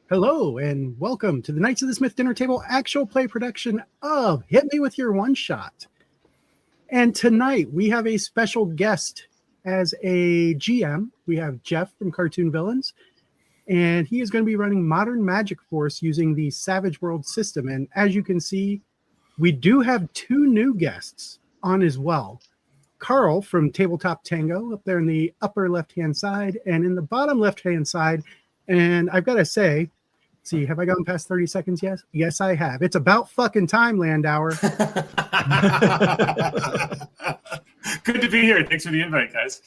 Hello and welcome to the Knights of the Smith Dinner Table actual play production of Hit Me With Your One Shot. And tonight we have a special guest as a GM. We have Jeff from Cartoon Villains, and he is going to be running Modern Magic for us using the Savage World system. And as you can see, we do have two new guests on as well. Carl from Tabletop Tango up there in the upper left-hand side, and in the bottom left-hand side. And I've got to say, see, have I gone past 30 seconds? Yes, I have. It's about fucking time, Landauer. Good to be here. Thanks for the invite, guys.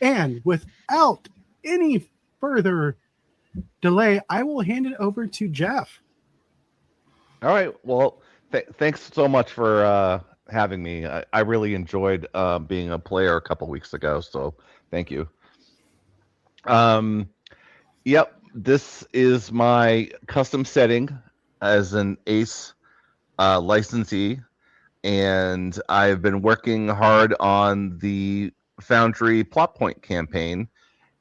And without any further delay, I will hand it over to Jeff. All right. Well, thanks so much for having me. I really enjoyed being a player a couple weeks ago, so thank you. Yep, this is my custom setting as an ACE licensee, and I've been working hard on the Foundry plot point campaign,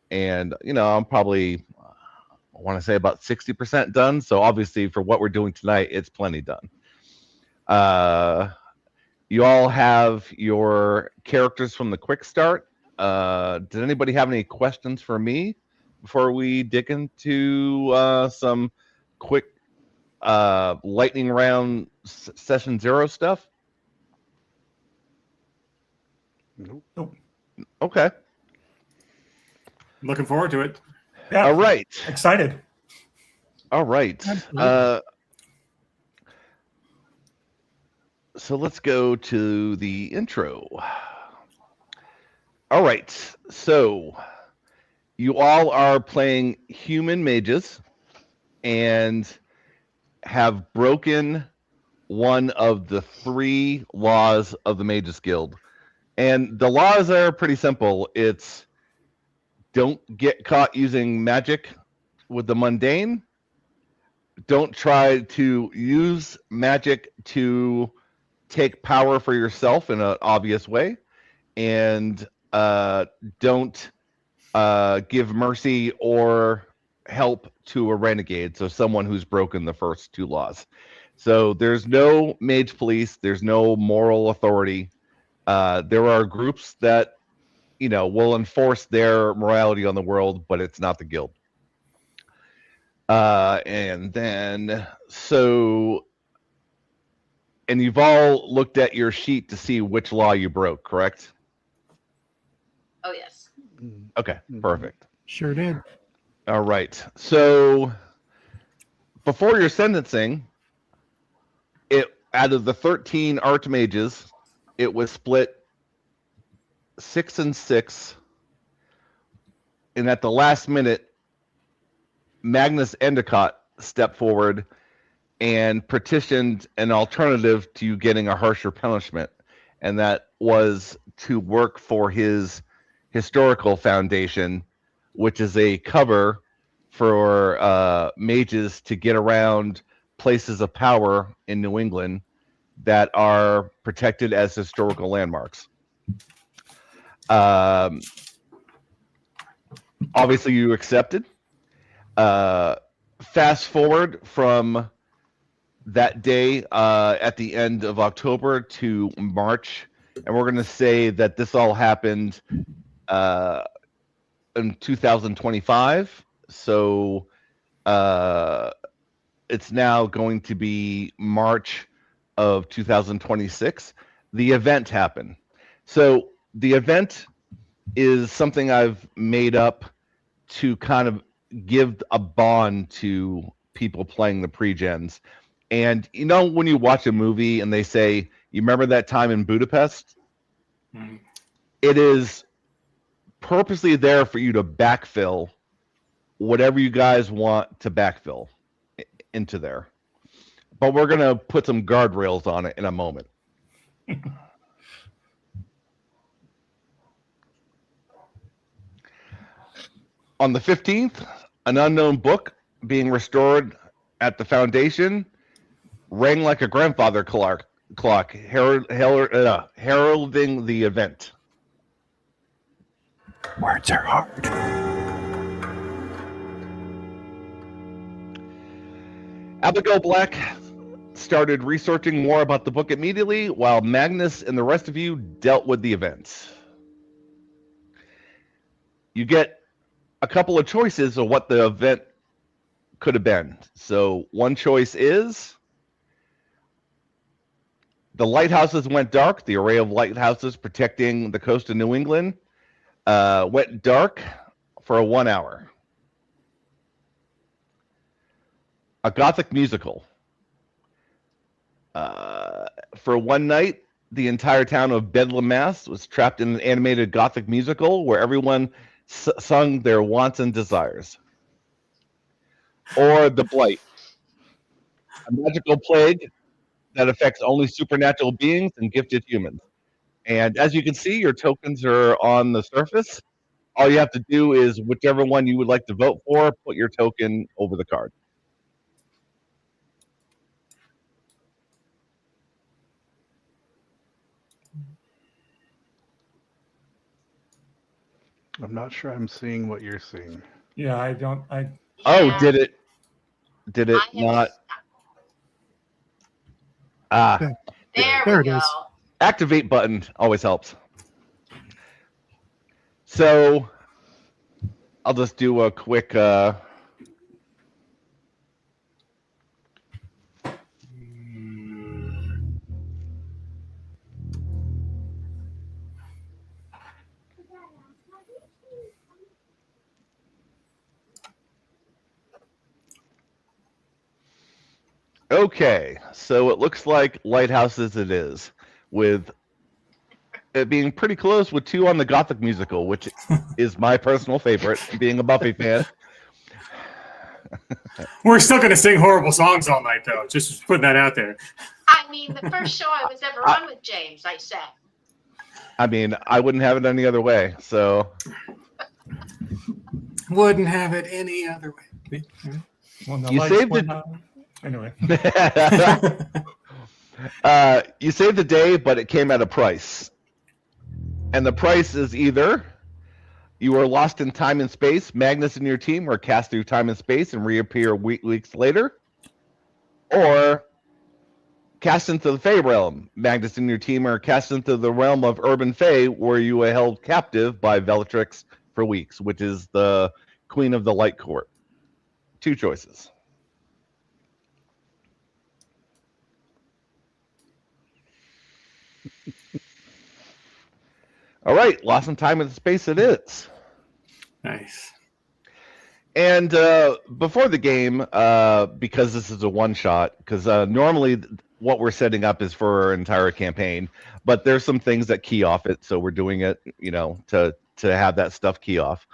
and I'm probably, I want to say, about 60% done. So obviously for what we're doing tonight, it's plenty done. You all have your characters from the quick start. Did anybody have any questions for me before we dig into some quick lightning round session 0 stuff? Nope. Okay. Looking forward to it. Yeah. All right. Excited. All right. So let's go to the intro. All right. So you all are playing human mages and have broken one of the 3 laws of the Mages Guild. And the laws are pretty simple. It's don't get caught using magic with the mundane. Don't try to use magic to take power for yourself in an obvious way. And don't give mercy or help to a renegade, so someone who's broken the first 2 laws. So there's no mage police, there's no moral authority. There are groups that will enforce their morality on the world, but it's not the guild. And you've all looked at your sheet to see which law you broke, correct? Oh, yes. Okay, perfect. Sure did. All right. So before your sentencing, out of the 13 archmages, it was split 6 and 6. And at the last minute, Magnus Endicott stepped forward and petitioned an alternative to you getting a harsher punishment. And that was to work for his historical foundation, which is a cover for mages to get around places of power in New England that are protected as historical landmarks. Obviously, you accepted. Fast forward from that day at the end of October to March, and we're going to say that this all happened in 2025. So it's now going to be March of 2026. The event happened. So the event is something I've made up to kind of give a bond to people playing the pre-gens. And when you watch a movie and they say, you remember that time in Budapest? Mm-hmm. It is purposely there for you to backfill whatever you guys want to backfill into there. But we're going to put some guardrails on it in a moment. On the 15th, an unknown book being restored at the Foundation rang like a grandfather clock, heralding the event. Words are hard. Abigail Black started researching more about the book immediately, while Magnus and the rest of you dealt with the events. You get a couple of choices of what the event could have been. So one choice is the lighthouses went dark. The array of lighthouses protecting the coast of New England went dark for 1 hour. A Gothic musical. For one night, the entire town of Bedlam, Mass. was trapped in an animated Gothic musical where everyone sung their wants and desires. Or the Blight, a magical plague that affects only supernatural beings and gifted humans. And as you can see, your tokens are on the surface. All you have to do is whichever one you would like to vote for, put your token over the card. I'm not sure I'm seeing what you're seeing. Yeah, I don't. Oh, Yeah. did it I have- not? There There we it go. is. Activate button always helps. So I'll just do a quick okay, so it looks like lighthouses it is, with it being pretty close with 2 on the Gothic musical, which is my personal favorite, being a Buffy fan. We're still going to sing horrible songs all night, though. Just putting that out there. I mean, the first show I was ever on with James, I said. I mean, I wouldn't have it any other way. So Wouldn't have it any other way. Well, the You lights saved went it. on. Anyway. you saved the day, but it came at a price. And the price is either you are lost in time and space, Magnus and your team are cast through time and space and reappear weeks later, or cast into the Fey realm. Magnus and your team are cast into the realm of Urban Fey, where you are held captive by Bellatrix for weeks, which is the Queen of the Light Court. 2 choices. All right, lost in time and space it is. Nice. And before the game, because this is a one-shot, because normally what we're setting up is for our entire campaign, but there's some things that key off it, so we're doing it, to have that stuff key off.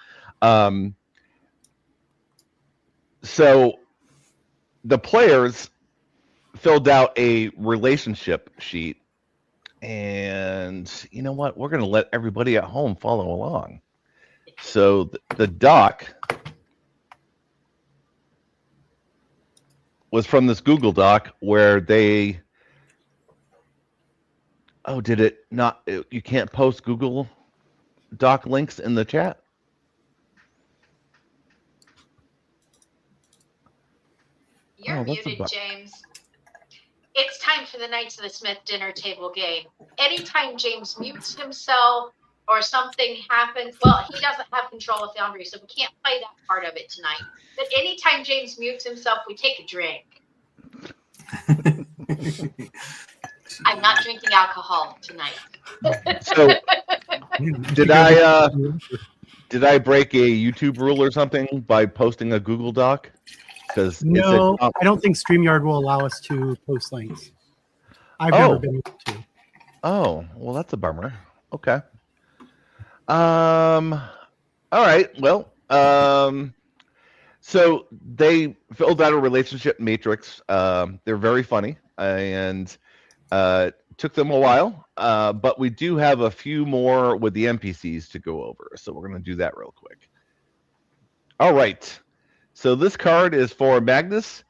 So the players filled out a relationship sheet, and you know what? We're going to let everybody at home follow along. So the doc was from this Google Doc where they... Oh, did it not? You can't post Google Doc links in the chat? You're that's a muted, bummer. James. It's time for the Knights of the Smith dinner table game. Anytime James mutes himself or something happens, well, he doesn't have control of Foundry, so we can't play that part of it tonight. But anytime James mutes himself, we take a drink. I'm not drinking alcohol tonight. So did I break a YouTube rule or something by posting a Google Doc? Because No, I don't think StreamYard will allow us to post links. I've never been able to. Oh, well, that's a bummer. Okay. All right. Well, so they filled out a relationship matrix. They're very funny and took them a while. But we do have a few more with the NPCs to go over. So we're going to do that real quick. All right. So this card is for Magnus.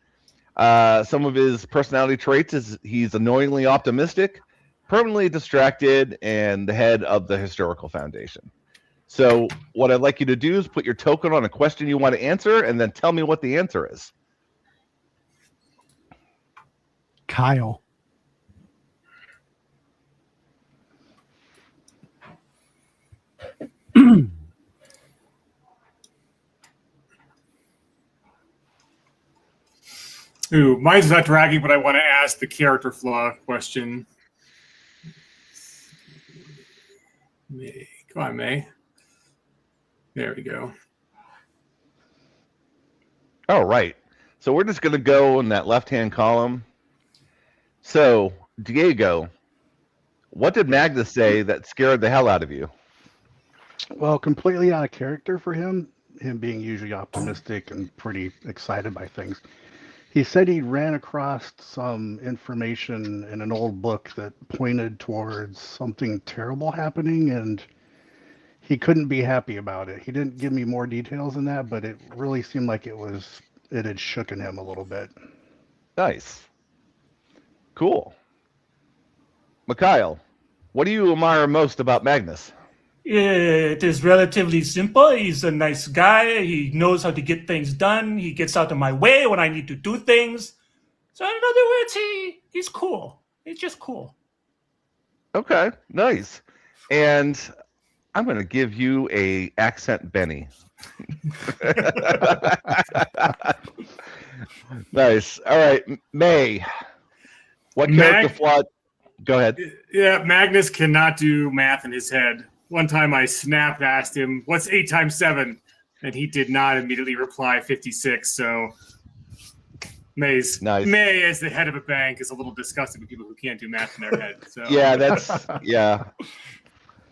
Some of his personality traits is he's annoyingly optimistic, permanently distracted, and the head of the Historical Foundation. So what I'd like you to do is put your token on a question you want to answer, and then tell me what the answer is. Mikhail. Ooh, mine's not dragging, but I want to ask the character flaw question. May. Come on, May. There we go. All right. So we're just going to go in that left-hand column. So, Diego, what did Magnus say that scared the hell out of you? Well, completely out of character for him being usually optimistic and pretty excited by things. He said he ran across some information in an old book that pointed towards something terrible happening, and he couldn't be happy about it. He didn't give me more details than that, but it really seemed like it had shooken him a little bit. Nice. Cool. Mikhail, what do you admire most about Magnus? It is relatively simple. He's a nice guy. He knows how to get things done. He gets out of my way when I need to do things. So in other words, he's cool. He's just cool. Okay, nice. And I'm going to give you a accent Benny. Nice. All right, May. What character flaw? Go ahead. Yeah, Magnus cannot do math in his head. One time I snapped, asked him, what's 8 times 7? And he did not immediately reply 56. So May, as the head of a bank, is a little disgusting with people who can't do math in their head. So. Yeah.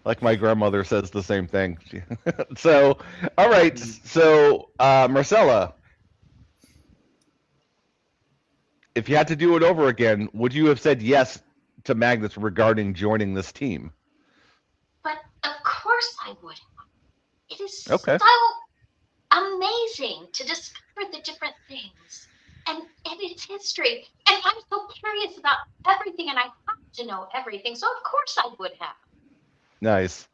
Like my grandmother says the same thing. So, all right. So, Marcella, if you had to do it over again, would you have said yes to Magnus regarding joining this team? But of course I would. It is so amazing to discover the different things and its history. And I'm so curious about everything, and I have to know everything. So of course I would have. Nice.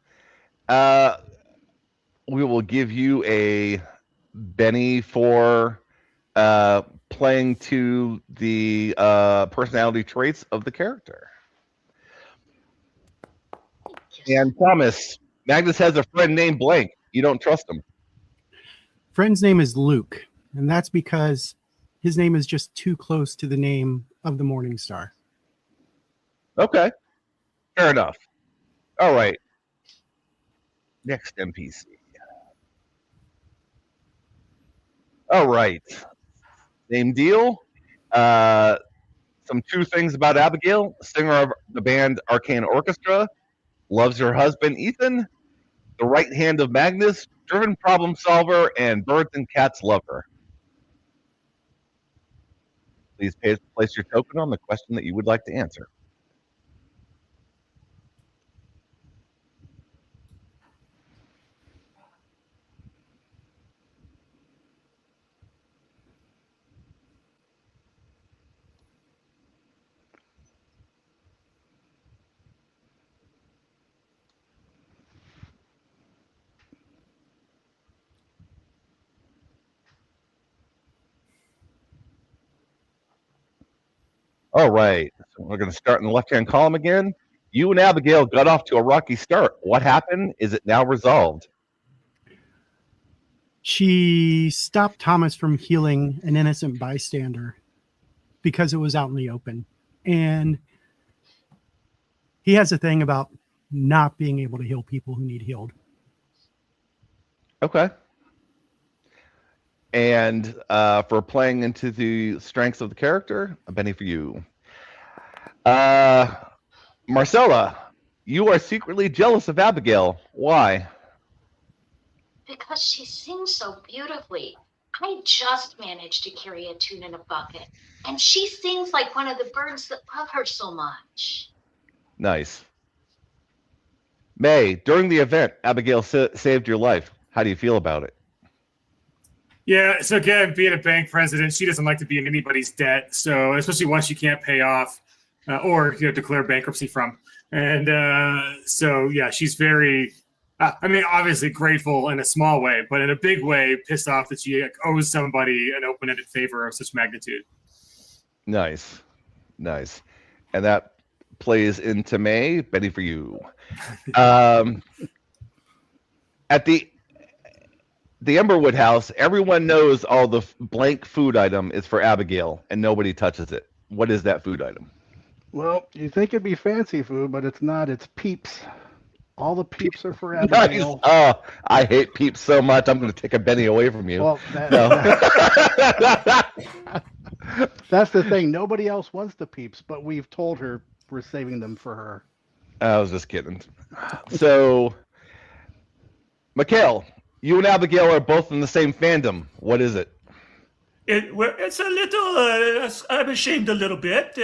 We will give you a Benny for playing to the personality traits of the character. And Thomas, Magnus has a friend named Blank. You don't trust him. Friend's name is Luke, and that's because his name is just too close to the name of the Morning Star. Okay. Fair enough. All right. Next NPC. All right. Same deal. Some true things about Abigail, singer of the band Arcane Orchestra, loves her husband Ethan, the right hand of Magnus, driven problem solver, and birds and cats love her. Please place your token on the question that you would like to answer. All right, so we're going to start in the left-hand column again. You and Abigail got off to a rocky start. What happened? Is it now resolved? She stopped Thomas from healing an innocent bystander because it was out in the open. And he has a thing about not being able to heal people who need healed. Okay. And for playing into the strengths of the character, a Benny for you. Marcella, you are secretly jealous of Abigail. Why? Because she sings so beautifully. I just managed to carry a tune in a bucket, and she sings like one of the birds that love her so much. Nice. May, during the event, Abigail saved your life. How do you feel about it? Yeah, so again, being a bank president, she doesn't like to be in anybody's debt. So especially one she can't pay off or declare bankruptcy from. And so, yeah, she's very, obviously grateful in a small way, but in a big way, pissed off that she owes somebody an open-ended favor of such magnitude. Nice. Nice. And that plays into May. Betty, for you. At the Emberwood house, everyone knows all the blank food item is for Abigail, and nobody touches it. What is that food item? Well, you think it'd be fancy food, but it's not. It's Peeps. All the Peeps are for Abigail. Nice. Oh, I hate Peeps so much. I'm going to take a Benny away from you. Well, that's the thing. Nobody else wants the Peeps, but we've told her we're saving them for her. I was just kidding. So, Mikhail, you and Abigail are both in the same fandom. What is it? It's a little. I'm ashamed a little bit.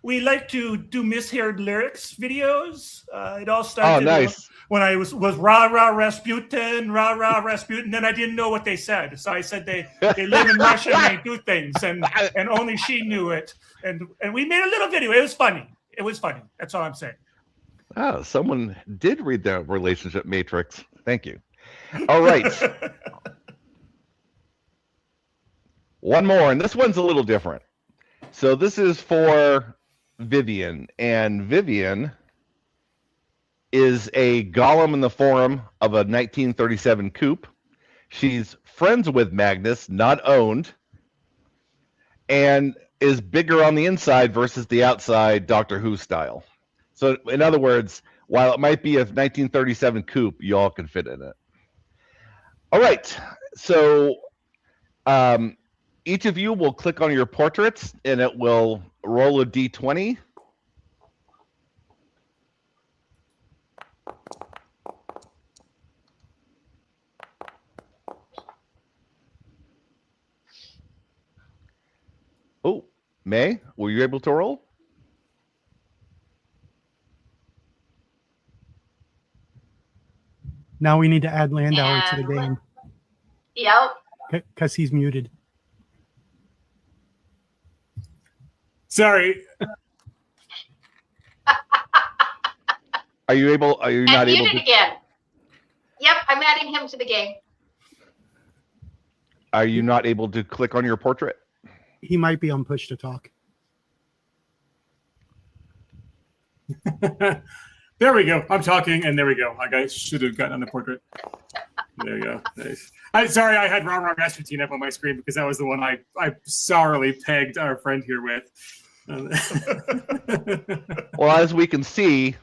We like to do misheard lyrics videos. It all started nice. when I was rah rah Rasputin, rah rah Rasputin. Then I didn't know what they said, so I said they live in Russia and they do things, and only she knew it. And we made a little video. It was funny. It was funny. That's all I'm saying. Oh, someone did read the relationship matrix. Thank you. All right. One more, and this one's a little different. So this is for Vivian, and Vivian is a golem in the form of a 1937 coupe. She's friends with Magnus, not owned, and is bigger on the inside versus the outside, Doctor Who style. So in other words, while it might be a 1937 coupe, you all can fit in it. All right, so each of you will click on your portraits, and it will roll a d20. Oh, May, were you able to roll? Now we need to add Landauer to the And game Yep. because he's muted. Sorry. Are you not able muted to? again. Yep, I'm adding him to the game. Are you not able to click on your portrait? He might be on push to talk. There we go. I'm talking, and there we go. I should have gotten on the portrait. There you go. Nice. Sorry, I had Rah Rah Rasputin up on my screen because that was the one I sourly pegged our friend here with. Well, as we can see,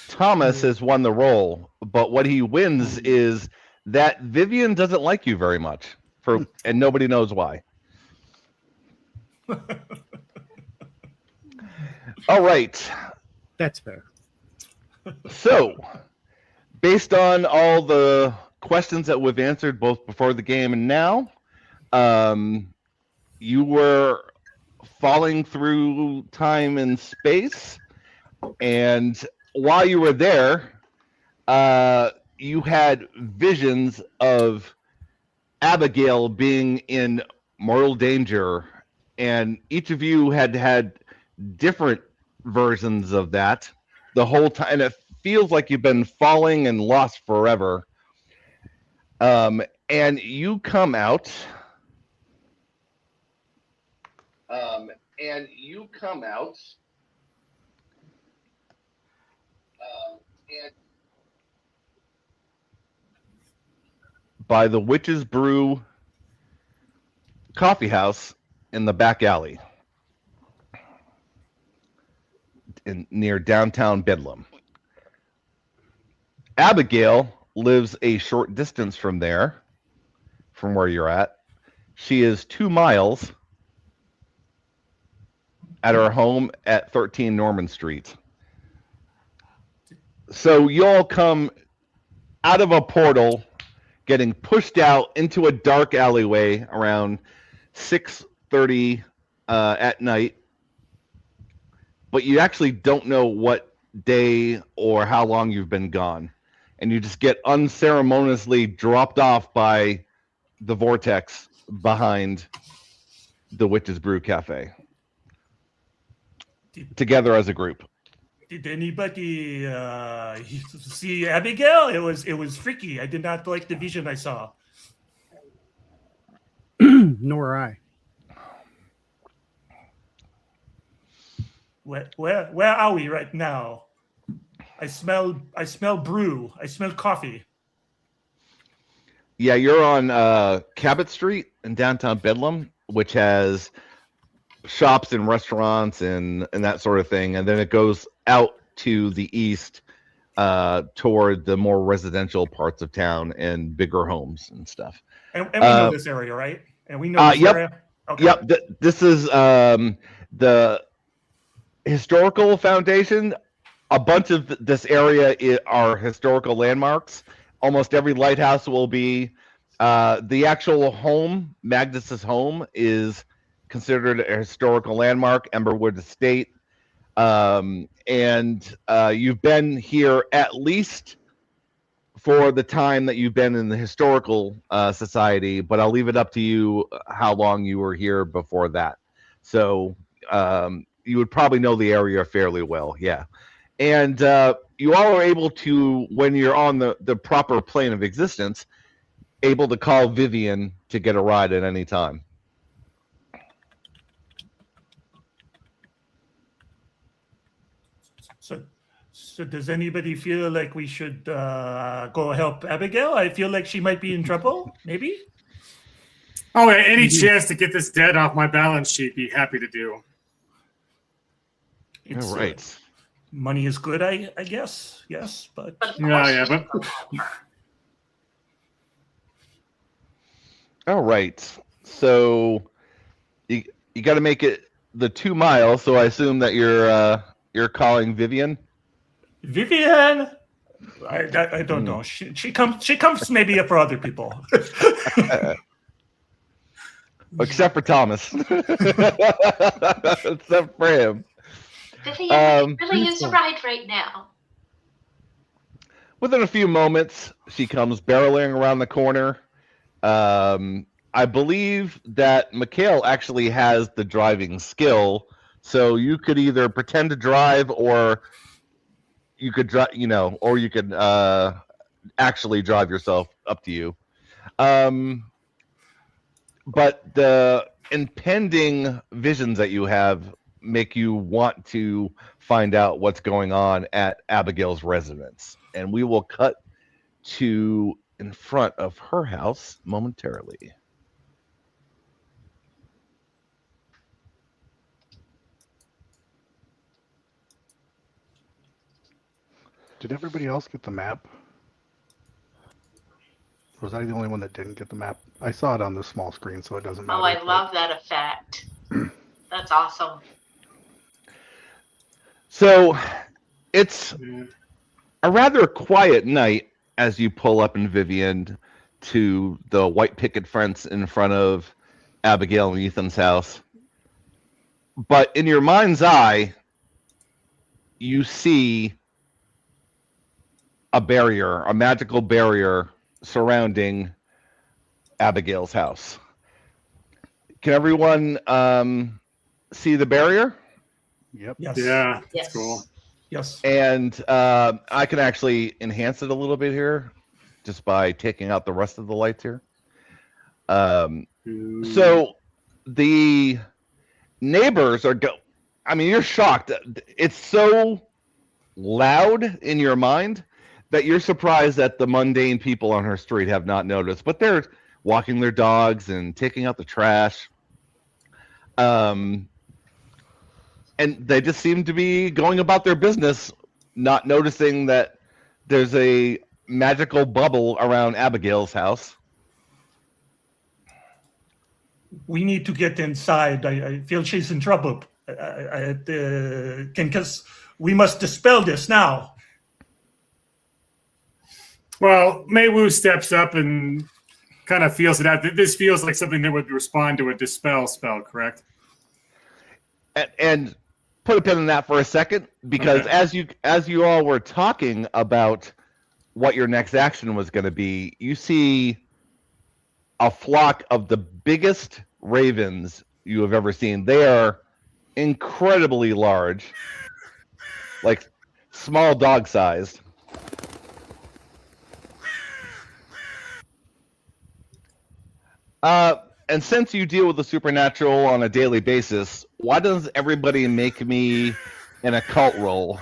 Thomas has won the role, but what he wins is that Vivian doesn't like you very much, and nobody knows why. All right. That's fair. So, based on all the questions that we've answered both before the game and now, you were falling through time and space, and while you were there, you had visions of Abigail being in mortal danger, and each of you had different versions of that the whole time, and it feels like you've been falling and lost forever. And you come out. And by the Witch's Brew coffee house in the back alley near downtown Bedlam. Abigail lives a short distance from there, from where you're at. She is 2 miles at her home at 13 Norman Street. So you all come out of a portal, getting pushed out into a dark alleyway around 6:30 at night, but you actually don't know what day or how long you've been gone, and you just get unceremoniously dropped off by the vortex behind the Witch's Brew Cafe, together as a group. Did anybody see Abigail? It was freaky. I did not like the vision I saw. Nor I. Where are we right now? I smell brew. I smell coffee. Yeah, you're on Cabot Street in downtown Bedlam, which has shops and restaurants and that sort of thing, and then it goes out to the east toward the more residential parts of town and bigger homes and stuff. And we know this area, right? And we know this yep. area. Okay. Yep. This is the historical foundation. A bunch of this area are historical landmarks. Almost every lighthouse will be. The actual home, Magnus's home, is considered a historical landmark, Emberwood Estate. And you've been here at least for the time that you've been in the historical society, but I'll leave it up to you how long you were here before that. So you would probably know the area fairly well, yeah. And you all are able to, when you're on the proper plane of existence, able to call Vivian to get a ride at any time. So does anybody feel like we should go help Abigail? I feel like she might be in trouble, maybe? Oh, any chance to get this debt off my balance sheet, be happy to do. It's, all right. Money is good, I guess. Yes, but But all right. So you got to make it the 2 miles. So I assume that you're calling Vivian. Vivian, I don't know. She comes maybe for other people. Except for Thomas. Except for him. Vivian really is a ride right now. Within a few moments, she comes barreling around the corner. I believe that Mikhail actually has the driving skill, so you could either pretend to drive, or you could drive, or you could actually drive yourself. Up to you. But the impending visions that you have make you want to find out what's going on at Abigail's residence, and we will cut to in front of her house momentarily. Did everybody else get the map? Or was I the only one that didn't get the map? I saw it on the small screen, so it doesn't matter. Oh, I love that effect. That's awesome. So it's a rather quiet night as you pull up in Vivian to the white picket fence in front of Abigail and Ethan's house. But in your mind's eye, you see a barrier, a magical barrier surrounding Abigail's house. Can everyone see the barrier? Yep. Yes. yeah, Yes. that's cool. Yes. And I can actually enhance it a little bit here just by taking out the rest of the lights here. So the neighbors are you're shocked. It's so loud in your mind that you're surprised that the mundane people on her street have not noticed, but they're walking their dogs and taking out the trash. And they just seem to be going about their business, not noticing that there's a magical bubble around Abigail's house. We need to get inside. I feel she's in trouble. Because we must dispel this now. Well, Maywu steps up and kind of feels it out. This feels like something that would respond to a dispel spell, correct? And put a pin in that for a second, because as you all were talking about what your next action was going to be, you see a flock of the biggest ravens you have ever seen. They are incredibly large, like small dog sized. And since you deal with the supernatural on a daily basis, why does everybody make me an occult roll.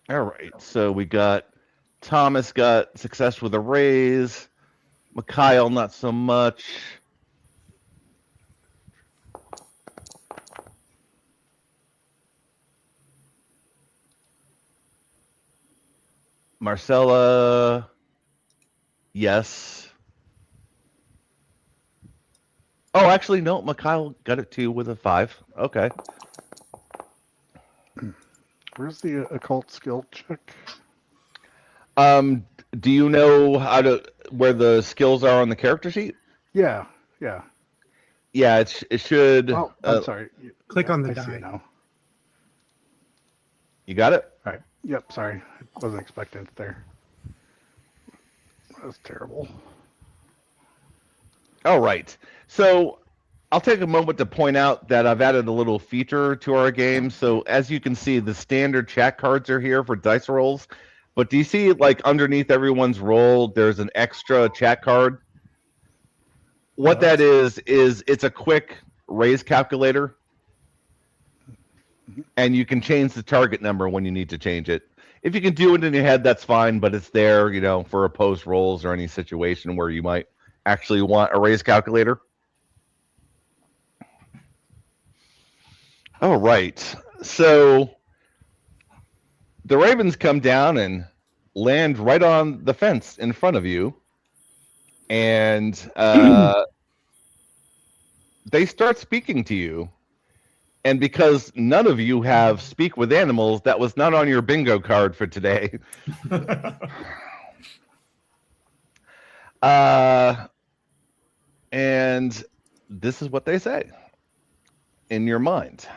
All right, so we got Thomas got success with a raise. Mikhail, not so much. Marcella, yes. Oh, actually, no. Mikhail got it too with a 5. Okay. Where's the occult skill check? Do you know where the skills are on the character sheet? Yeah. Yeah, it should. Oh, I'm sorry. Click on the I die. see it now. You got it? All right. Yep. Sorry, I wasn't expecting it there. That was terrible. All right. So I'll take a moment to point out that I've added a little feature to our game. So as you can see, the standard chat cards are here for dice rolls. But do you see, like, underneath everyone's roll, there's an extra chat card? What that is it's a quick raise calculator. And you can change the target number when you need to change it. If you can do it in your head, that's fine, but it's there, for opposed rolls or any situation where you might actually want a raise calculator. All right. So the ravens come down and land right on the fence in front of you. And they start speaking to you. And because none of you have speak with animals, that was not on your bingo card for today. And this is what they say in your mind.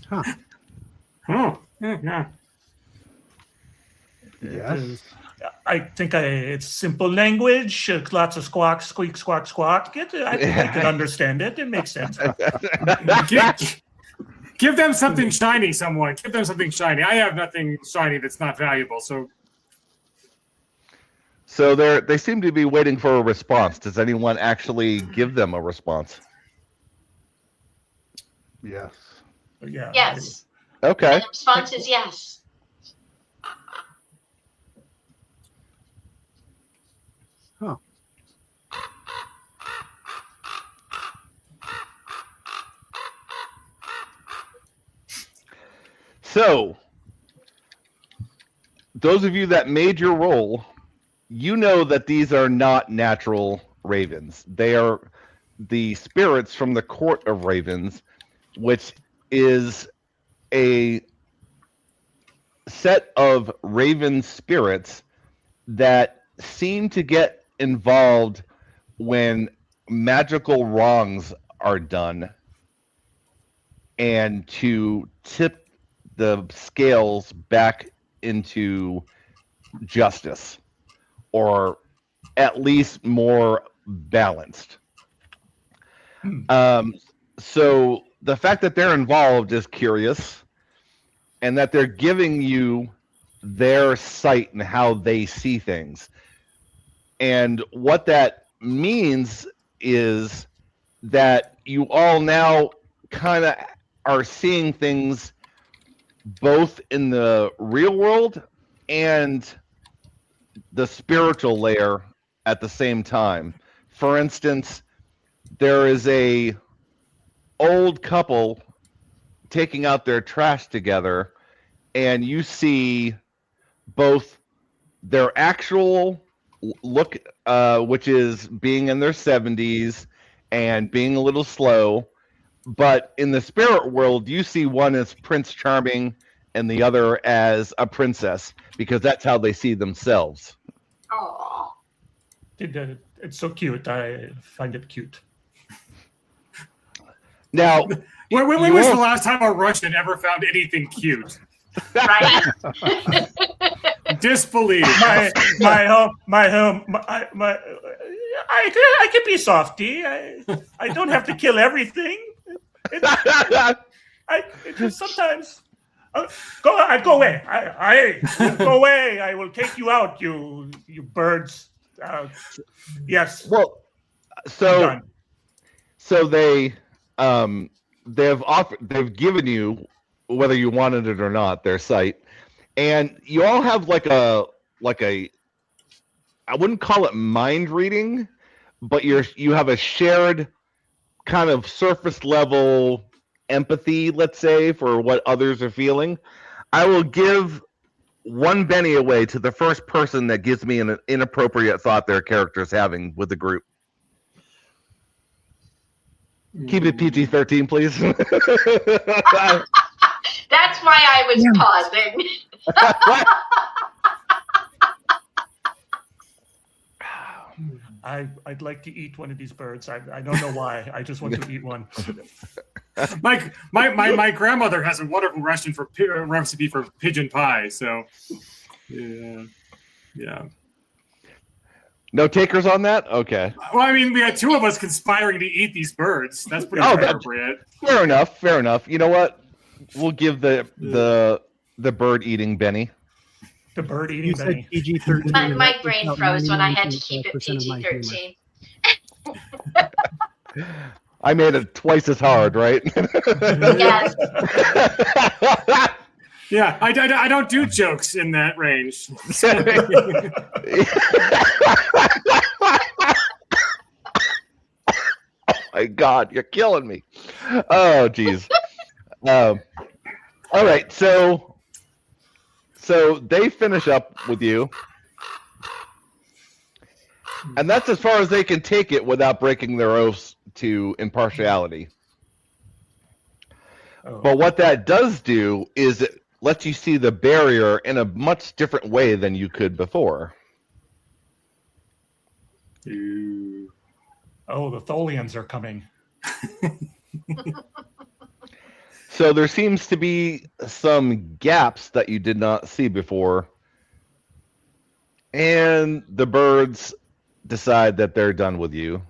Huh. Oh, yeah. Yes. I think it's simple language, lots of squawk, squeak, squawk, squawk. I think I can understand it. It makes sense. Give them something shiny, someone. Give them something shiny. I have nothing shiny that's not valuable. So they seem to be waiting for a response. Does anyone actually give them a response? Yes. Yeah. Yes. Okay. And the response is yes. Huh. So, those of you that made your roll, you know that these are not natural ravens. They are the spirits from the court of ravens, which is a set of raven spirits that seem to get involved when magical wrongs are done and to tip the scales back into justice, or at least more balanced. So the fact that they're involved is curious, and that they're giving you their sight and how they see things. And what that means is that you all now kind of are seeing things both in the real world and the spiritual layer at the same time. For instance, there is a old couple taking out their trash together, and you see both their actual look, which is being in their 70s and being a little slow, but in the spirit world, you see one as Prince Charming and the other as a princess, because that's how they see themselves. Oh. It's so cute. I find it cute. Now, when was the last time a Russian ever found anything cute? Right? Disbelief. My I can be softy. I don't have to kill everything. It just sometimes. Go away. Go away. I will take you out, you birds. Yes. Well, so they've given you, whether you wanted it or not, their site, and you all have like a I wouldn't call it mind reading, but you have a shared kind of surface level empathy, let's say, for what others are feeling. I will give 1 Benny away to the first person that gives me an inappropriate thought their character's having with the group. Keep it PG-13, please. That's why I was pausing. I'd like to eat one of these birds. I don't know why. I just want to eat one. My grandmother has a wonderful recipe for pigeon pie. So, yeah. No takers on that? Okay. Well, I mean, we had 2 of us conspiring to eat these birds. That's pretty appropriate. Fair enough. You know what? We'll give the bird eating Benny. The bird eating Benny. PG-13. My brain froze when I had to keep it PG-13. I made it twice as hard, right? Yes. Yeah, I don't do jokes in that range. Oh my God, you're killing me. Oh, geez. All right, so they finish up with you, and that's as far as they can take it without breaking their oaths to impartiality. Oh. But what that does do is it lets you see the barrier in a much different way than you could before. Oh, the Tholians are coming. So there seems to be some gaps that you did not see before. And the birds decide that they're done with you.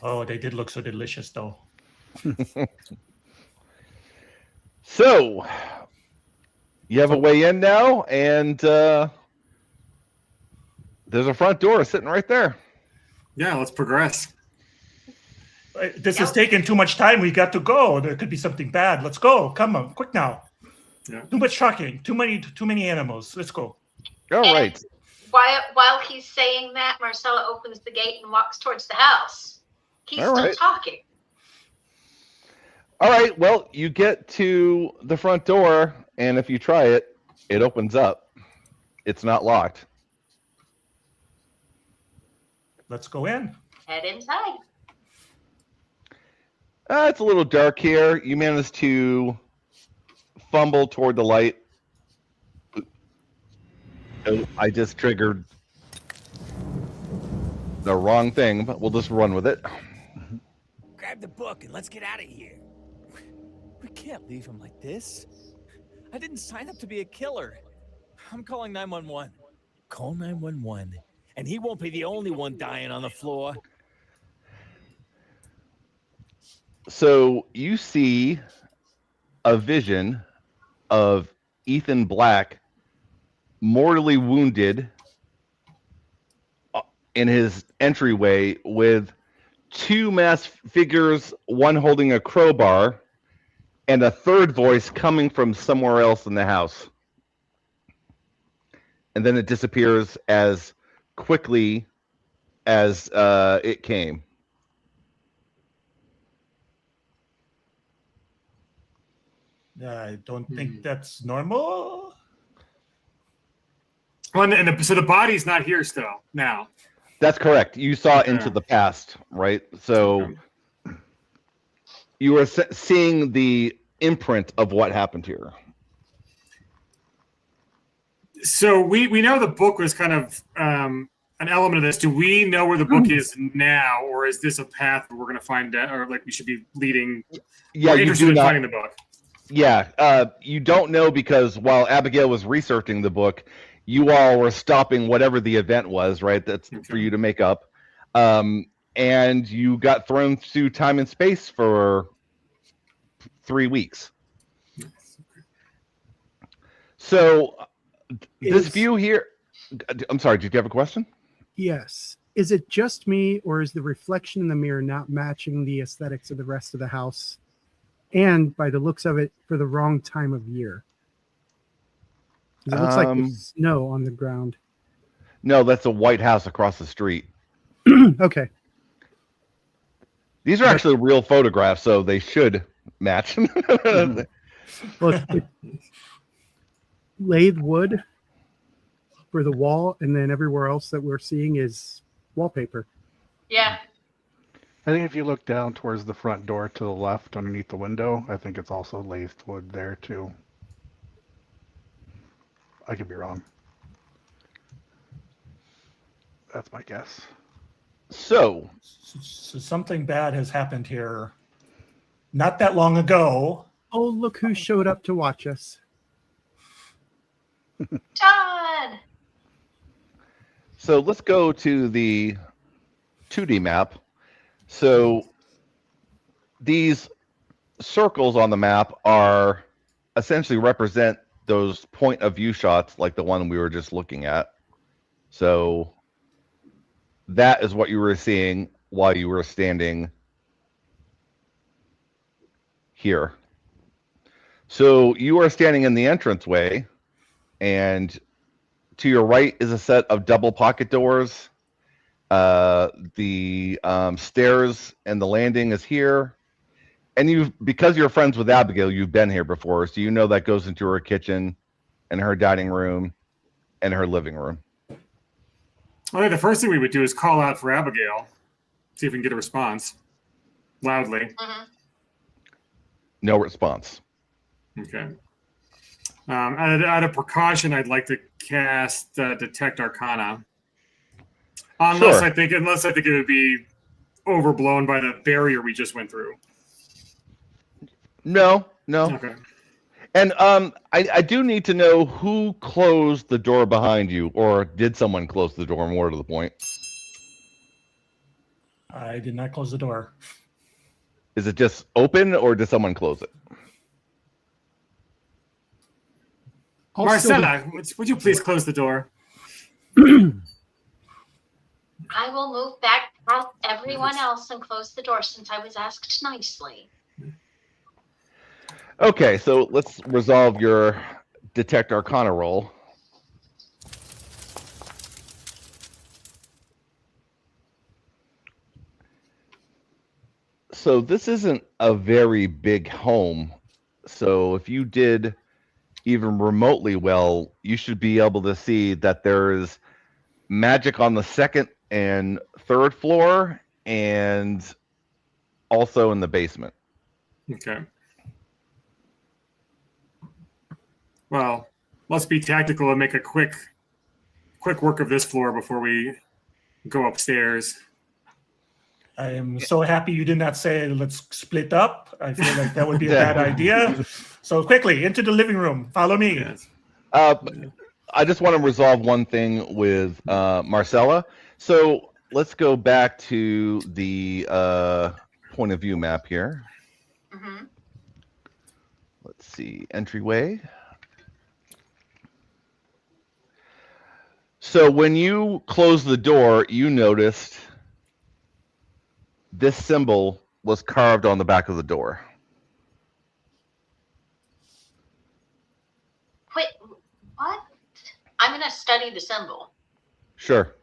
Oh, they did look so delicious, though. So, you have a way in now, and there's a front door sitting right there. Yeah, let's progress. This is taking too much time. We got to go. There could be something bad. Let's go. Come on, quick now. Yeah. Too much talking. Too many animals. Let's go. All right. While he's saying that, Marcella opens the gate and walks towards the house. He's still talking. All right. Well, you get to the front door, and if you try it, it opens up. It's not locked. Let's go in. Head inside. It's a little dark here. You managed to fumble toward the light. Oh, I just triggered the wrong thing, but we'll just run with it. Grab the book and let's get out of here. We can't leave him like this. I didn't sign up to be a killer. I'm calling 911. Call 911, and he won't be the only one dying on the floor. So you see a vision of Ethan Black mortally wounded in his entryway with 2 masked figures, one holding a crowbar, and a third voice coming from somewhere else in the house. And then it disappears as quickly as it came. I don't think that's normal. Well, so the body's not here still now. That's correct. You saw into the past, right? So you were seeing the imprint of what happened here. So we know the book was kind of an element of this. Do we know where the book is now, or is this a path where we're going to find out, or like we should be leading? Yeah, we're interested in finding the book. Yeah, you don't know because while Abigail was researching the book, you all were stopping whatever the event was, right? That's for you to make up. And you got thrown through time and space for 3 weeks. So this view here, I'm sorry, did you have a question? Yes. Is it just me, or is the reflection in the mirror not matching the aesthetics of the rest of the house? And by the looks of it, for the wrong time of year. It looks like there's snow on the ground. No, that's a White House across the street. Okay. These are actually real photographs, so they should match. Well, it's lathe wood for the wall, and then everywhere else that we're seeing is wallpaper. Yeah. I think if you look down towards the front door to the left underneath the window, I think it's also lathed wood there too. I could be wrong. That's my guess. So something bad has happened here not that long ago. Oh, look who showed up to watch us. John! So let's go to the 2D map. So these circles on the map are essentially represent those point of view shots like the one we were just looking at. So that is what you were seeing while you were standing here. So you are standing in the entranceway, and to your right is a set of double pocket doors. The stairs and the landing is here. And because you're friends with Abigail, you've been here before, so you know that goes into her kitchen and her dining room and her living room. I think the first thing we would do is call out for Abigail, see if we can get a response loudly. Mm-hmm. No response. Okay. Out of precaution, I'd like to cast Detect Arcana. Unless Sure. I think it would be overblown by the barrier we just went through. No. Okay. And I do need to know who closed the door behind you, or did someone close the door, more to the point? I did not close the door. Is it just open, or did someone close it? Marcella, would you please close the door? I will move back past everyone else and close the door since I was asked nicely. Okay, so let's resolve your Detect Arcana roll. So this isn't a very big home. So if you did even remotely well, you should be able to see that there is magic on the second and third floor and also in the basement. Okay. Well, let's be tactical and make a quick work of this floor before we go upstairs. I am so happy you did not say let's split up. I feel like that would be a bad idea. So quickly, into the living room. Follow me. Yes. I just want to resolve one thing with Marcella. So let's go back to the point of view map here. Mm-hmm. Let's see, entryway. So when you closed the door, you noticed this symbol was carved on the back of the door. Wait, what? I'm going to study the symbol. Sure.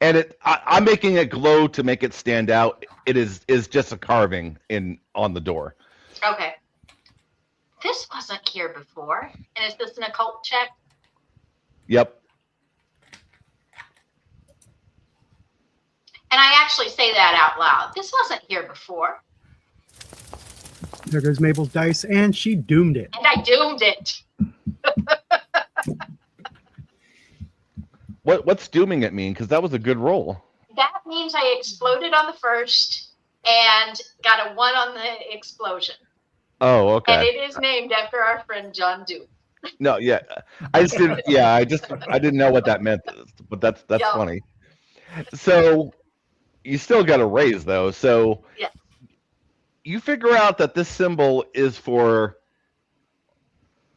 And I'm making it glow to make it stand out. It is just a carving on the door. Okay. This wasn't here before. And is this an occult check? Yep. And I actually say that out loud. This wasn't here before. There goes Mabel's dice, and she doomed it. And I doomed it. What's dooming it mean? Because that was a good roll. That means I exploded on the first and got a 1 on the explosion. Oh, okay. And it is named after our friend John Doom. No, yeah, I just didn't. Yeah, I didn't know what that meant, but that's Yeah. funny. So you still got a raise though. So Yeah. you figure out that this symbol is for,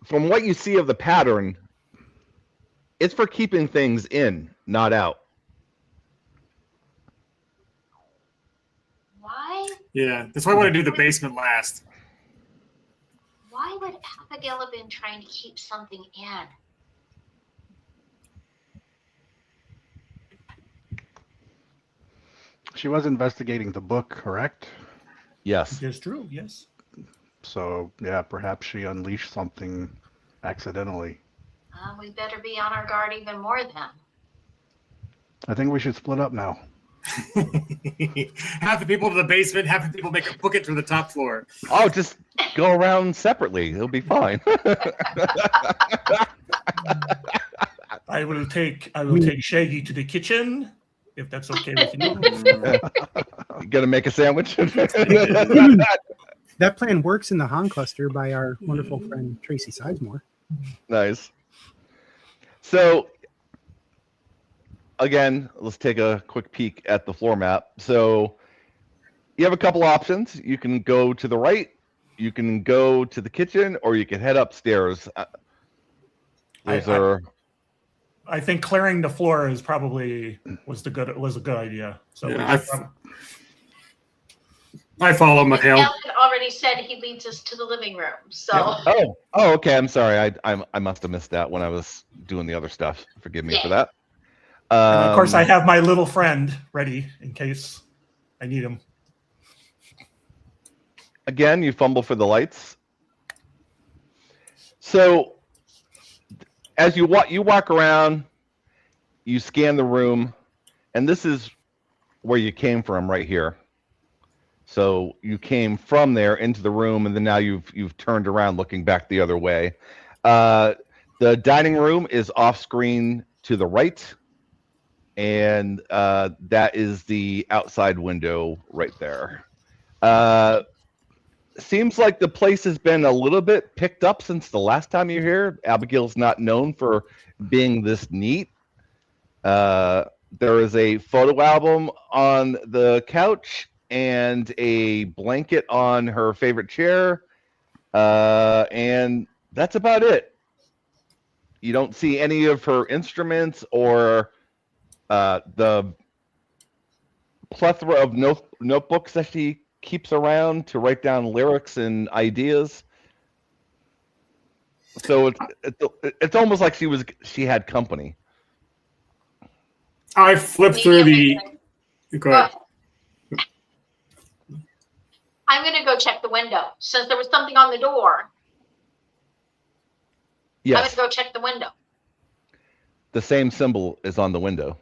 from what you see of the pattern, it's for keeping things in, not out. Why? Yeah, that's why I want to do the basement last. Why would Abigail have been trying to keep something in? She was investigating the book, correct? Yes. It is true, yes. So, yeah, perhaps she unleashed something accidentally. We better be on our guard even more then. I think we should split up now. Half the people to the basement, half the people make a book it to the top floor. Oh, just go around separately. It'll be fine. I will take Shaggy to the kitchen, if that's okay with you. You gonna make a sandwich? That plan works in the Han cluster by our wonderful friend Tracy Sizemore. Nice. So again, let's take a quick peek at the floor map. So you have a couple options. You can go to the right, you can go to the kitchen, or you can head upstairs. I think clearing the floor is probably was a good idea. So Yeah, I follow Mikhail. Alan already said he leads us to the living room, so Oh, okay. I'm sorry. I must have missed that when I was doing the other stuff. Forgive me for that. and of course I have my little friend ready in case I need him. Again, you fumble for the lights. So as you walk around, you scan the room, and this is where you came from, right here. So you came from there into the room, and then now you've turned around, looking back the other way. The dining room is off screen to the right, and that is the outside window right there. Seems like the place has been a little bit picked up since the last time you were here. Abigail's not known for being this neat. There is a photo album on the couch and a blanket on her favorite chair. And that's about it. You don't see any of her instruments or the plethora of notebooks that she keeps around to write down lyrics and ideas. So it's almost like she had company. I flipped through the. Go ahead. I'm going to go check the window since there was something on the door. Yes. I'm going to go check the window. The same symbol is on the window.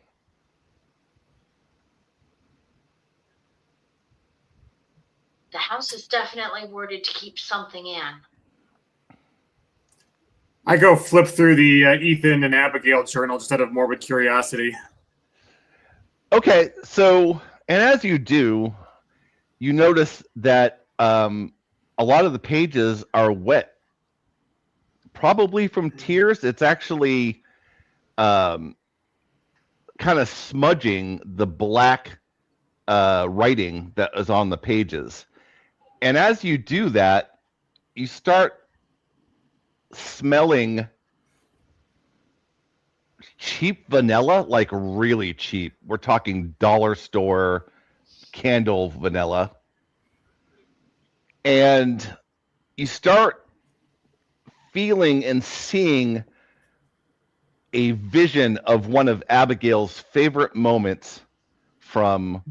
The house is definitely worded to keep something in. I go flip through the Ethan and Abigail journal just out of morbid curiosity. Okay, so, and as you do, you notice that a lot of the pages are wet, probably from tears. It's actually kind of smudging the black writing that is on the pages. And as you do that, you start smelling cheap vanilla, like really cheap. We're talking dollar store candle vanilla. And you start feeling and seeing a vision of one of Abigail's favorite moments from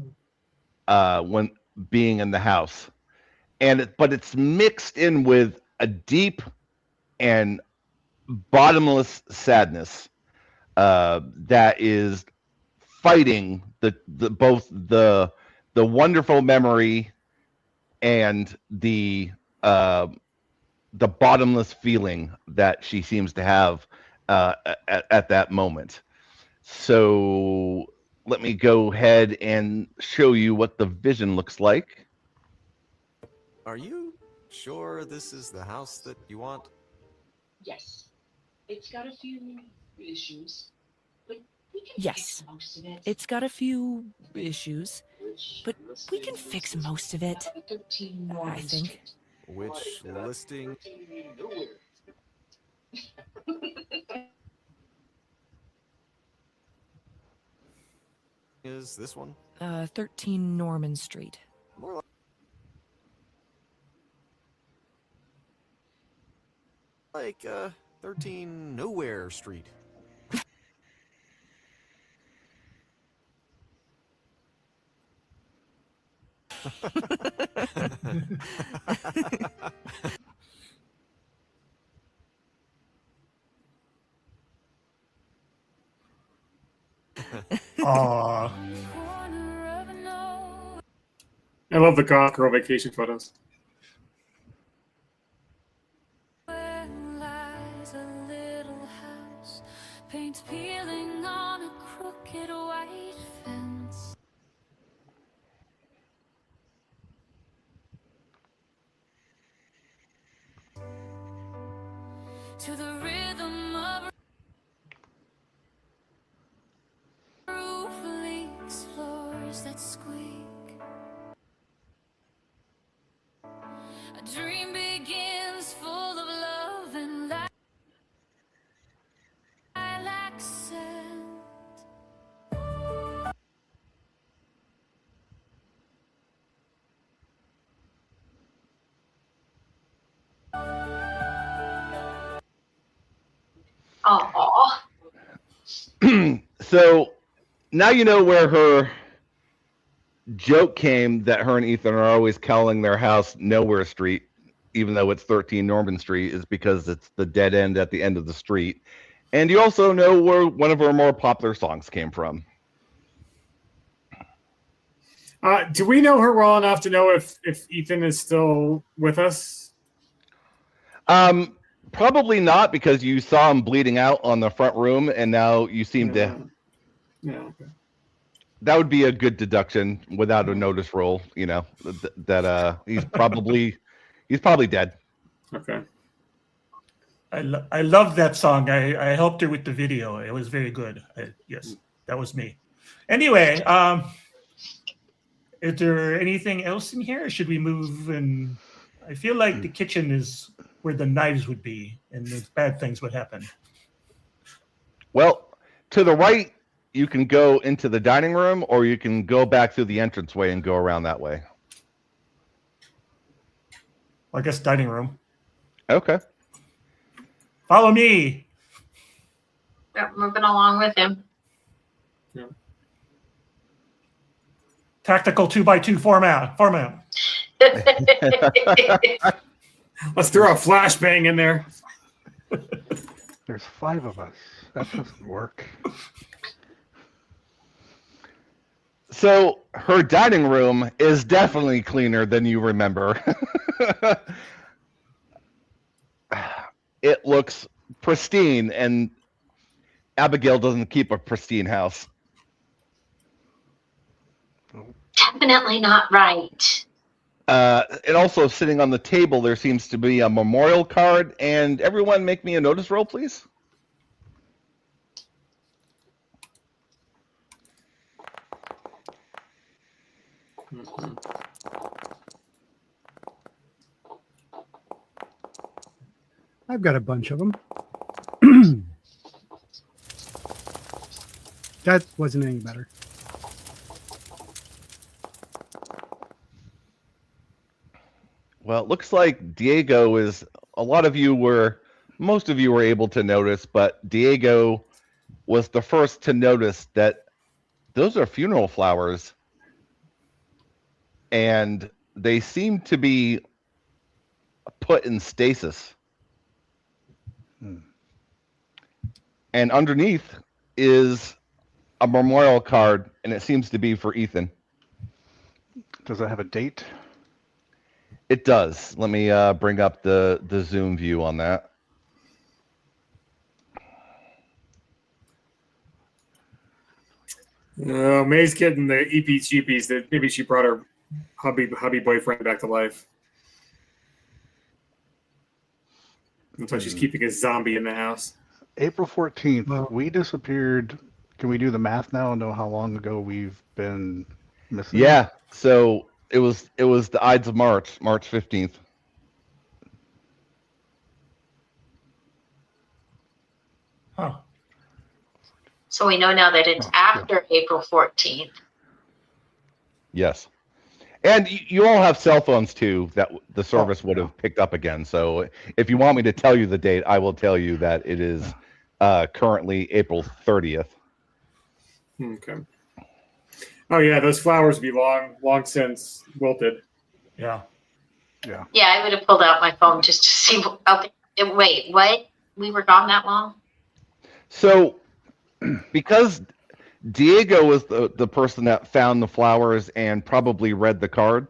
when being in the house. But it's mixed in with a deep and bottomless sadness that is fighting both the wonderful memory and the bottomless feeling that she seems to have at that moment. So let me go ahead and show you what the vision looks like. Are you sure this is the house that you want? Yes. It's got a few issues, but we can Yes, fix most of it. it's got a few issues, but we can fix most of it, 13 I Norman think. Street. Which listing is this one? 13 Norman Street. More like 13 Nowhere Street. Aw. I love the goth girl vacation photos. Where lies a little house, paint peeling on a crooked white fence. To the rhythm of roof leaks, floors that squeak. A dream begins full of love and lilac scent. Oh, So now you know where her joke came that her and Ethan are always calling their house Nowhere Street, even though it's 13 Norman Street, is because it's the dead end at the end of the street. And you also know where one of her more popular songs came from. Do we know her well enough to know if Ethan is still with us? Probably not, because you saw him bleeding out on the front room, and now you seem to. Yeah. Okay. That would be a good deduction without a notice roll. You know that he's probably dead. Okay. I love that song. I helped her with the video. It was very good. Yes, that was me. Anyway, is there anything else in here? Or should we move? And I feel like the kitchen is where the knives would be, and the bad things would happen. Well, to the right, you can go into the dining room, or you can go back through the entranceway and go around that way. I guess dining room. Okay. Follow me. yep, moving along with him. Tactical 2x2 format. Let's throw a flashbang in there. There's 5 of us. That doesn't work. So her dining room is definitely cleaner than you remember. It looks pristine, and Abigail doesn't keep a pristine house. Definitely not right. And also sitting on the table, there seems to be a memorial card. And everyone make me a notice roll, please. I've got a bunch of them. That wasn't any better. Well, it looks like Diego is, most of you were able to notice, but Diego was the first to notice that those are funeral flowers, and they seem to be put in stasis. And underneath is a memorial card, and it seems to be for Ethan. Does it have a date? It does. Let me bring up the zoom view on that. May's getting the eepy cheepies that maybe she brought her hubby boyfriend back to life. That's why she's keeping a zombie in the house. April 14th, Well- we disappeared. Can we do the math now and know how long ago we've been missing? Yeah. So it was the Ides of March 15th. Huh. So we know now that it's Oh, yeah. after April 14th. Yes. And you all have cell phones too that the service would yeah. have picked up again. So if you want me to tell you the date, I will tell you that it is currently April 30th. Okay. Oh yeah, those flowers would be long since wilted. Yeah. Yeah. Yeah, I would have pulled out my phone just to see. Okay, wait, what? We were gone that long? So because Diego was the person that found the flowers and probably read the card,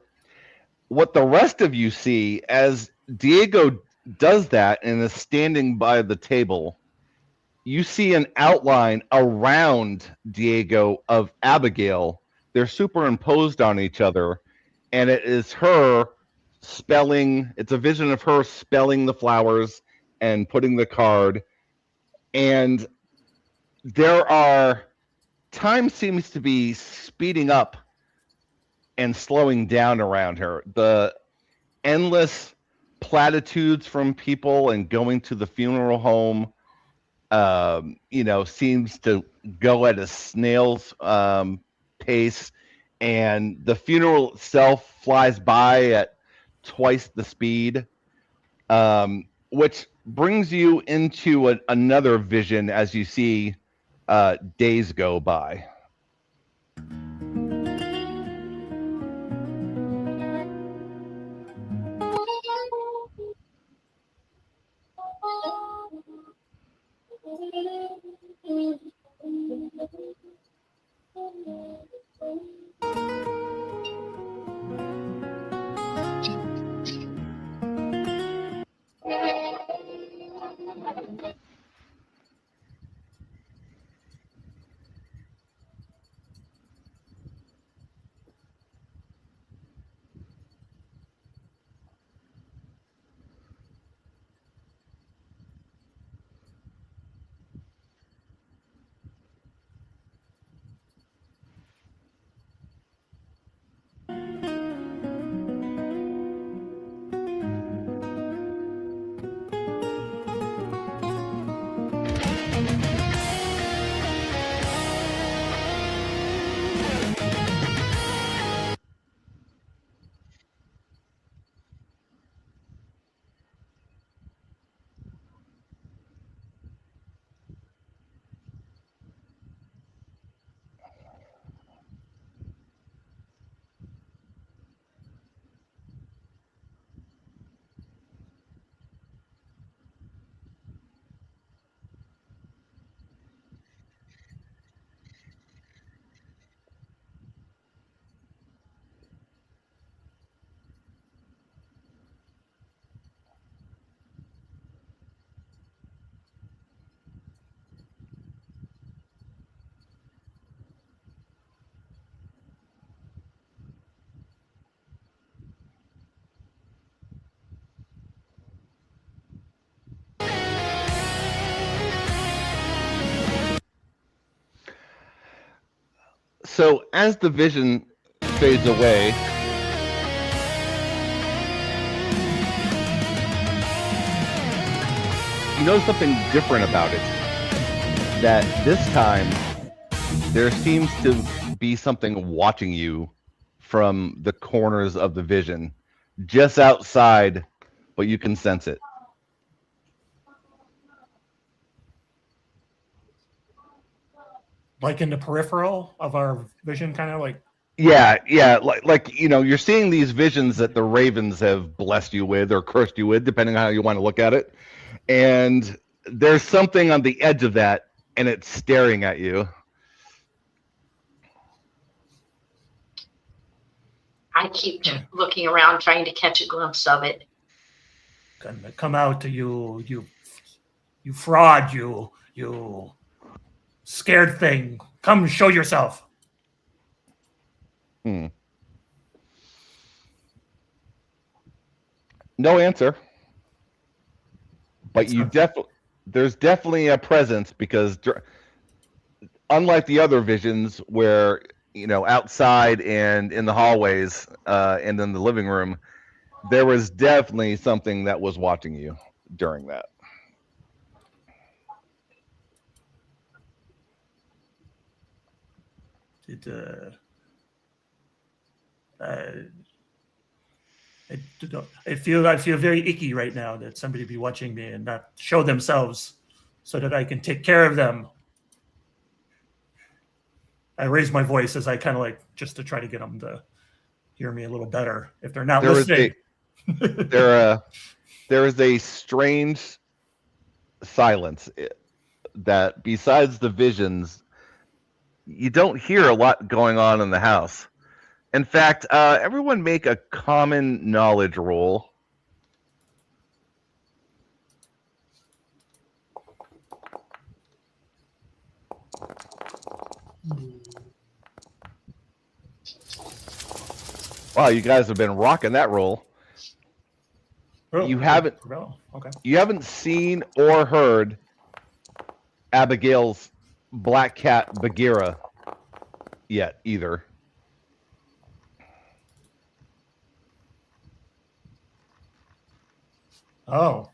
what the rest of you see as Diego does that and is standing by the table, you see an outline around Diego of Abigail. They're superimposed on each other, and it is her spelling. It's a vision of her spelling the flowers and putting the card. And time seems to be speeding up and slowing down around her. The endless platitudes from people and going to the funeral home seems to go at a snail's pace, and the funeral itself flies by at twice the speed, which brings you into another vision as you see days go by. So as the vision fades away, you know something different about it. That this time there seems to be something watching you from the corners of the vision, just outside, but you can sense it. Like in the peripheral of our vision, kind of like. Yeah, like you're seeing these visions that the ravens have blessed you with or cursed you with, depending on how you want to look at it. And there's something on the edge of that, and it's staring at you. I keep looking around trying to catch a glimpse of it. Gonna come out to you fraud, you scared thing. Come show yourself. No answer. But you definitely there's definitely a presence because unlike the other visions where, outside and in the hallways and in the living room, there was definitely something that was watching you during that. I feel very icky right now that somebody be watching me and not show themselves so that I can take care of them. I raise my voice as I kind of just to try to get them to hear me a little better if they're not listening. There is a strange silence that besides the visions, you don't hear a lot going on in the house. In fact, everyone make a common knowledge roll. Wow, you guys have been rocking that roll. Oh, you haven't seen or heard Abigail's black cat Bagheera yet either. Oh.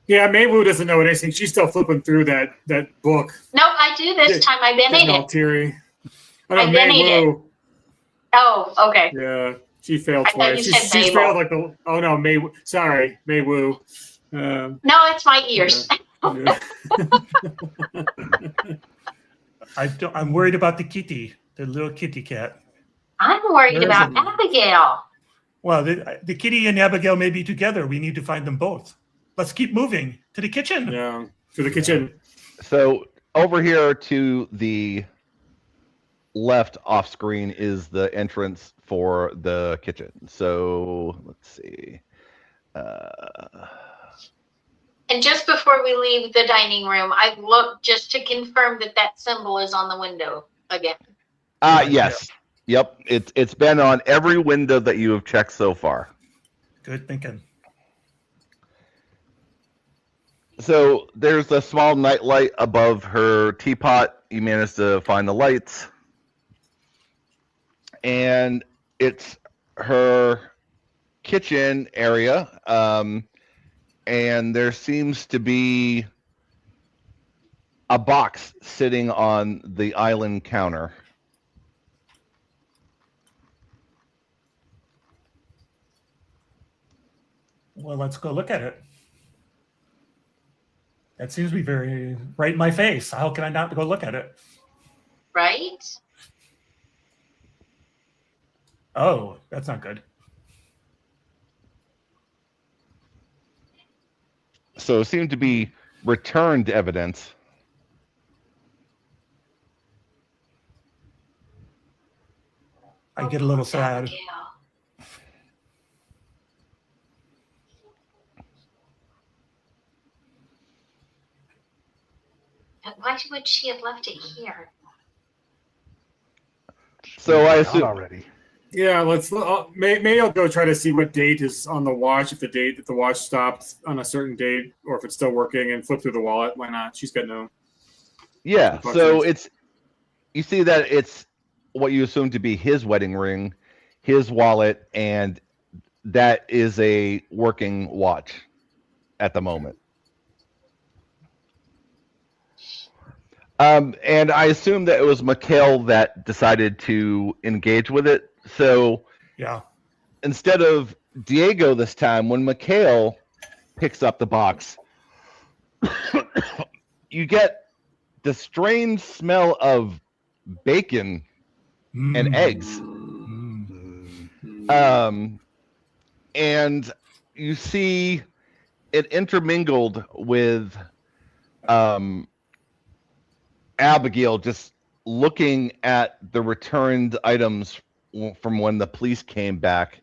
Yeah, Maywu doesn't know anything. She's still flipping through that book. No, I do this time. I've been in it. Teary. I've been in it. Oh, okay. Yeah, she failed I thought twice. you said She's Mabel. failed like the. Oh no, Maywu. Sorry, Maywu. No, it's my ears. Yeah. I'm worried about the kitty, the little kitty cat. I'm worried about Abigail. Well, the kitty and Abigail may be together. We need to find them both. Let's keep moving to the kitchen. Yeah, to the kitchen. So over here to the left off screen is the entrance for the kitchen. So let's see. And just before we leave the dining room, I've looked just to confirm that symbol is on the window again. Yes. Yep. It's been on every window that you have checked so far. Good thinking. So there's a small nightlight above her teapot. You managed to find the lights. And it's her kitchen area. And there seems to be a box sitting on the island counter. Well, let's go look at it. That seems to be very right in my face. How can I not go look at it? Right? Oh, that's not good. So it seemed to be returned evidence. I get a little sad. Why would she have left it here? So I assume already. Yeah, let's. Maybe I'll go try to see what date is on the watch. If the watch stopped on a certain date, or if it's still working, and flip through the wallet. Why not? She's got no. Yeah. So you see that it's what you assume to be his wedding ring, his wallet, and that is a working watch at the moment. And I assume that it was Mikhail that decided to engage with it. So yeah, instead of Diego this time, when Mikhail picks up the box, you get the strange smell of bacon and eggs. And you see it intermingled with Abigail just looking at the returned items from when the police came back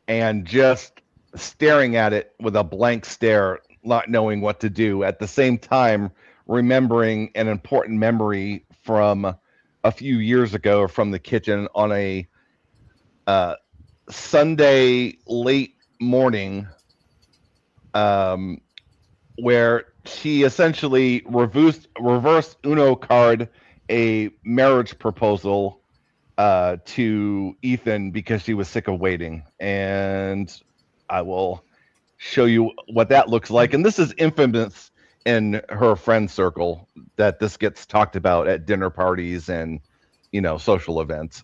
and just staring at it with a blank stare, not knowing what to do. At the same time, remembering an important memory from a few years ago from the kitchen on a Sunday late morning. where she essentially reverse Uno card a marriage proposal to Ethan because she was sick of waiting. And I will show you what that looks like. And this is infamous in her friend circle, that this gets talked about at dinner parties and, you know, social events,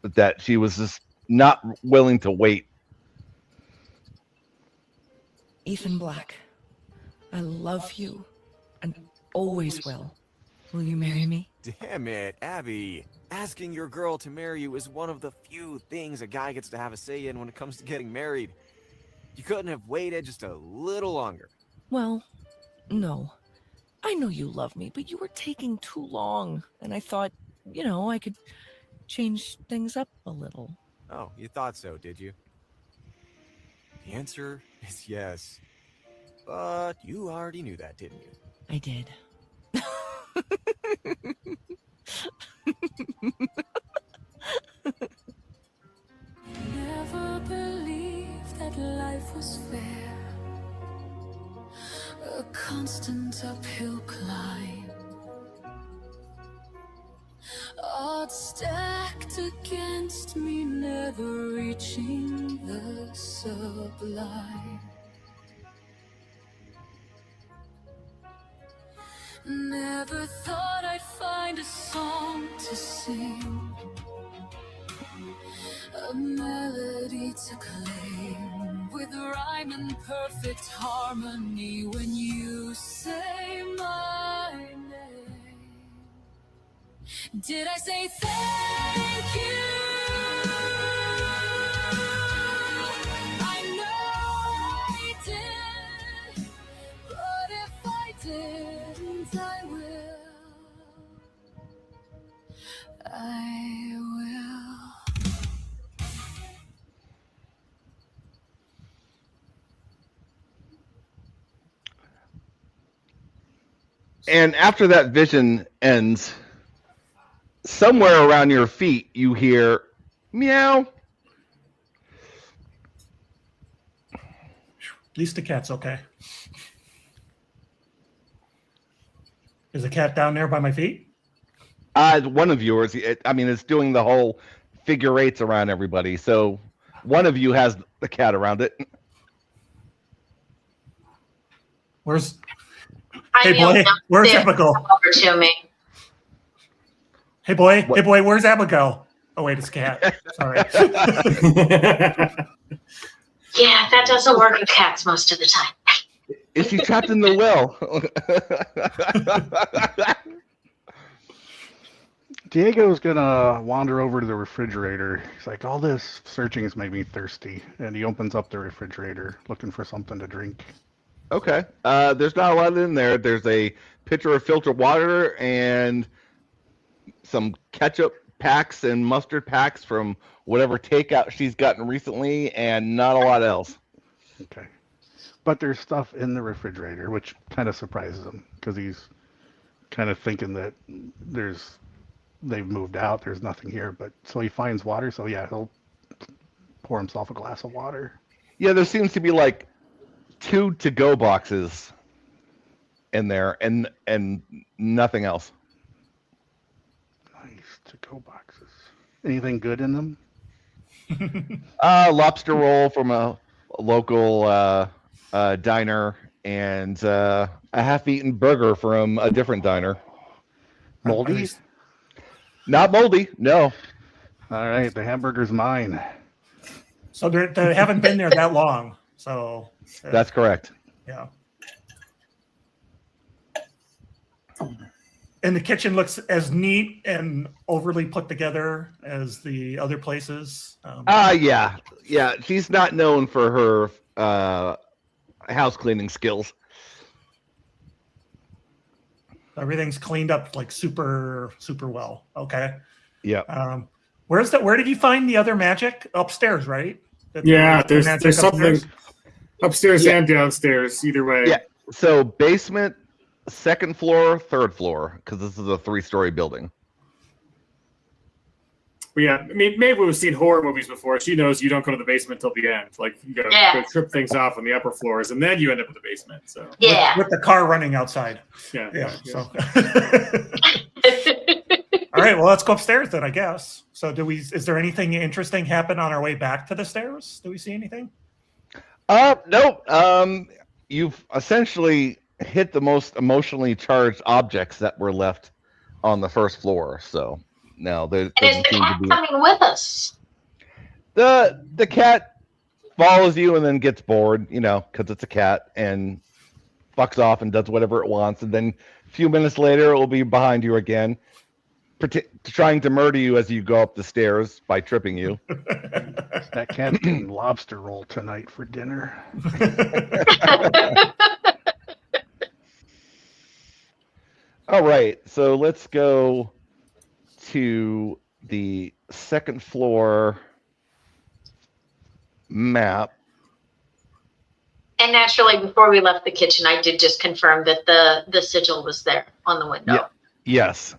that she was just not willing to wait. Ethan Black, I love you and always will. Will you marry me? Damn it, Abby. Asking your girl to marry you is one of the few things a guy gets to have a say in when it comes to getting married. You couldn't have waited just a little longer. Well, no. I know you love me, but you were taking too long. And I thought, you know, I could change things up a little. Oh, you thought so, did you? The answer is yes. But you already knew that, didn't you? I did. Never believed that life was fair. A constant uphill climb. Odds stacked against me, never reaching the sublime. Never thought I'd find a song to sing, a melody to claim, with rhyme and perfect harmony when you say my name. Did I say thank you? I know I did, but if I didn't, I will. I will. And after that vision ends, somewhere around your feet, you hear meow. At least the cat's okay. Is the cat down there by my feet? One of yours, it's doing the whole figure eights around everybody. So one of you has the cat around it. Where's... I Hey boy, where's there, Abigail? over to me. Hey boy, where's Abigail? Oh wait, it's cat. Sorry. Yeah, that doesn't work with cats most of the time. Is she trapped in the well? Diego's gonna wander over to the refrigerator. He's like, all this searching has made me thirsty. And he opens up the refrigerator looking for something to drink. Okay. There's not a lot in there. There's a pitcher of filtered water and some ketchup packs and mustard packs from whatever takeout she's gotten recently, and not a lot else. Okay. But there's stuff in the refrigerator, which kind of surprises him because he's kind of thinking that they've moved out. There's nothing here. But so he finds water. So yeah, he'll pour himself a glass of water. Yeah, there seems to be like 2 to-go boxes in there, and nothing else. Nice to-go boxes. Anything good in them? Lobster roll from a local diner, and a half-eaten burger from a different diner. Moldy? Not moldy, no. All right, the hamburger's mine. So they haven't been there that long. So that's correct. Yeah. And the kitchen looks as neat and overly put together as the other places. Yeah. She's not known for her house cleaning skills. Everything's cleaned up like super well. Okay. Yeah. Where did you find the other magic? Upstairs, right? There's something upstairs and downstairs, either way. Yeah. So basement, second floor, third floor, because this is a 3-story building. But yeah, I mean, maybe we've seen horror movies before. She knows you don't go to the basement till the end. Like you go trip things off on the upper floors, and then you end up in the basement. So with the car running outside. Yeah. So. All right, well, let's go upstairs then, I guess. So, is there anything interesting happen on our way back to the stairs? Do we see anything? Nope. You've essentially hit the most emotionally charged objects that were left on the first floor. So no, there doesn't seem to be. Coming with us. The cat follows you and then gets bored, because it's a cat, and fucks off and does whatever it wants, and then a few minutes later it will be behind you again, trying to murder you as you go up the stairs by tripping you. That cat's getting lobster roll tonight for dinner. All right, so let's go to the second floor map. And naturally, before we left the kitchen, I did just confirm that the sigil was there on the window. Yes.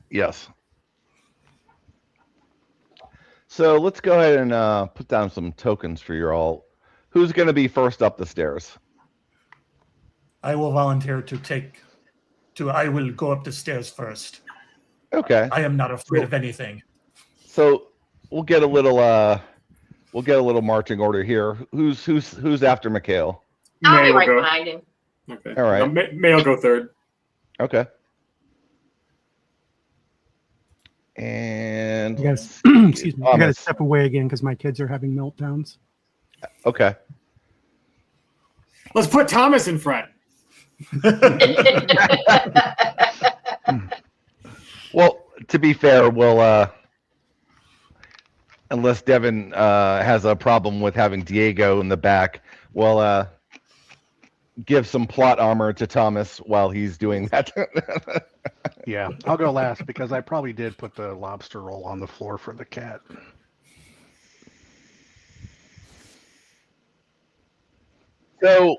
So let's go ahead and put down some tokens for you all. Who's going to be first up the stairs? I will volunteer I will go up the stairs first. Okay. I am not afraid of anything. So we'll get a little marching order here. Who's after Mikhail? I'll be right behind him. Okay. All right. May will go third. Okay. And you guys, excuse me. I gotta step away again because my kids are having meltdowns. Okay. Let's put Thomas in front. Well, to be fair, we'll unless Devin has a problem with having Diego in the back, we'll give some plot armor to Thomas while he's doing that. Yeah, I'll go last because I probably did put the lobster roll on the floor for the cat. So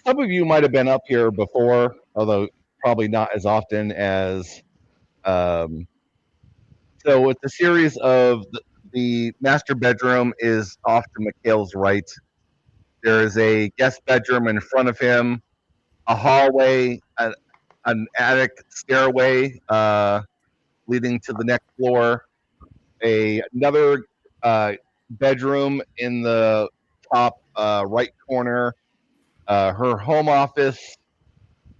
some of you might have been up here before, although probably not as often as so it's a series of the master bedroom is off to Mikhail's right. There is a guest bedroom in front of him, a hallway, an attic stairway leading to the next floor, another bedroom in the top right corner, her home office,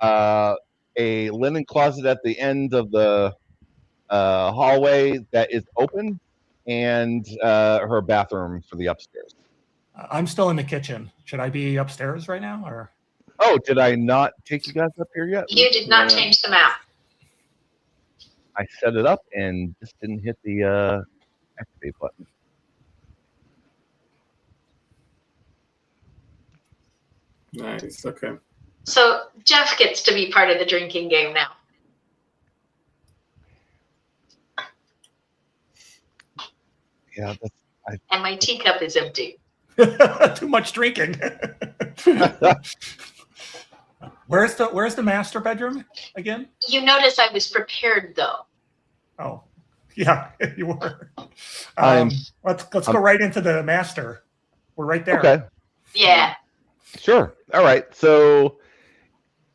a linen closet at the end of the hallway that is open, and her bathroom for the upstairs. I'm still in the kitchen. Should I be upstairs right now, or? Oh, did I not take you guys up here yet? You did not change the map. I set it up and just didn't hit the activate button. Nice. Okay. So Jeff gets to be part of the drinking game now. Yeah, and my teacup is empty. Too much drinking. Where's the master bedroom again? You notice I was prepared though. Oh, yeah, you were. Let's go right into the master. We're right there. Okay. Yeah. Sure. All right. So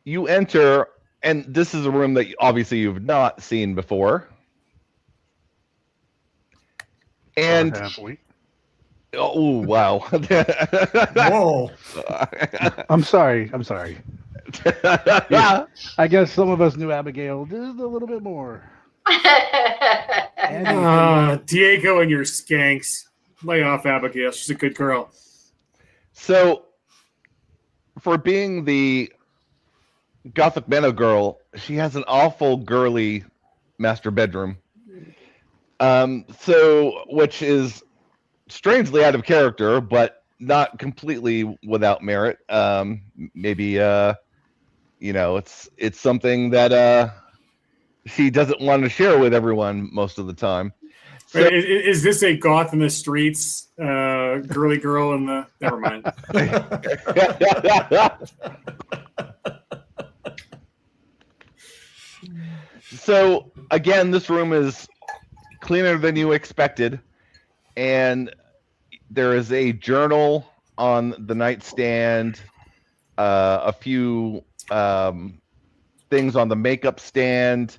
you enter, and this is a room that obviously you've not seen before. And oh wow! Whoa! I'm sorry. Yeah, I guess some of us knew Abigail just a little bit more. Diego and your skanks. Lay off Abigail. She's a good girl. So, for being the Gothic Meadow girl, she has an awful girly master bedroom. So which is strangely out of character, but not completely without merit. Maybe it's something that she doesn't want to share with everyone most of the time. So, is this a goth in the streets, girly girl in the? Never mind. So again, this room is cleaner than you expected, and there is a journal on the nightstand, a few things on the makeup stand.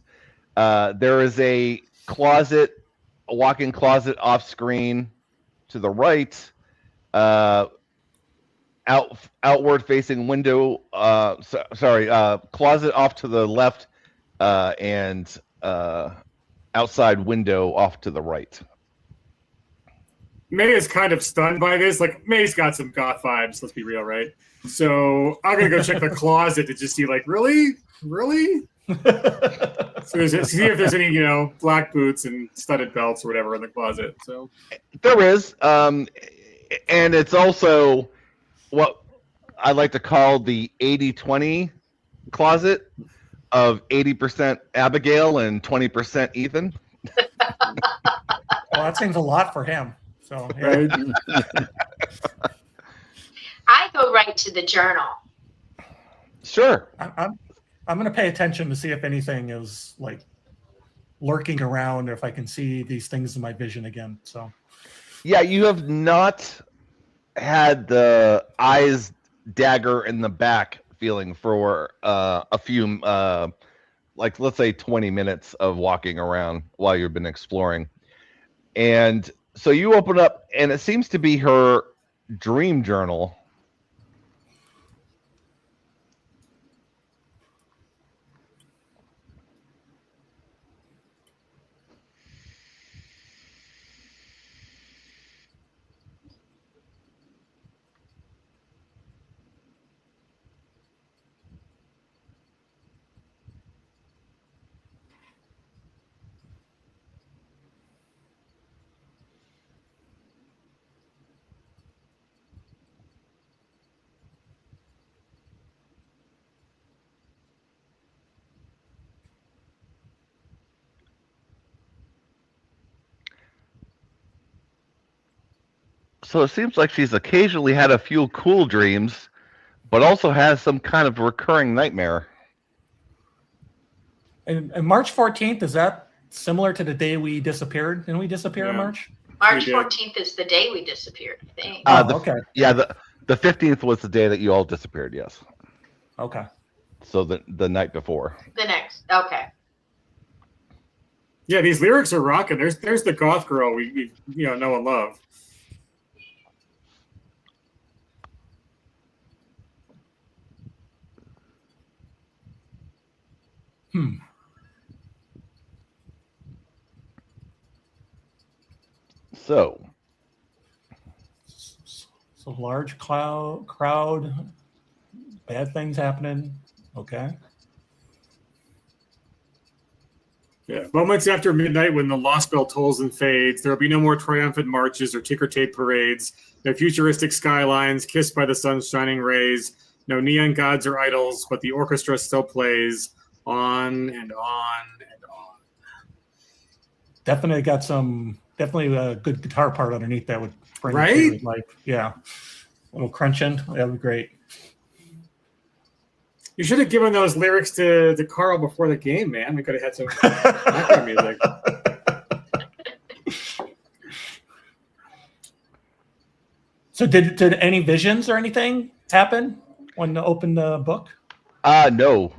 There is a closet, a walk-in closet off screen to the right. Outward facing window. Closet off to the left, and outside window off to the right. May is kind of stunned by this. Like, May's got some goth vibes, let's be real, right? So I'm going to go check the closet to just see, like, really? So see if there's any, black boots and studded belts or whatever in the closet. So there is. And it's also what I like to call the 80-20 closet of 80% Abigail and 20% Ethan. Well, that seems a lot for him. So, yeah. right? I go right to the journal. Sure. I'm going to pay attention to see if anything is like lurking around, or if I can see these things in my vision again. So, yeah, you have not had the eyes dagger in the back feeling for a few, like, let's say 20 minutes of walking around while you've been exploring. And so you open up, and it seems to be her dream journal. So it seems like she's occasionally had a few cool dreams, but also has some kind of recurring nightmare. and March 14th, is that similar to the day we disappeared? Didn't we disappear in March? March 14th is the day we disappeared, I think. Okay. Yeah, the 15th was the day that you all disappeared, yes. Okay. So the night before. The next. Okay. Yeah, these lyrics are rocking. There's the goth girl we know and love. So large crowd, bad things happening. Okay. Yeah. Moments after midnight, when the lost bell tolls and fades, there will be no more triumphant marches or ticker tape parades, no futuristic skylines kissed by the sun's shining rays, no neon gods or idols, but the orchestra still plays on and on and on. Definitely a good guitar part underneath that would bring Right? it to life. Yeah. A little crunching. That would be great. You should have given those lyrics to Carl before the game, man. We could have had some background music. So did any visions or anything happen when you opened the book? No.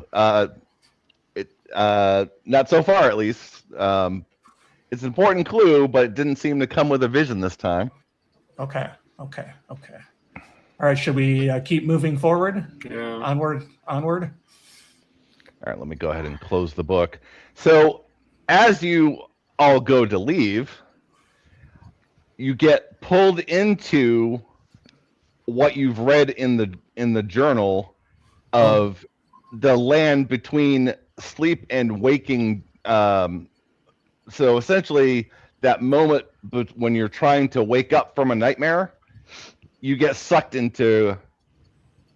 Not so far, at least. It's an important clue, but it didn't seem to come with a vision this time. Okay. All right. Should we keep moving forward? Yeah. Onward. All right, let me go ahead and close the book. So as you all go to leave, you get pulled into what you've read in the journal of the land between sleep and waking. So essentially, that moment when you're trying to wake up from a nightmare, you get sucked into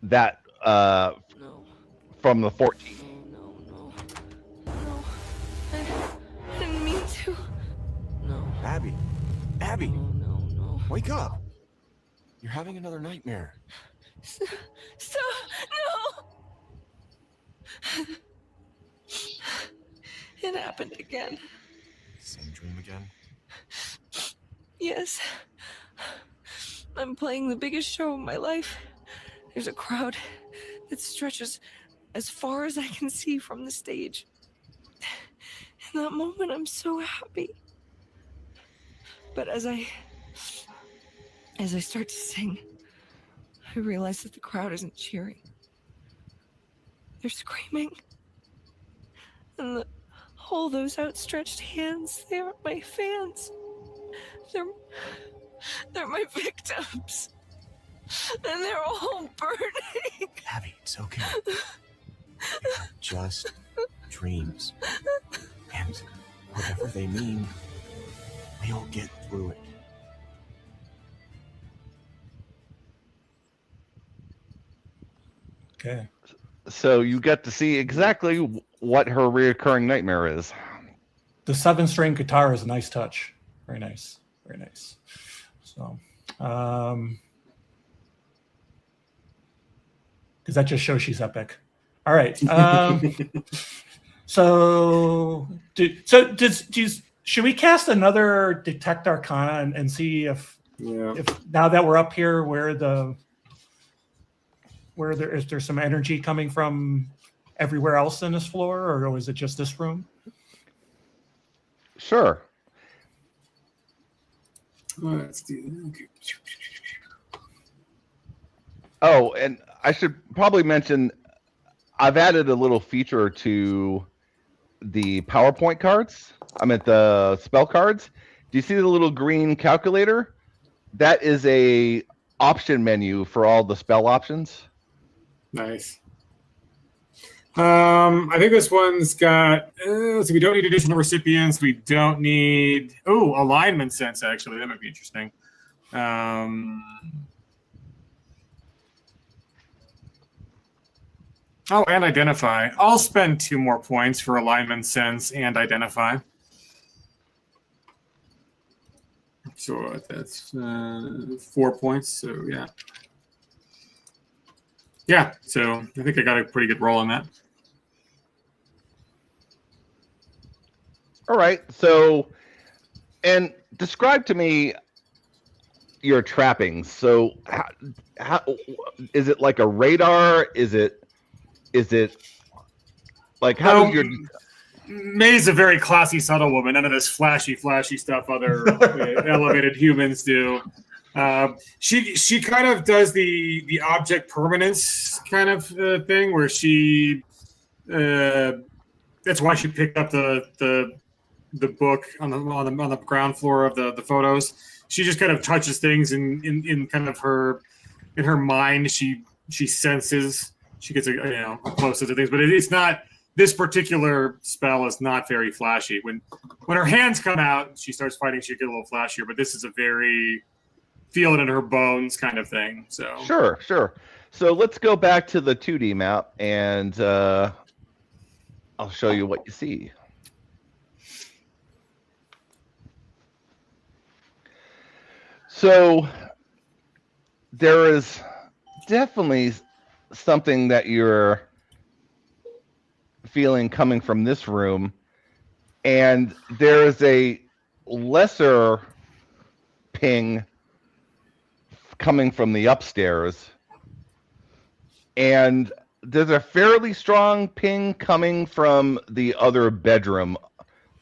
that from the 14th. No. I didn't mean to. No. Abby. No. Wake up. You're having another nightmare. Stop. No. It happened again. Same dream again? Yes. I'm playing the biggest show of my life. There's a crowd that stretches as far as I can see from the stage. In that moment, I'm so happy. But as I start to sing, I realize that the crowd isn't cheering. They're screaming. And all those outstretched hands, they aren't my fans. They're my victims. And they're all burning. Abby, it's okay. They are just dreams. And whatever they mean, we'll get through it. Okay. So you get to see exactly what her reoccurring nightmare is. The 7-string guitar is a nice touch. Very nice. Very nice. So, because that just shows she's epic. All right. Should we cast another Detect Arcana and see if now that we're up here, is there some energy coming from everywhere else in this floor, or is it just this room? Sure. Let's do that. Okay. Oh, and I should probably mention I've added a little feature to the PowerPoint cards. I'm at the spell cards. Do you see the little green calculator? That is a option menu for all the spell options. Nice. I think this one's got. So we don't need additional recipients. We don't need. Oh, alignment sense. Actually, that might be interesting. Oh, and identify. I'll spend 2 more points for alignment sense and identify. So that's 4 points. So yeah. Yeah, so I think I got a pretty good roll on that. All right. So, and describe to me your trappings. So, how is it like a radar? Is it like how does your May's a very classy, subtle woman. None of this flashy stuff other elevated humans do. She kind of does the object permanence kind of thing, where she. That's why she picked up the book on the ground floor of the photos. She just kind of touches things in kind of her mind. She senses. She gets closer to things, but it's not. This particular spell is not very flashy. When her hands come out, she starts fighting. She get a little flashier, but this is a very feel it in her bones kind of thing. So Sure. So let's go back to the 2D map, and I'll show you what you see. So there is definitely something that you're feeling coming from this room, and there is a lesser ping coming from the upstairs, and there's a fairly strong ping coming from the other bedroom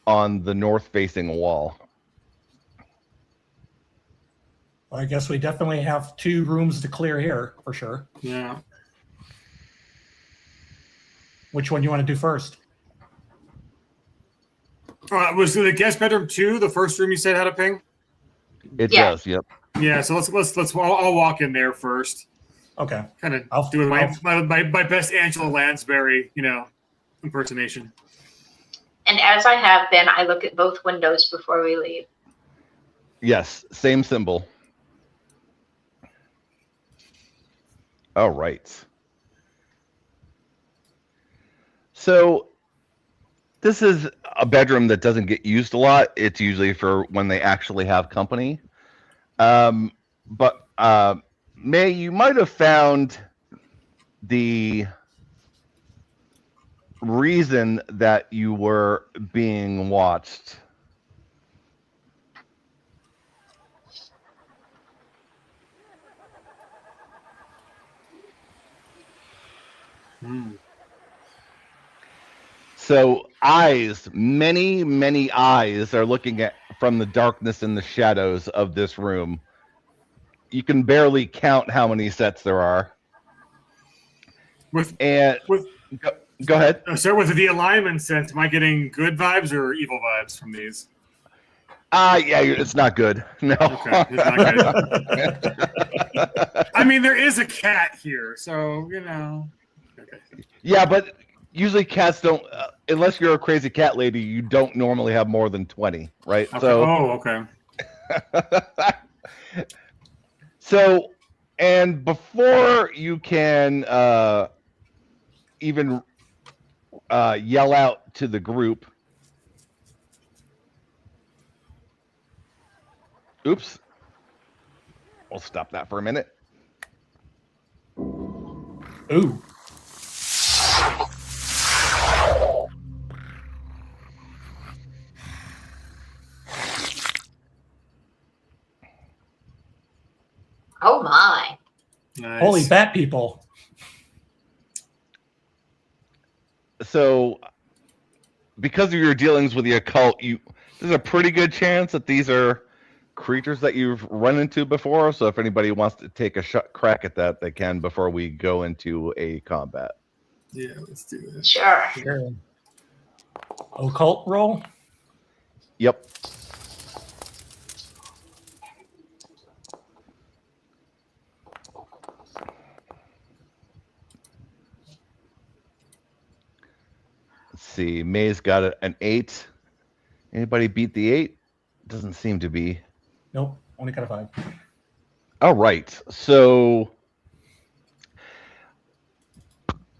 on the north-facing wall. Well, I guess we definitely have 2 rooms to clear here for sure. yeah. Which one do you want to do first? Was the guest bedroom 2 the first room you said had a ping? It Yeah. does, yep. Yeah, so let's. I'll walk in there first. Okay. Kind of doing my best Angela Lansbury, impersonation. And as I have been, I look at both windows before we leave. Yes, same symbol. All right. So this is a bedroom that doesn't get used a lot. It's usually for when they actually have company. But May, you might have found the reason that you were being watched. So eyes, many, many eyes are looking at from the darkness and the shadows of this room. You can barely count how many sets there are. With go ahead. So with the alignment sense, am I getting good vibes or evil vibes from these? Yeah, it's not good. No. Okay, it's not good. I mean, there is a cat here, so you know. Okay. Yeah, but usually cats don't, unless you're a crazy cat lady, you don't normally have more than 20, right? Okay. So. Oh, okay. So, and before you can even yell out to the group, oops, we'll stop that for a minute. Ooh. Oh my. Nice. Holy bat people. So, because of your dealings with the occult, there's a pretty good chance that these are creatures that you've run into before. So if anybody wants to take a crack at that, they can before we go into a combat. Yeah, let's do this. Sure. Occult roll? Yep. Let's see. May's got an 8. Anybody beat the 8? Doesn't seem to be. Nope. Only got a 5. All right. So,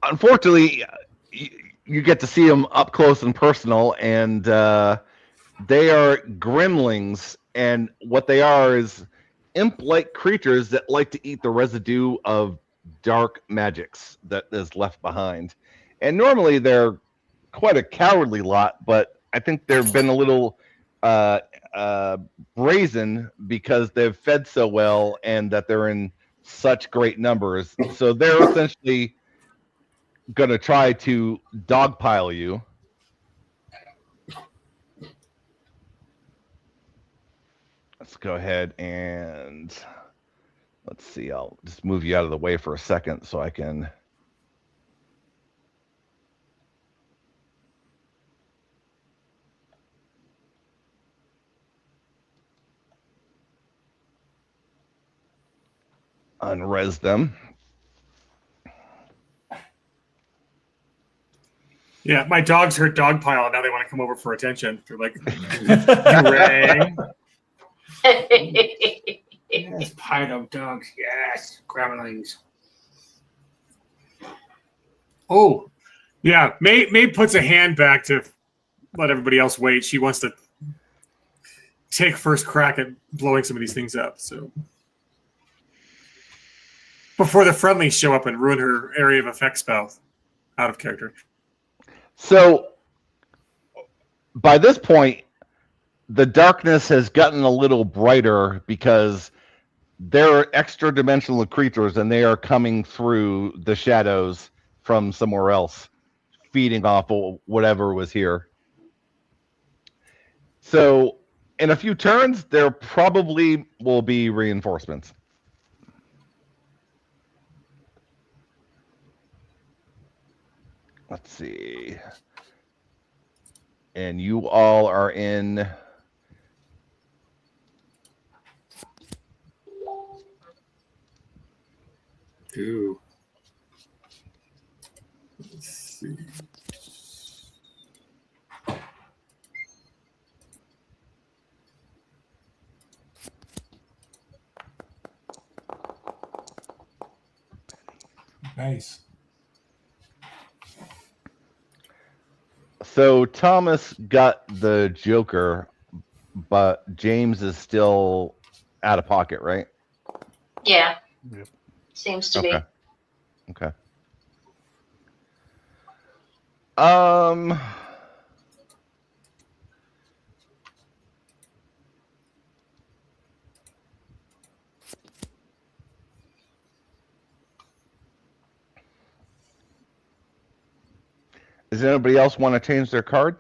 unfortunately, you get to see them up close and personal, and they are gremlins. And what they are is imp-like creatures that like to eat the residue of dark magics that is left behind. And normally they're quite a cowardly lot, but I think they've been a little brazen because they've fed so well and that they're in such great numbers. So they're essentially going to try to dogpile you. Let's go ahead and let's see. I'll just move you out of the way for a second so I can. Unres them. Yeah, my dogs heard dog pile, and now they want to come over for attention. They're like, "Hooray!" Yes, pile of dogs. Yes, gremlins. Oh, yeah. May puts a hand back to let everybody else wait. She wants to take first crack at blowing some of these things up. So before the friendlies show up and ruin her area of effect spell, out of character. So by this point, the darkness has gotten a little brighter because they're extra dimensional creatures and they are coming through the shadows from somewhere else, feeding off of whatever was here. So in a few turns, there probably will be reinforcements. Let's see. And you all are in. Ooh. Let's see. Nice. So Thomas got the Joker, but James is still out of pocket, right? Yeah. Yep. Seems to Okay. be. Okay. Does anybody else want to change their card?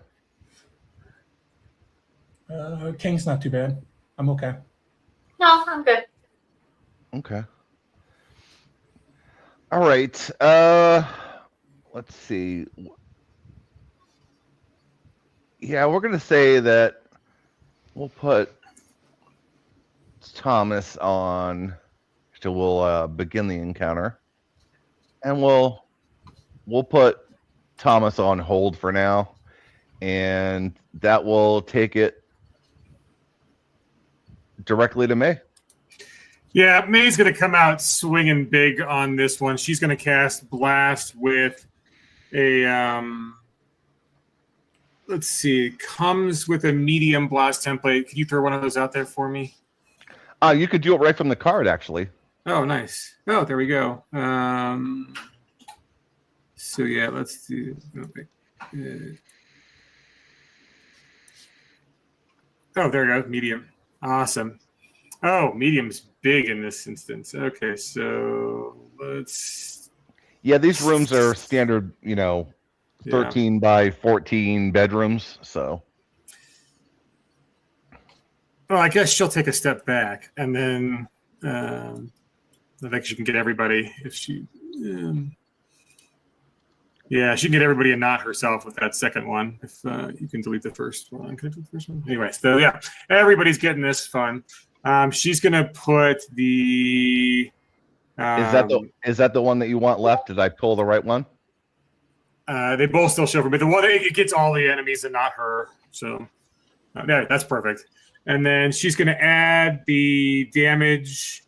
King's not too bad. I'm okay. No, I'm good. Okay. All right. Let's see. Yeah, we're gonna say that we'll put Thomas on. So we'll begin the encounter, and we'll put Thomas on hold for now, and that will take it directly to May. Yeah, May's going to come out swinging big on this one. She's going to cast Blast with a, let's see, comes with a medium blast template. Could you throw one of those out there for me? You could do it right from the card, actually. Oh, nice. Oh, there we go. So, yeah, let's do. Okay. Oh, there you go. Medium. Awesome. Oh, medium's big in this instance. Okay, so let's. Yeah, these rooms are standard, 13 by 14 bedrooms. So. Well, I guess she'll take a step back, and then I think she can get everybody if she. Yeah, she can get everybody and not herself with that second one. If you can delete the first one. Can I delete the first one? Anyway, so yeah, everybody's getting this fun. She's gonna put the. Is that the one that you want left? Did I pull the right one? They both still show for me. The one it gets all the enemies and not her. So, yeah, that's perfect. And then she's gonna add the damage.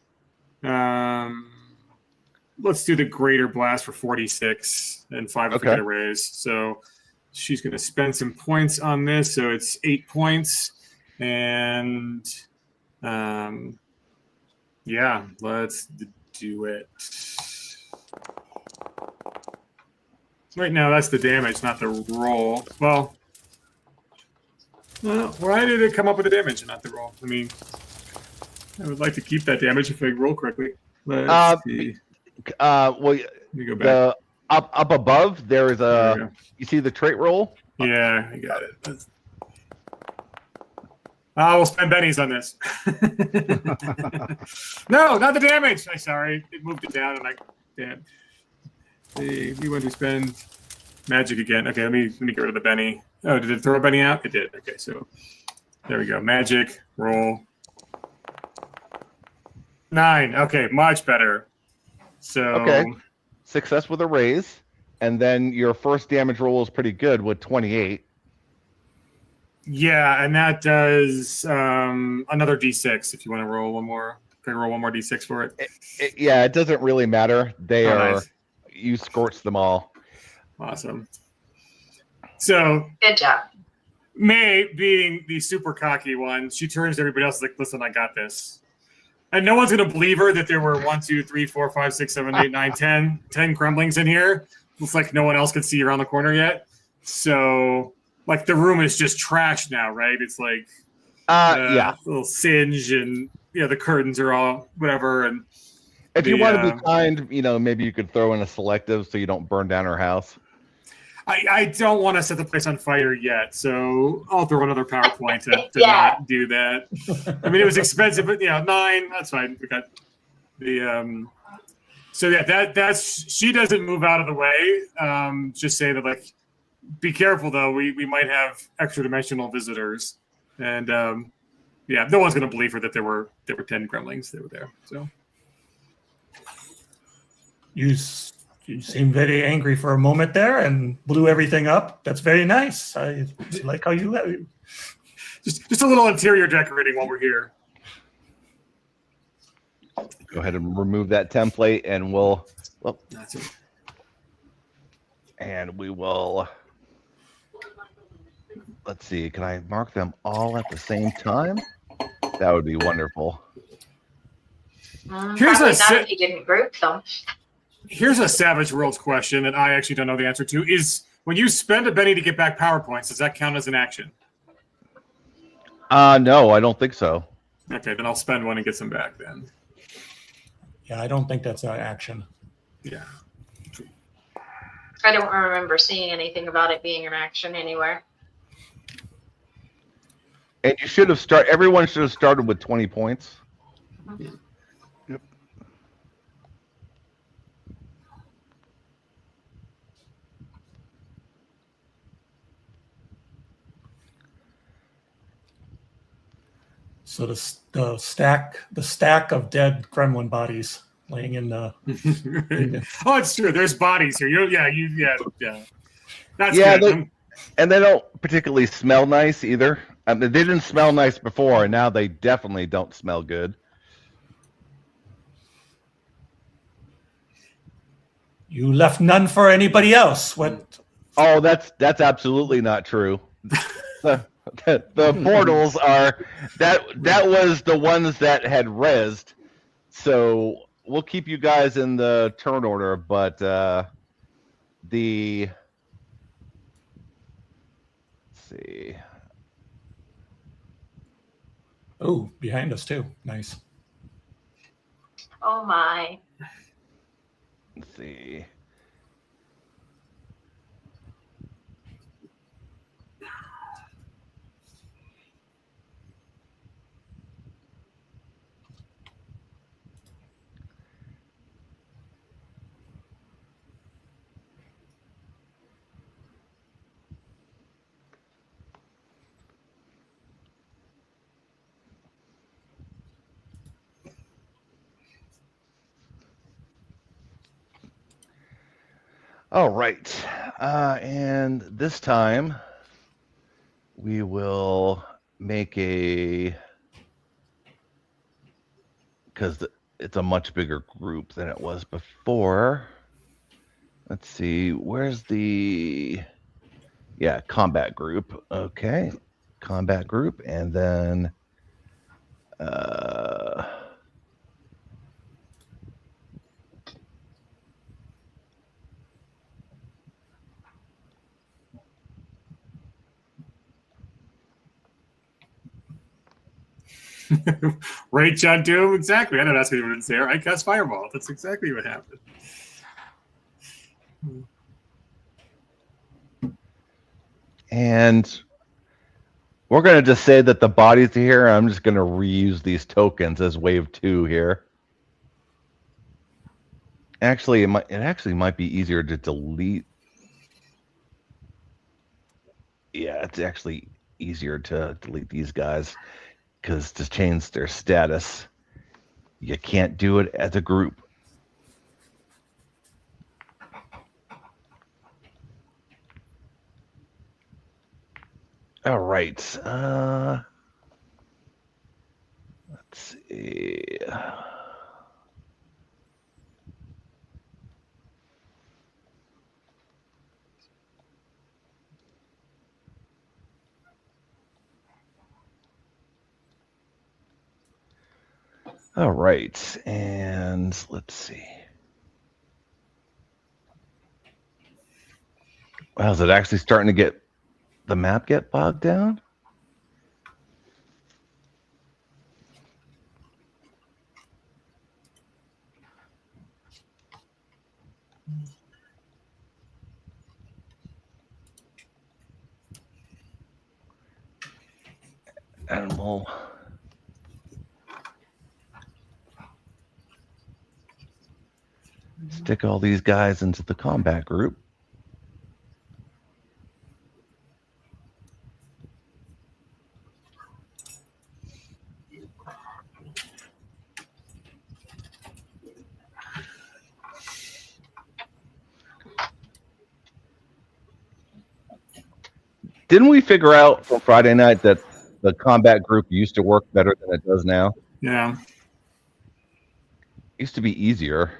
Let's do the greater blast for 46 and 5 if we get a raise. So she's going to spend some points on this. So it's 8 points. And yeah, let's do it. Right now, that's the damage, not the roll. Well, why did it come up with the damage and not the roll? I mean, I would like to keep that damage if I roll correctly. Let's see. Well, let me go back. Up above there is a. You see the trait roll? Yeah, I got it. We'll spend bennies on this. No, not the damage. I'm sorry, it moved it down, and damn. We want to spend magic again. Okay, let me get rid of the Benny. Oh, did it throw a Benny out? It did. Okay, so there we go. Magic roll 9. Okay, much better. So okay, success with a raise, and then your first damage roll is pretty good with 28. Yeah, and that does another D6 if you want to roll one more. Can I roll one more D6 for it? Yeah, it doesn't really matter. They are. Nice. You scorched them all. Awesome. So good job. May, being the super cocky one, she turns to everybody else like, "Listen, I got this." And no one's going to believe her that there were 1, 2, 3, 4, 5, 6, 7, 8, 9, 10 gremlings in here. Looks like no one else could see around the corner yet. So, like, the room is just trash now, right? It's like, yeah, a little singe, and the curtains are all whatever. And if you want to be kind, maybe you could throw in a selective so you don't burn down her house. I don't want to set the place on fire yet, so I'll throw another PowerPoint to not do that. I mean, it was expensive, but 9, that's fine. We got the so yeah, that's she doesn't move out of the way. Just say that, like, be careful though. We might have extra dimensional visitors, and no one's gonna believe her that there were 10 gremlings that were there. So you seem very angry for a moment there and blew everything up. That's very nice. I like how you just a little interior decorating while we're here. Go ahead and remove that template, and That's it. And we will. Let's see. Can I mark them all at the same time? That would be wonderful. Here's Probably not if you didn't group them. Here's a Savage Worlds question that I actually don't know the answer to. Is when you spend a Benny to get back power points, does that count as an action? No, I don't think so. Okay, then I'll spend one and get some back then. Yeah, I don't think that's an action. Yeah. I don't remember seeing anything about it being an action anywhere. And you should have everyone should have started with 20 points. Yep. So the stack of dead gremlin bodies laying in the. Oh, it's true. There's bodies here. Yeah. That's Yeah, good. and they don't particularly smell nice either. I mean, they didn't smell nice before, and now they definitely don't smell good. You left none for anybody else. What? Oh, that's absolutely not true. The portals are that was the ones that had rezzed. So we'll keep you guys in the turn order, but let's see. Oh, behind us too. Nice. Oh my. Let's see. All right. And this time we will make because it's a much bigger group than it was before. Let's see. Where's the combat group? Okay. Combat group. And then Right, John Doom? Exactly. I know that's what you would say. I cast Fireball. That's exactly what happened. And we're going to just say that the bodies here, I'm just going to reuse these tokens as wave 2 here. Actually, it actually might be easier to delete. Yeah, it's actually easier to delete these guys because to change their status, you can't do it as a group. All right. Let's see. All right, and let's see. Wow, is it actually starting to get the map get bogged down? And we'll stick all these guys into the combat group. Didn't we figure out from Friday night that the combat group used to work better than it does now? Yeah. It used to be easier.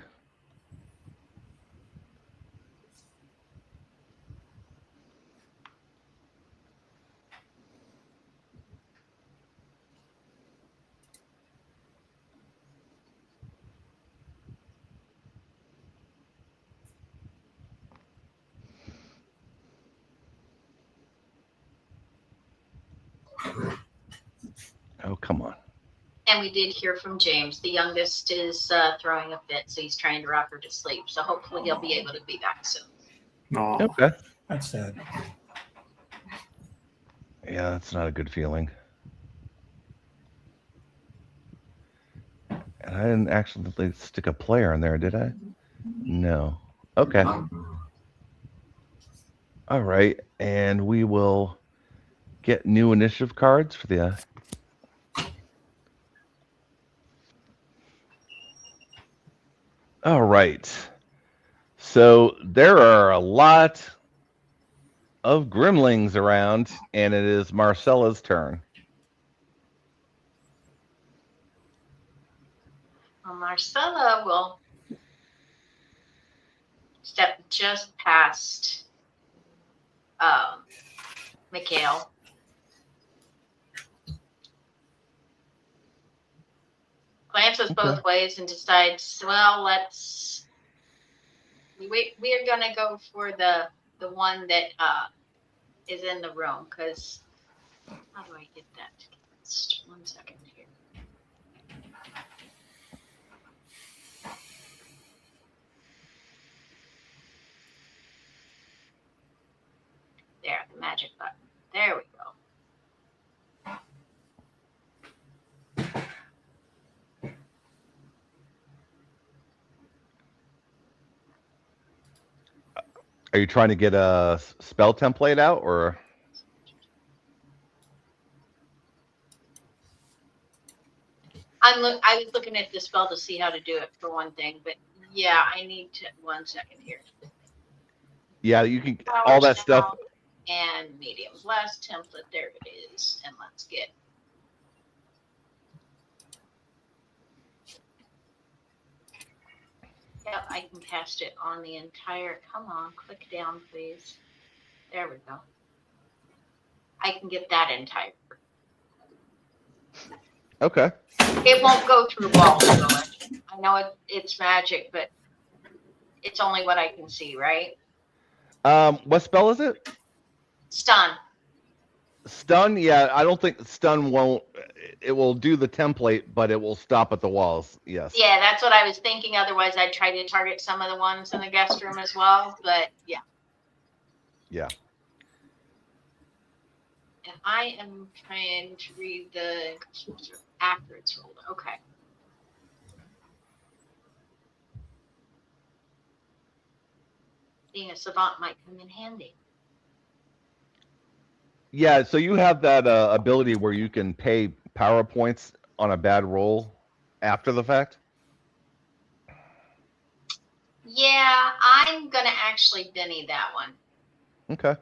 Oh, come on. And we did hear from James. The youngest is throwing a fit, so he's trying to rock her to sleep. So hopefully he'll be able to be back soon. No. Okay. That's sad. Yeah, that's not a good feeling. And I didn't actually stick a player in there, did I? No. Okay. All right. And we will get new initiative cards for the. All right. So there are a lot of gremlings around, and it is Marcella's turn. Well, Marcella will step just past Mikhail. Glances both ways and decides, well, we are gonna go for the one that is in the room, because how do I get that? Just 1 second here. There, the magic button. There we go. Are you trying to get a spell template out, or? I was looking at the spell to see how to do it for one thing, but yeah, I need to 1 second here. Yeah, you can all that stuff. And medium blast template, there it is. And let's get. Yep, I can cast it on the entire. Come on, click down, please. There we go. I can get that entire. Okay. It won't go through walls, though. I know it's magic, but it's only what I can see, right? What spell is it? Stun. Stun, yeah, I don't think stun won't. It will do the template, but it will stop at the walls. Yes. Yeah, that's what I was thinking. Otherwise, I'd try to target some of the ones in the guest room as well. But yeah. Yeah. And I am trying to read the after it's rolled. Okay. Being a savant might come in handy. Yeah, so you have that ability where you can pay power points on a bad roll after the fact? Yeah, I'm going to actually Benny that one. Okay.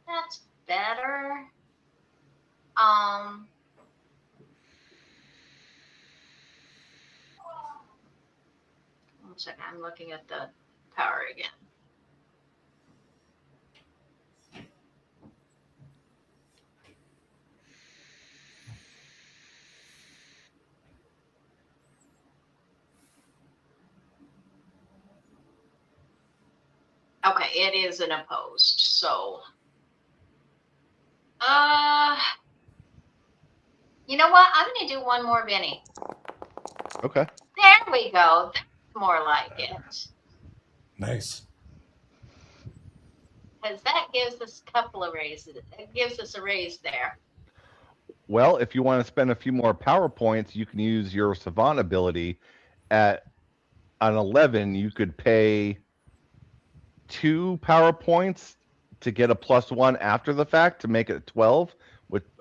That's better. 1 second, I'm looking at the power again. Okay, it is an opposed, so you know what? I'm gonna do one more Benny. Okay. There we go. That's more like it. Nice. Because that gives us a couple of raises. It gives us a raise there. Well, if you want to spend a few more power points, you can use your savant ability. At an 11, you could pay 2 power points to get a +1 after the fact to make it 12.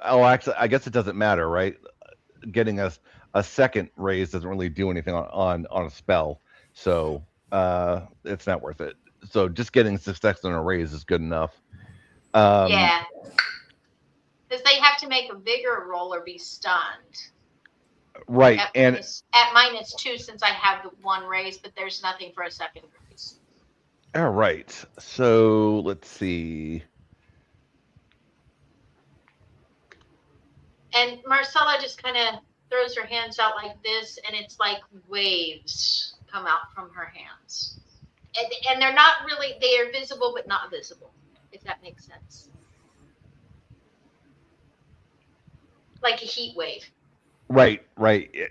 Actually, I guess it doesn't matter, right? Getting a second raise doesn't really do anything on a spell, so it's not worth it. So just getting success on a raise is good enough. Yeah. Because they have to make a bigger roll or be stunned. Right. At -2, since I have the one raise, but there's nothing for a second raise. All right. So let's see. And Marcella just kind of throws her hands out like this, and it's like waves come out from her hands. And they're not really, they are visible but not visible, if that makes sense. like a heat wave. Right.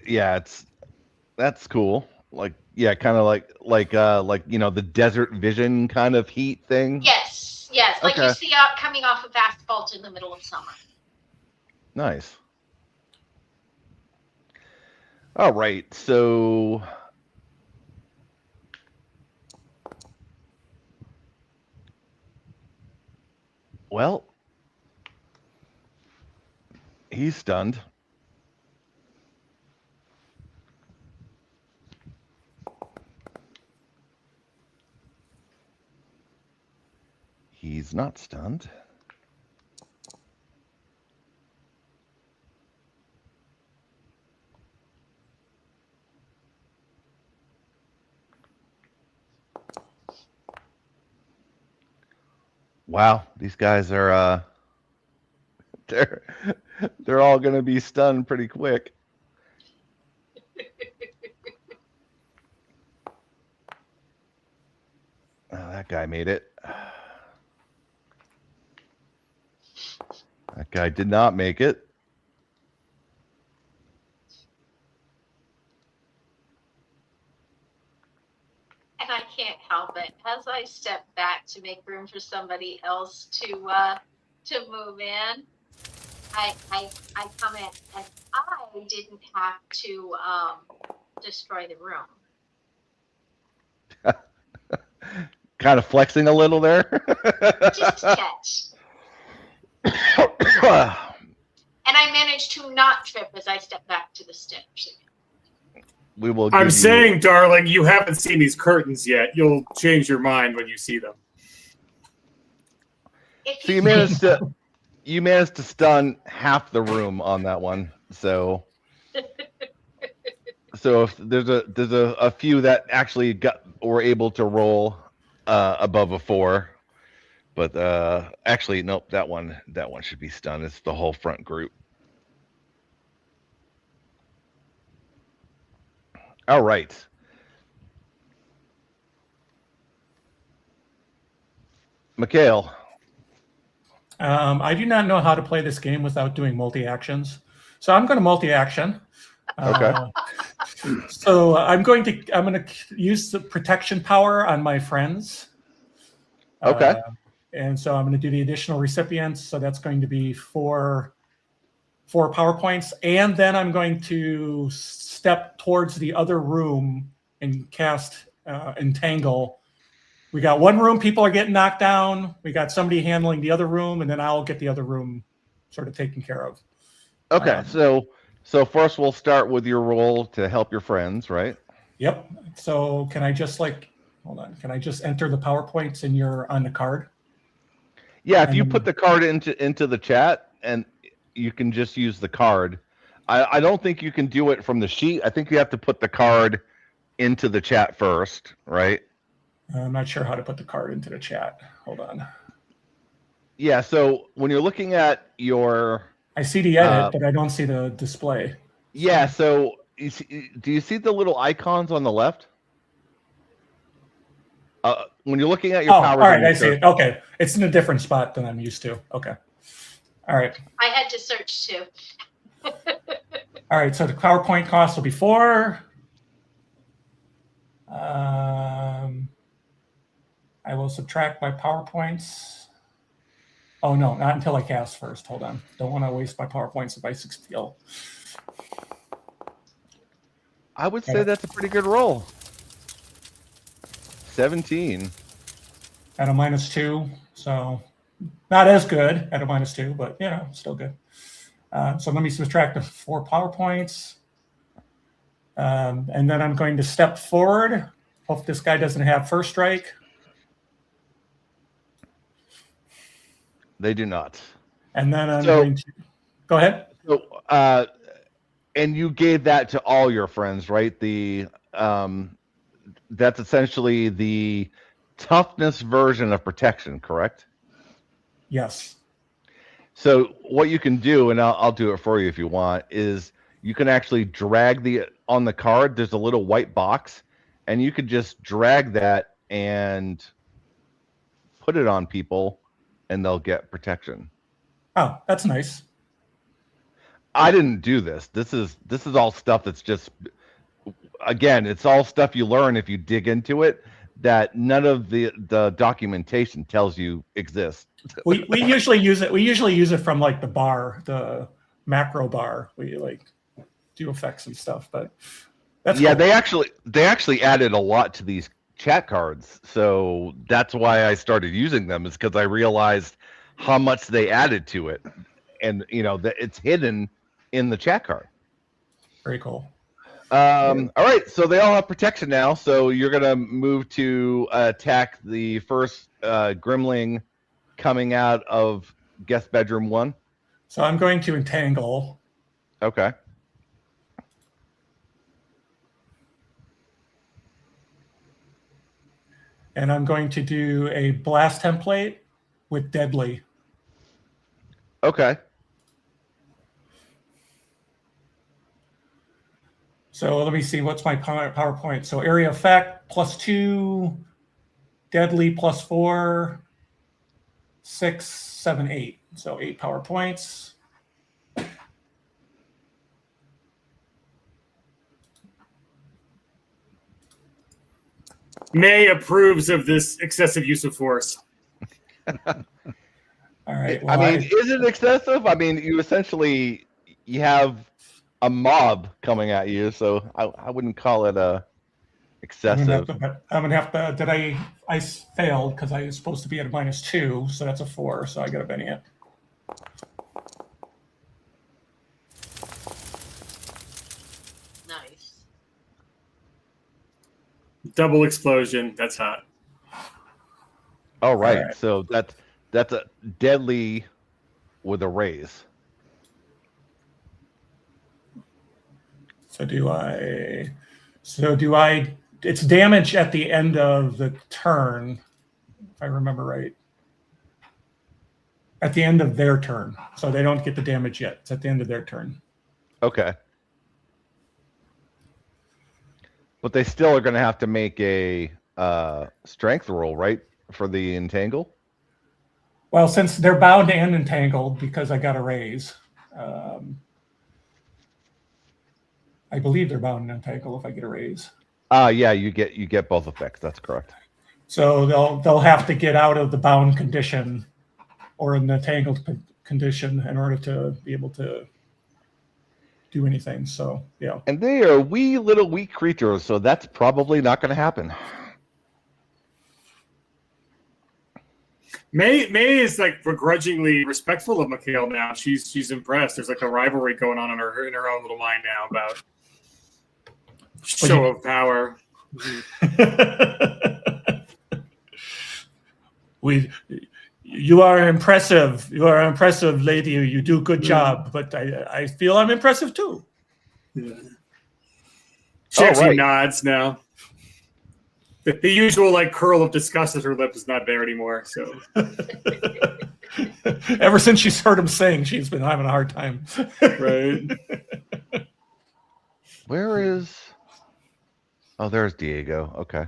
Yeah, that's cool. Like, yeah, kind of like the desert vision kind of heat thing. Yes, like you Okay. see out coming off of asphalt in the middle of summer. Nice. All right. So well, he's stunned. He's not stunned. Wow, these guys are they're all going to be stunned pretty quick. Oh, that guy made it. That guy did not make it. And I can't help it. As I step back to make room for somebody else to move in, I comment, and I didn't have to destroy the room. Kind of flexing a little there. Just a touch. And I managed to not trip as I step back to the steps. We will. I'm saying, darling, you haven't seen these curtains yet. You'll change your mind when you see them. So you managed to stun half the room on that one. So if there's a few that actually were able to roll above a 4, but actually nope, that one should be stunned. It's the whole front group. All right. Mikhail. I do not know how to play this game without doing multi-actions. So I'm going to multi-action. Okay. So I'm going to use the protection power on my friends. Okay. And so I'm going to do the additional recipients. So that's going to be four PowerPoints. And then I'm going to step towards the other room and cast Entangle. We got one room, people are getting knocked down. We got somebody handling the other room, and then I'll get the other room sort of taken care of. Okay, so first we'll start with your role to help your friends, right? Yep. So can I just hold on? Can I just enter the PowerPoints on the card? Yeah, if you put the card into the chat, and you can just use the card. I don't think you can do it from the sheet. I think you have to put the card into the chat first, right? I'm not sure how to put the card into the chat. Hold on. Yeah, so when you're looking at your... I see the edit, but I don't see the display. Yeah, so do you see the little icons on the left? When you're looking at your power... all right, I see it. Okay, it's in a different spot than I'm used to. Okay. All right. I had to search too. All right, so the PowerPoint cost will be 4. I will subtract my PowerPoints. Oh, no, not until I cast first. Hold on. Don't want to waste my PowerPoints if I steal. I would say that's a pretty good roll. 17. At a -2, so not as good at a -2, but, still good. So let me subtract the 4 PowerPoints. And then I'm going to step forward. Hope this guy doesn't have first strike. They do not. And then I'm going to... Go ahead. So, and you gave that to all your friends, right? That's essentially the toughness version of protection, correct? Yes. So what you can do, and I'll do it for you if you want, is you can actually drag on the card. There's a little white box, and you could just drag that and put it on people, and they'll get protection. Oh, that's nice. I didn't do this. This is all stuff that's just, again, it's all stuff you learn if you dig into it that none of the documentation tells you exists. We usually use it. We usually use it from like the macro bar. We like do effects and stuff, but that's yeah. cool. They actually added a lot to these chat cards, so that's why I started using them. Is because I realized how much they added to it, and that it's hidden in the chat card. Very cool. All right, so they all have protection now. So you're gonna move to attack the first Grimling coming out of guest bedroom 1. So I'm going to entangle. Okay. And I'm going to do a blast template with deadly. Okay. So let me see, what's my PowerPoint? So area effect +2, deadly +4, 6, 7, 8. So 8 PowerPoints. May approves of this excessive use of force. All right. Well, I mean, is it excessive? I mean, you have a mob coming at you, so I wouldn't call it excessive. I'm gonna have to. Did I failed because I was supposed to be at a -2, so that's a 4. So I got to bend it. Nice. Double explosion. That's hot. All right. So that's a deadly with a raise. So do I? It's damage at the end of the turn, if I remember right. At the end of their turn, so they don't get the damage yet. It's at the end of their turn. Okay. But they still are going to have to make a strength roll, right, for the entangle? Well, since they're bound and entangled because I got a raise, I believe they're bound and entangled if I get a raise. Yeah, you get both effects. That's correct. So they'll have to get out of the bound condition or in the entangled condition in order to be able to do anything. So yeah. And they are wee little weak creatures, so that's probably not going to happen. May is like begrudgingly respectful of Mikhail now. She's impressed. There's like a rivalry going on in her own little mind now about show of power. You are impressive. You are an impressive lady. You do a good job, but I feel I'm impressive too. Yeah. She actually nods now. The usual like curl of disgust at her lip is not there anymore. So ever since she's heard him sing, she's been having a hard time. Right. Where is? Oh, there's Diego. Okay.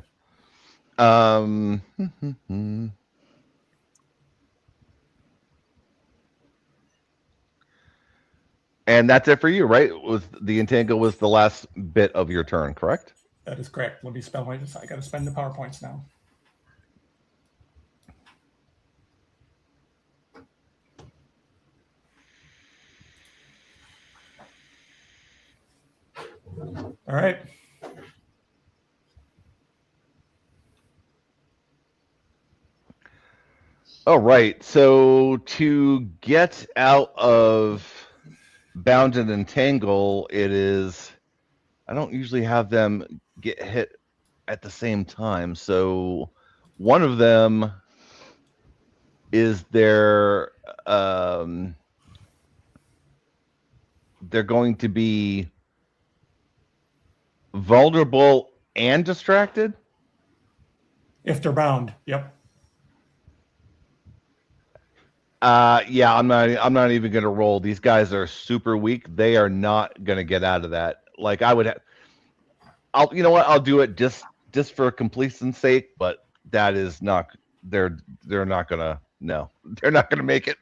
And that's it for you, right? Was the entangle was the last bit of your turn, correct? That is correct. Let me spell my. I got to spend the PowerPoints now. All right. All right. So to get out of bound and entangle, it is. I don't usually have them get hit at the same time. So one of them is they're going to be vulnerable and distracted. If they're bound, yep. Yeah, I'm not even gonna roll. These guys are super weak. They are not gonna get out of that. Like I would you know what? I'll do it just for completion's sake, but that is not they're not gonna they're not gonna make it.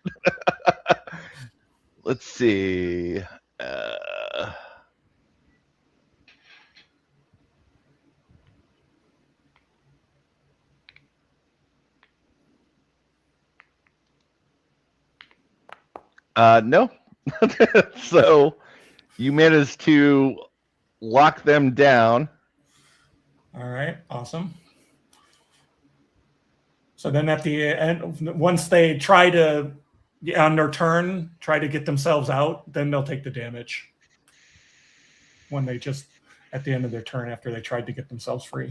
Let's see. No. So you managed to lock them down. All right, awesome. So then at the end, once they try to, on their turn, try to get themselves out, then they'll take the damage. When they just, at the end of their turn after they tried to get themselves free.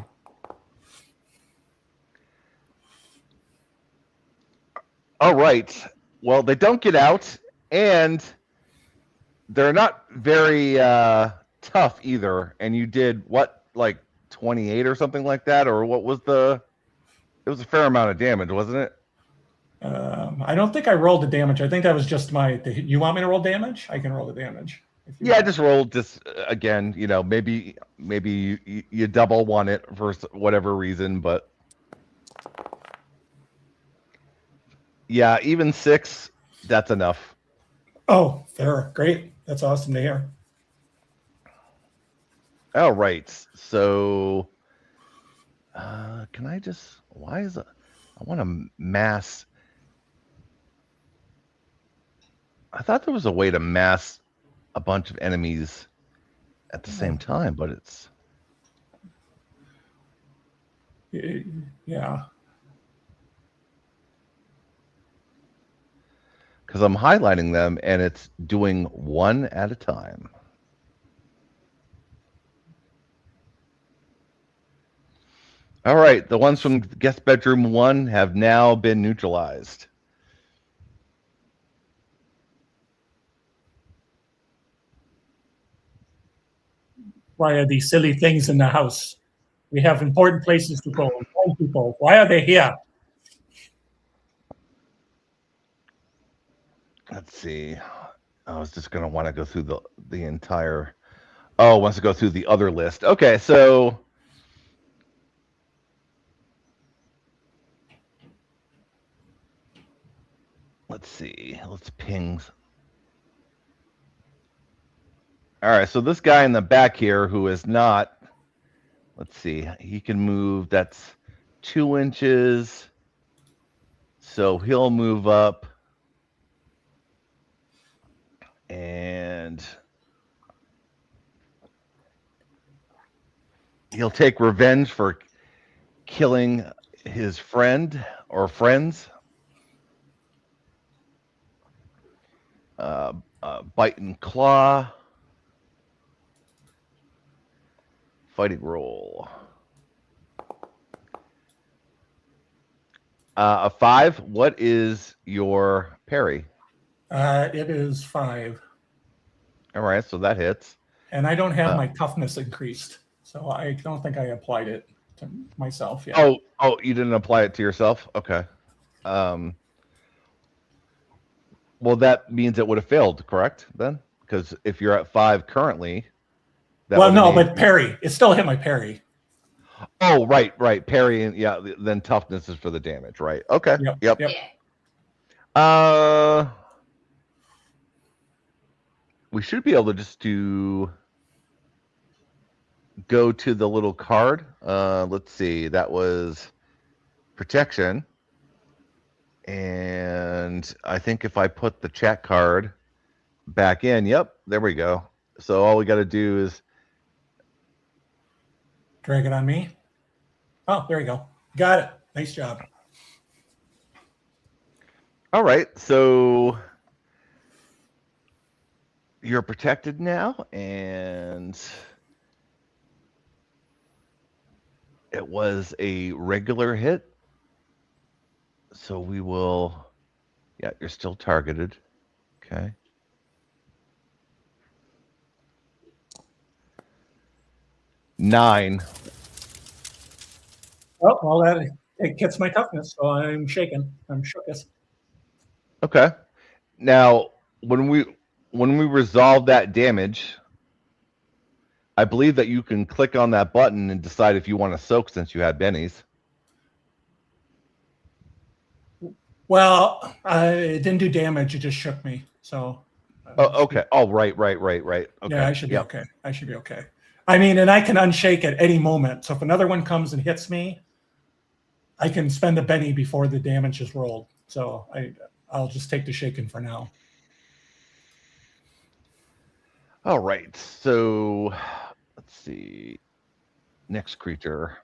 All right. Well, they don't get out, and they're not very tough either. And you did what, like 28 or something like that, or what was the? It was a fair amount of damage, wasn't it? I don't think I rolled the damage. I think that was just my. You want me to roll damage? I can roll the damage. Yeah, I just rolled just again. You know, maybe you double one it for whatever reason, but yeah, even 6, that's enough. Oh, fair, great. That's awesome to hear. All right, so can I just? Why is it? I want to mass. I thought there was a way to mass a bunch of enemies at the same time, but it's yeah. Because I'm highlighting them and it's doing one at a time. All right, the ones from guest bedroom 1 have now been neutralized. Why are these silly things in the house? We have important places to go. People. Why are they here? Let's see. I was just going to want to go through the entire... Oh, wants to go through the other list. Okay, so... Let's see. Let's ping. All right, so this guy in the back here who is not... Let's see. He can move. That's 2 inches. So he'll move up. And he'll take revenge for killing his friend or friends. Bite and claw. Fighting roll. A 5. What is your parry? It is 5. All right, so that hits. And I don't have my toughness increased, so I don't think I applied it to myself yet. Oh, you didn't apply it to yourself? Okay. Well, that means it would have failed, correct? Then, because if you're at 5 currently. Well, no, but parry. It still hit my parry. Oh, right. Parry, and yeah, then toughness is for the damage, right? Okay. Yep. We should be able to just go to the little card. Let's see. That was protection. And I think if I put the chat card back in, yep, there we go. So all we got to do is drag it on me. Oh, there you go. Got it. Nice job. All right. So you're protected now, and it was a regular hit. So we will, yeah, you're still targeted. Okay. Nine. Oh, well, it gets my toughness, so I'm shaken. I'm shookest. Okay. Now, when we resolve that damage, I believe that you can click on that button and decide if you want to soak since you had bennies. Well, it didn't do damage. It just shook me. So Oh, okay. Oh, right. Okay. Yeah, I should be okay. I should be okay. I mean, and I can unshake at any moment. So if another one comes and hits me, I can spend a Benny before the damage is rolled. So I'll just take the shaken for now. All right. So let's see. Next creature.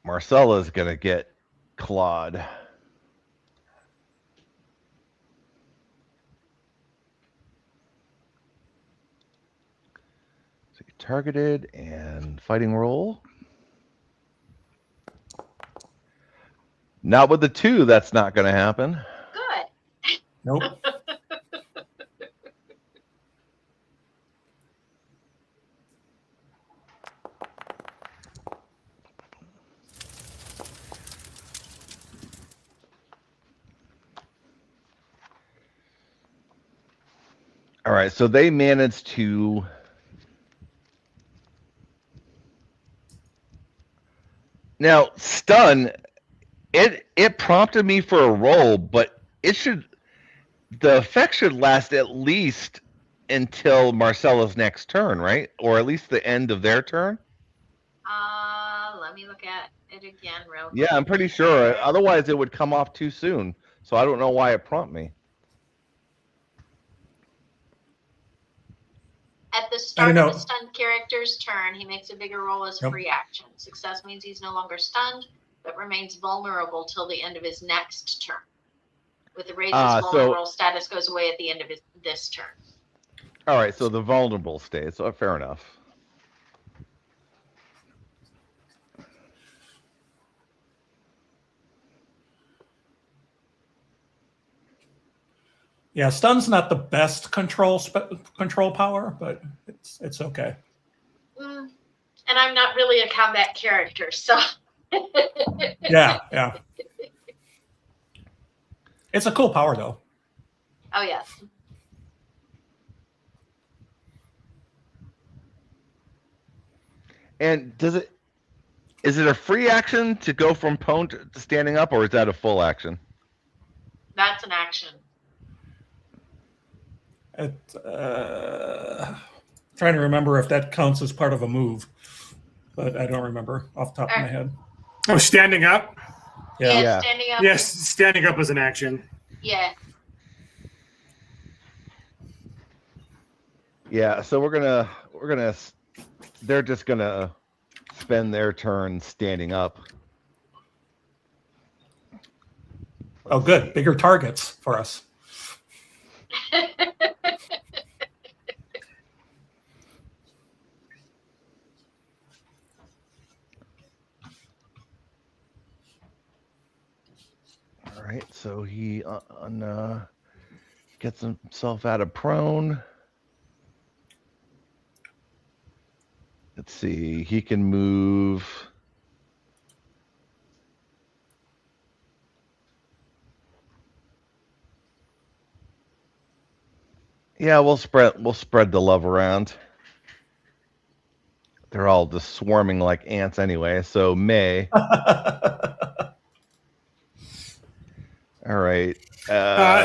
Marcella's gonna get clawed. So you targeted and fighting roll. Not with the 2, that's not gonna happen. Good. Nope. All right, so they managed to now stun. It prompted me for a roll, but the effect should last at least until Marcella's next turn, right? Or at least the end of their turn. Let me look at it again real Yeah, quick. I'm pretty sure. Otherwise, it would come off too soon. So I don't know why it prompted me. At the start of the stunned character's turn, he makes a bigger roll as free action. Success means he's no longer stunned, but remains vulnerable till the end of his next turn. With the raise, his vulnerable status goes away at the end of this turn. All right, so the vulnerable stays. So fair enough. Yeah, stun's not the best control power, but it's okay. And I'm not really a combat character, so. Yeah. It's a cool power, though. Oh, yes. And is it a free action to go from prone to standing up, or is that a full action? That's an action. Trying to remember if that counts as part of a move, but I don't remember off the top of my head. Oh, standing up? Yeah, standing up. Yes, standing up is an action. Yeah. Yeah, so they're just gonna spend their turn standing up. Oh, good. Bigger targets for us. All right, so he gets himself out of prone. Let's see, he can move. Yeah, we'll spread the love around. They're all just swarming like ants anyway. So May. All right.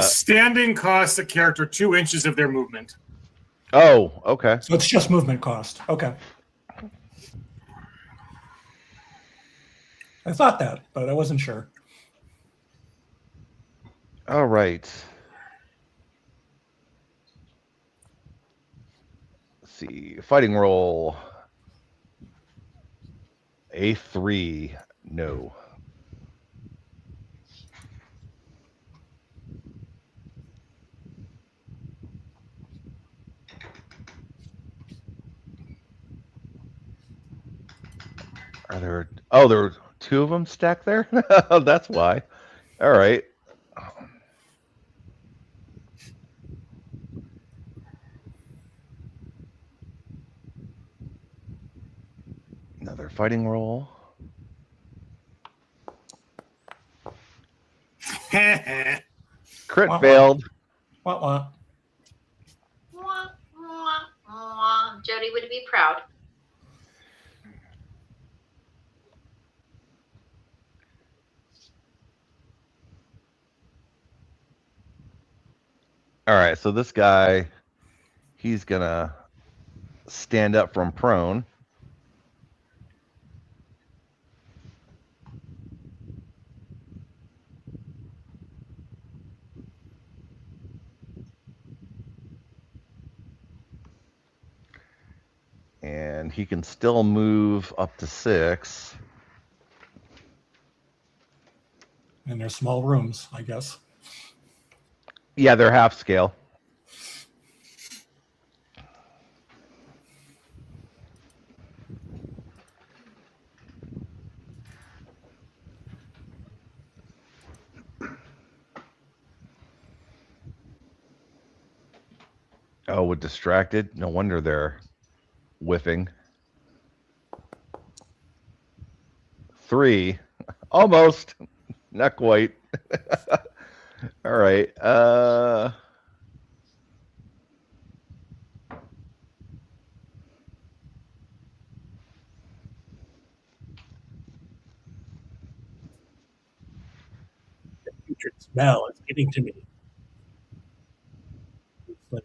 Standing costs a character 2 inches of their movement. Oh, okay. So it's just movement cost. Okay. I thought that, but I wasn't sure. All right. Let's see. Fighting roll. A3. No. Are there? Oh, there are 2 of them stacked there. That's why. All right. Another fighting roll. Crit failed. What? Jody would be proud. All right, so this guy, he's gonna stand up from prone. And he can still move up to 6. And they're small rooms, I guess. Yeah, they're half scale. Oh, with distracted? No wonder they're whiffing. 3. Almost. Not quite. All right. The putrid smell is getting to me. It's like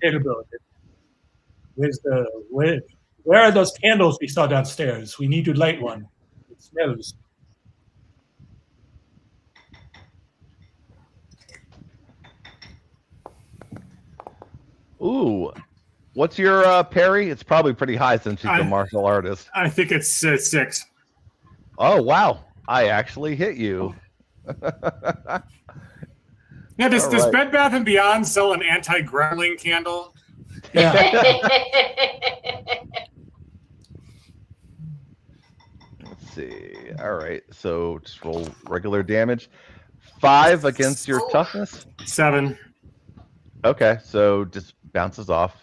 terrible. Where are those candles we saw downstairs? We need to light one. It smells. Ooh. What's your parry? It's probably pretty high since she's a martial artist. I think it's 6. Oh, wow. I actually hit you. Yeah, does right. Bed Bath & Beyond sell an anti-growling candle? Yeah. Let's see. All right. So just roll regular damage. 5 against your toughness? 7. Okay. So just bounces off.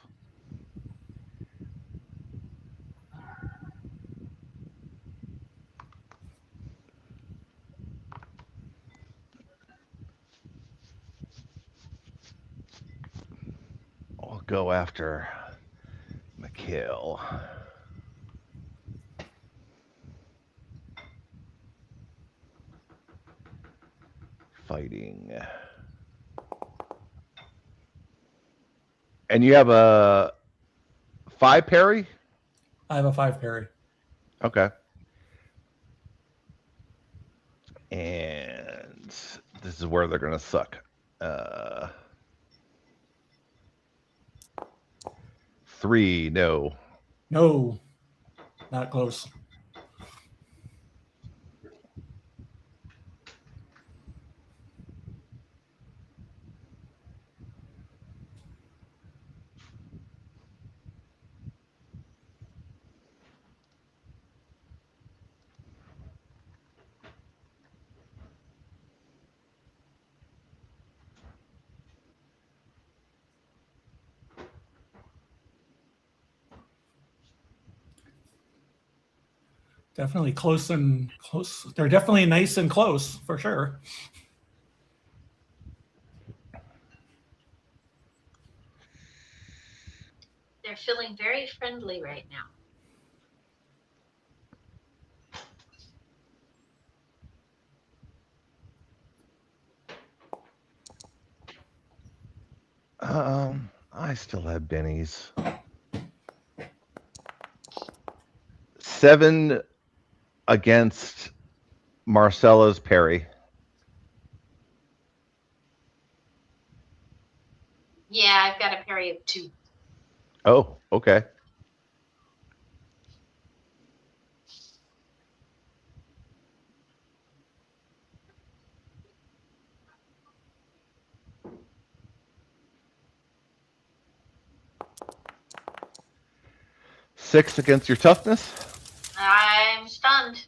I'll go after Mikhail. Fighting. And you have a 5 parry? I have a 5 parry. Okay. And this is where they're going to suck. 3, no. No, not close. Definitely close and close. They're definitely nice and close for sure. They're feeling very friendly right now. I still have bennies. 7 against Marcella's parry. Yeah, I've got a parry of 2. Oh, okay. Six against your toughness. I'm stunned.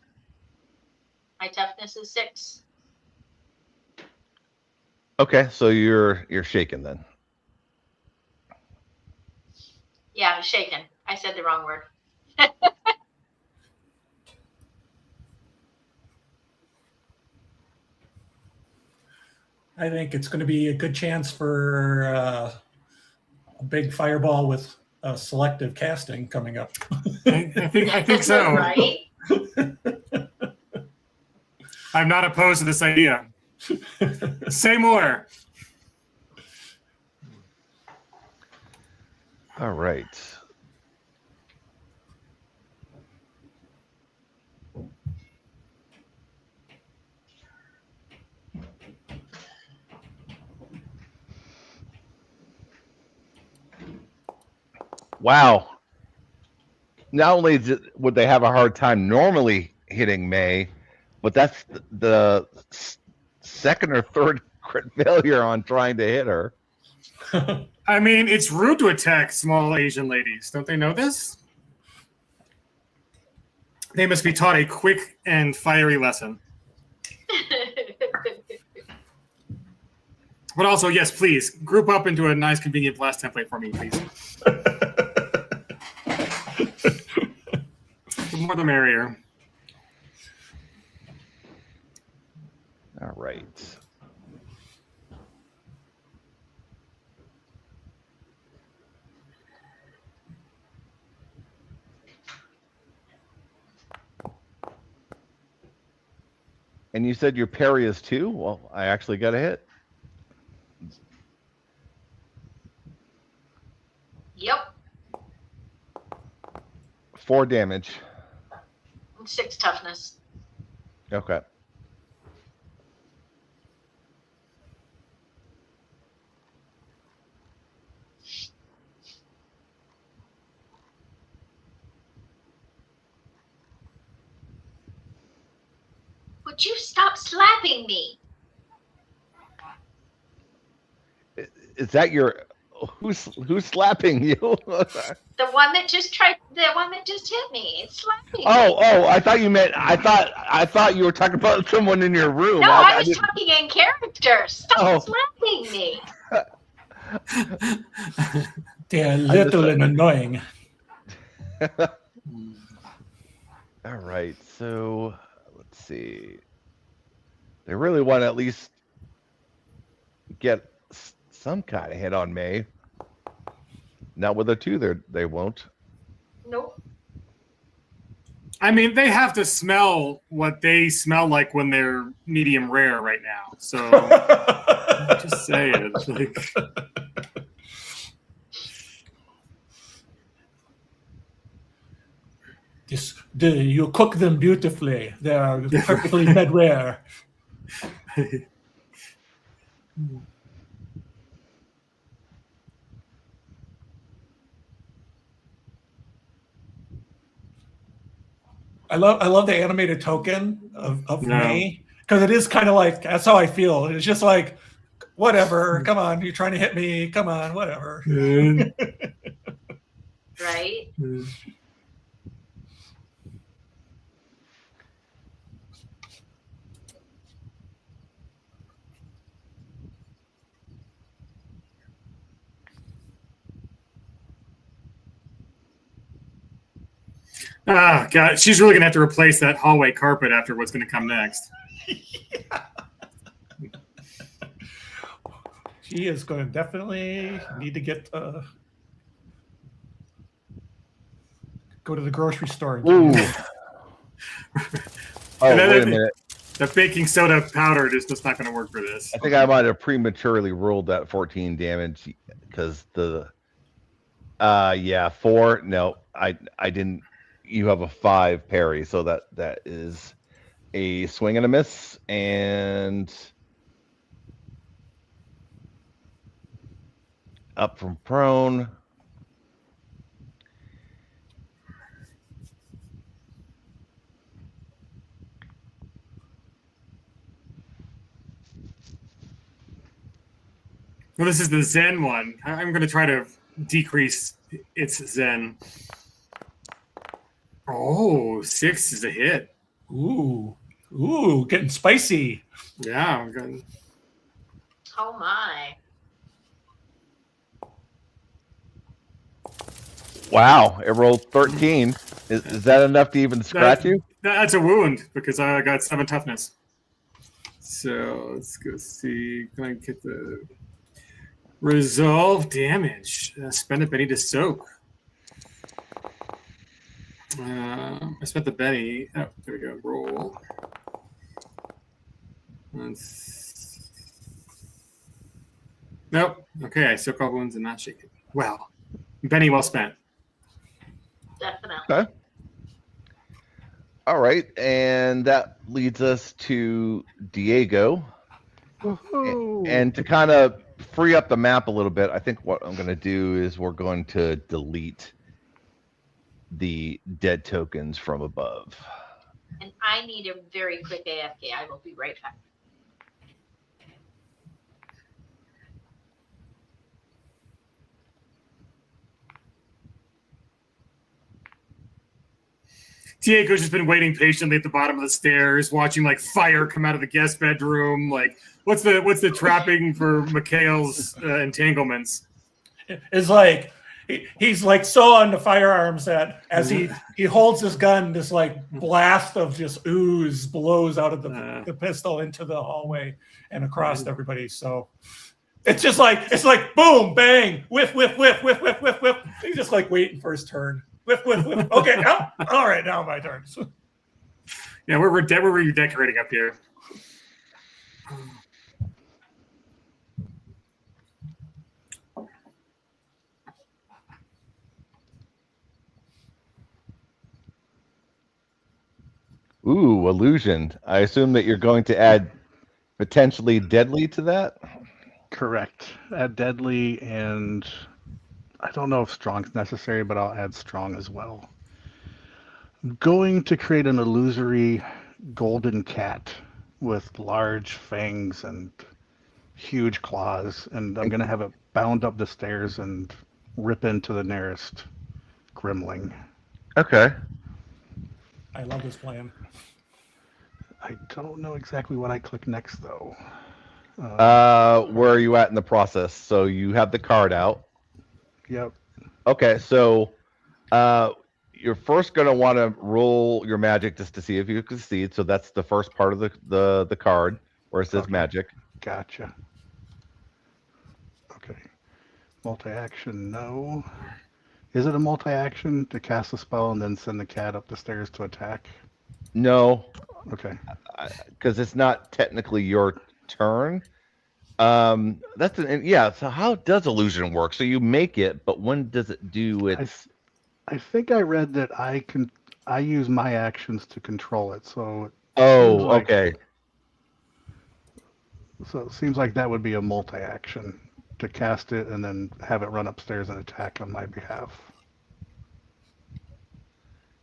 My toughness is 6. Okay, so you're shaken then. Yeah, I'm shaken. I said the wrong word. I think it's going to be a good chance for a big fireball with selective casting coming up. I think so. Right? I'm not opposed to this idea. Say more. All right. Wow. Not only would they have a hard time normally hitting May, but that's the second or third crit failure on trying to hit her. I mean, it's rude to attack small Asian ladies. Don't they know this? They must be taught a quick and fiery lesson. But also, yes, please, group up into a nice, convenient blast template for me, please. The more the merrier. All right. And you said your parry is 2? Well, I actually got a hit. Yep. 4 damage. 6 toughness. Okay. Would you stop slapping me? Is that your who's slapping you? The one that just hit me. It's slapping me. Oh, I thought you meant I thought you were talking about someone in your room. No, I was talking in character. Stop slapping me. They're little and annoying. All right, so let's see. They really want to at least get some kind of hit on May. Not with a 2, they won't. Nope. I mean, they have to smell what they smell like when they're medium rare right now. So, just saying. Like, you cook them beautifully. They are perfectly med rare. I love the animated token of May, because it is kind of like, that's how I feel. It's just like, whatever, come on, you're trying to hit me, come on, whatever. Right? Ah, God, she's really gonna have to replace that hallway carpet after what's gonna come next. She is going to definitely need to get go to the grocery store. Ooh. Oh, wait a minute. The baking soda powder is just not going to work for this. I think I might have prematurely rolled that 14 damage because the 4. No, I didn't. You have a 5 parry, so that is a swing and a miss, and up from prone. Well, this is the Zen one. I'm going to try to decrease its Zen. Oh, 6 is a hit. Ooh, getting spicy. Yeah, I'm good. Oh my. Wow, it rolled 13. Is that enough to even scratch you? That's a wound because I got 7 toughness. So let's go see. Can I get the resolve damage? Spend a penny to soak. I spent the penny. Oh, there we go. Roll. Nope. Okay, I soak all wounds and not shake it. Well, Benny well spent. Definitely. Okay. All right, and that leads us to Diego. Woohoo! And to kind of free up the map a little bit, I think what I'm going to do is we're going to delete the dead tokens from above. And I need a very quick AFK. I will be right back. Diego's just been waiting patiently at the bottom of the stairs, watching like fire come out of the guest bedroom. Like, what's the trapping for Mikhail's entanglements? It's like he's like so on the firearms that as he holds his gun, this like blast of just ooze blows out of the pistol into the hallway and across everybody. So it's just like boom, bang, whiff, whiff, whiff, whiff, whiff, whiff, whiff. He's just like waiting for his turn. Whiff, whiff, whiff. Okay, all right, now my turn. Yeah, we're redecorating up here. Ooh, illusion. I assume that you're going to add potentially deadly to that? Correct. Add deadly, and I don't know if strong's necessary, but I'll add strong as well. I'm going to create an illusory golden cat with large fangs and huge claws, and I'm going to have it bound up the stairs and rip into the nearest gremlin. Okay. I love this plan. I don't know exactly what I click next, though. Where are you at in the process? So you have the card out. Yep. Okay, so you're first going to want to roll your magic just to see if you succeed. So that's the first part of the card where it says magic. Gotcha. Okay. Multi-action, no. Is it a multi-action to cast a spell and then send the cat up the stairs to attack? No. Okay. Because it's not technically your turn. So how does illusion work? So you make it, but when does it do its? I think I read that I use my actions to control it. So okay. So it seems like that would be a multi-action to cast it and then have it run upstairs and attack on my behalf.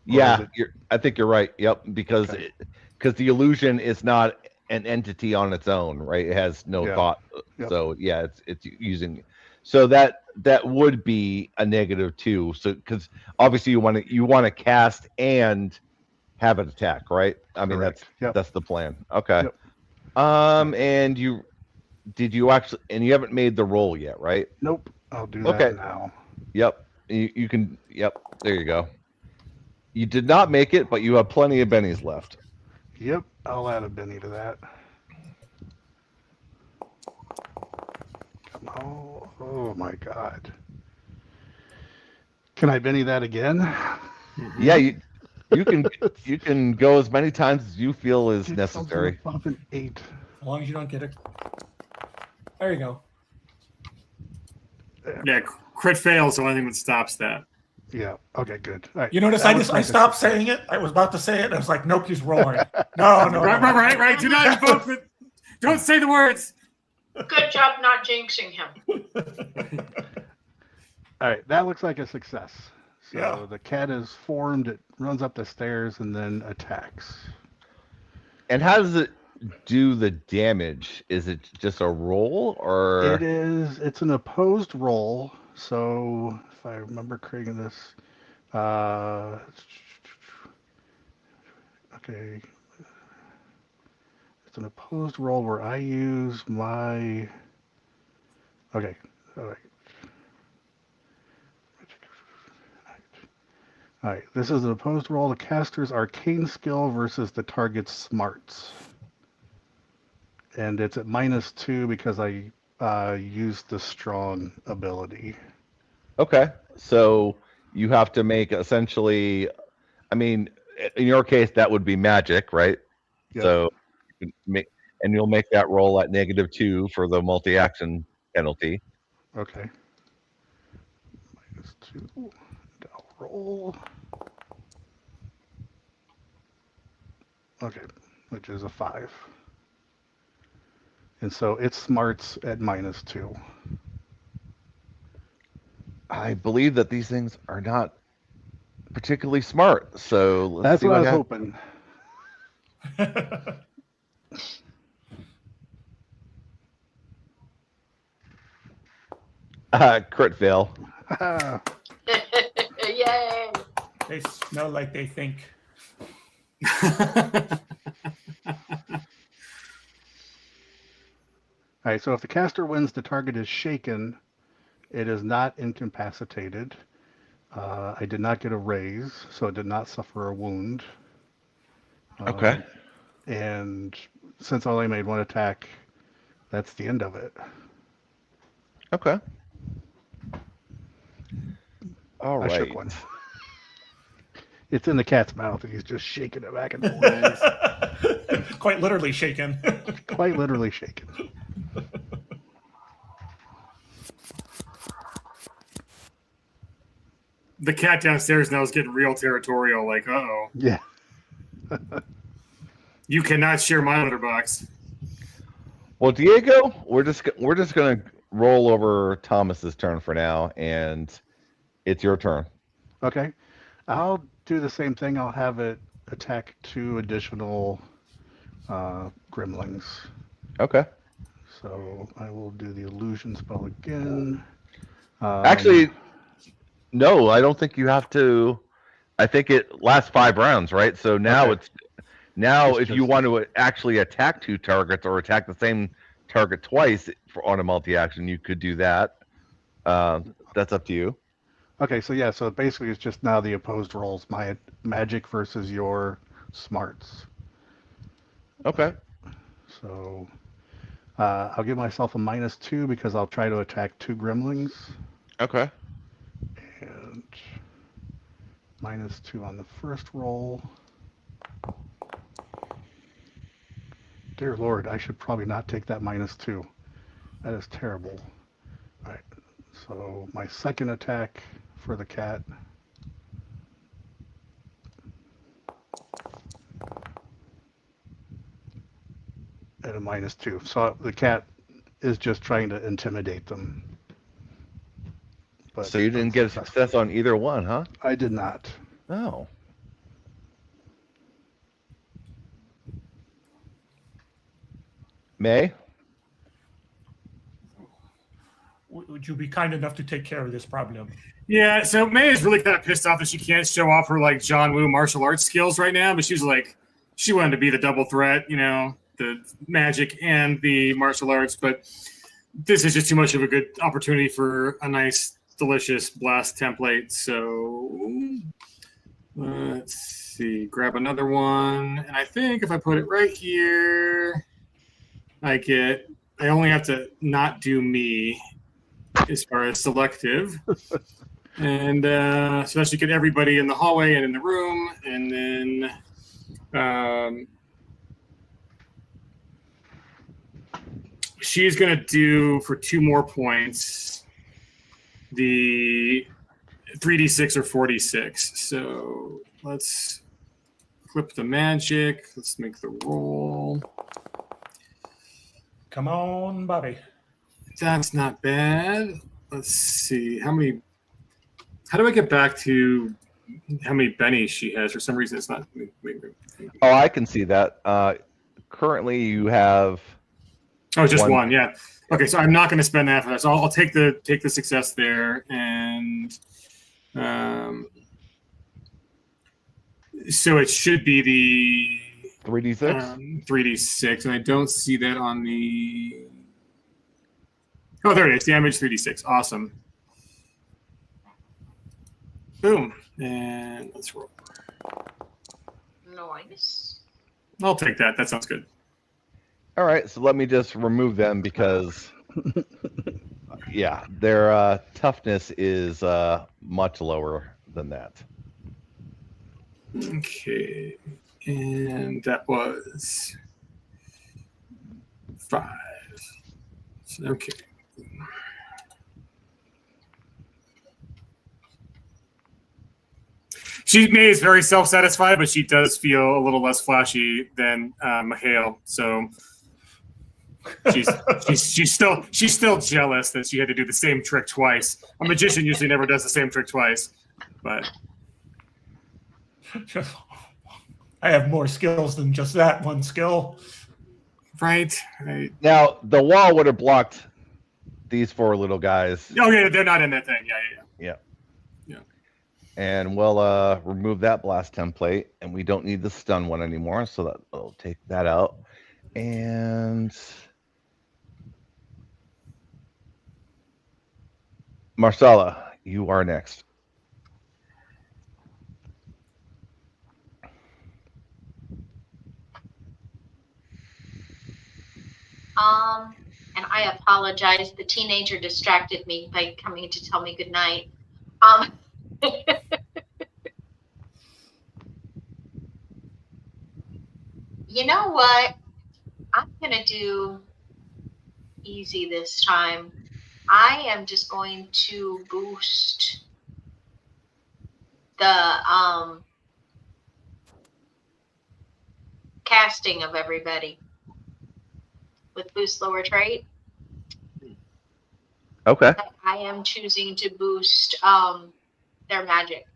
Yeah, I think you're right. Yep, because the illusion is not an entity on its own, right? It has no thought. Yep. So yeah, it's using. So that would be a -2. So because obviously you want to cast and have it attack, right? I mean that's the plan. Okay. Yep. And you actually, and you haven't made the roll yet, right? Nope. I'll do that now. Yep. You can. Yep. There you go. You did not make it, but you have plenty of bennies left. Yep. I'll add a Benny to that. Come on. Oh my God. Can I Benny that again? Yeah, you can go as many times as you feel is necessary. An 8. As long as you don't get it. There you go. Yeah, crit fail is the only thing that stops that. Yeah. Okay. Good. All right. You notice I stopped saying it. I was about to say it. I was like, nope, he's rolling. No. Right. Do not invoke it. Don't say the words. Good job not jinxing him. All right. That looks like a success. So the cat is formed. It runs up the stairs and then attacks. And how does it do the damage? Is it just a roll or? It is. It's an opposed roll. So if I remember creating this, okay, it's an opposed roll where I use my. Okay, all right. All right, this is an opposed roll. The caster's arcane skill versus the target's smarts. And it's at -2 because I used the strong ability. Okay, so you have to make essentially, I mean, in your case, that would be magic, right? Yep. So you'll make that roll at -2 for the multi-action penalty. Okay. -2. And I'll roll. Okay, which is a 5. And so it smarts at -2. I believe that these things are not particularly smart. So let's That's see what I was happens. hoping. Crit fail. Yay! They smell like they think. All right, so if the caster wins, the target is shaken. It is not incapacitated. I did not get a raise, so it did not suffer a wound. Okay. And since I only made one attack, that's the end of it. Okay. All I right. shook one. It's in the cat's mouth, and he's just shaking it back and forth. Quite literally shaken. Quite literally shaken. The cat downstairs now is getting real territorial. Like, uh-oh. Yeah. You cannot share my litter box. Well, Diego, we're just gonna roll over Thomas's turn for now, and it's your turn. Okay. I'll do the same thing. I'll have it attack 2 additional gremlins. Okay. So I will do the illusion spell again. Actually, no, I don't think you have to. I think it lasts 5 rounds, right? So now Okay. it's It's if you just- want to actually attack 2 targets or attack the same target twice on a multi-action, you could do that. That's up to you. Okay, so yeah, so basically it's just now the opposed rolls, my magic versus your smarts. Okay. So I'll give myself a -2 because I'll try to attack 2 gremlins. Okay. And -2 on the first roll. Dear Lord, I should probably not take that -2. That is terrible. All right, so my second attack for the cat. At a -2. So the cat is just trying to intimidate them. But So you didn't get a success on either one, huh? I did not. Oh. May? Would you be kind enough to take care of this problem? Yeah, so May is really kind of pissed off that she can't show off her like John Woo martial arts skills right now, but she was like, she wanted to be the double threat, you know, the magic and the martial arts, but this is just too much of a good opportunity for a nice, delicious blast template. So let's see, grab another one, and I think if I put it right here, I only have to not do me as far as selective. And so that should get everybody in the hallway and in the room. And then she's going to do, for 2 more points, the 3d6 or 4d6. So let's flip the magic. Let's make the roll. Come on, Bobby. That's not bad. Let's see. How do I get back to how many bennies she has? For some reason, it's not. Oh, I can see that. Currently, you have. Oh, just one. Yeah. Okay, so I'm not going to spend that for that. So I'll take the success there, and so it should be the 3d6. 3d6, and I don't see that on the. Oh, there it is. Damage 3d6. Awesome. Boom. And let's roll. Nice. I'll take that. That sounds good. All right, so let me just remove them because, yeah, their toughness is much lower than that. Okay. And that was 5. Okay. May is very self-satisfied, but she does feel a little less flashy than Mikhail. So she's still jealous that she had to do the same trick twice. A magician usually never does the same trick twice, but I have more skills than just that one skill. right. Now the wall would have blocked these 4 little guys. Oh yeah, they're not in that thing. Yeah. And we'll remove that blast template, and we don't need the stun one anymore, so that will take that out. And Marcella, you are next. And I apologize. The teenager distracted me by coming to tell me goodnight. You know what? I'm gonna do easy this time. I am just going to boost the casting of everybody with boost lower trait. Okay. I am choosing to boost their magic.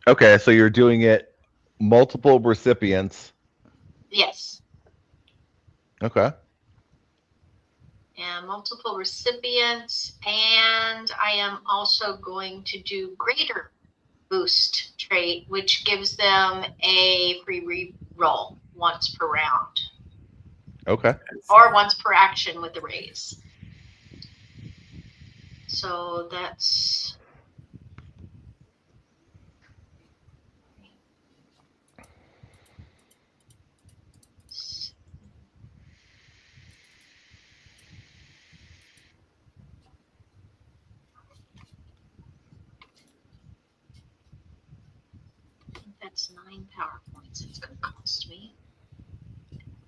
Okay, so you're doing it multiple recipients. Yes. Okay. And multiple recipients, and I am also going to do greater boost trait, which gives them a free re-roll once per round. Okay. Or once per action with the raise. So that's that's 9 power points it's going to cost me.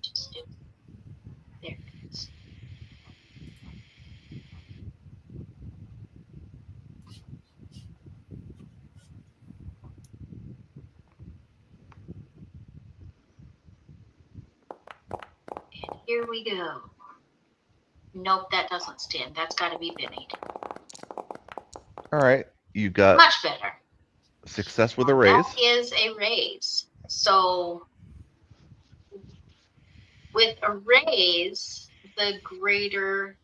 Just do. There it is. And here we go. Nope, that doesn't stand. That's got to be Benny. All right. You got Much better. success with a raise. That is a raise. So with a raise, the greater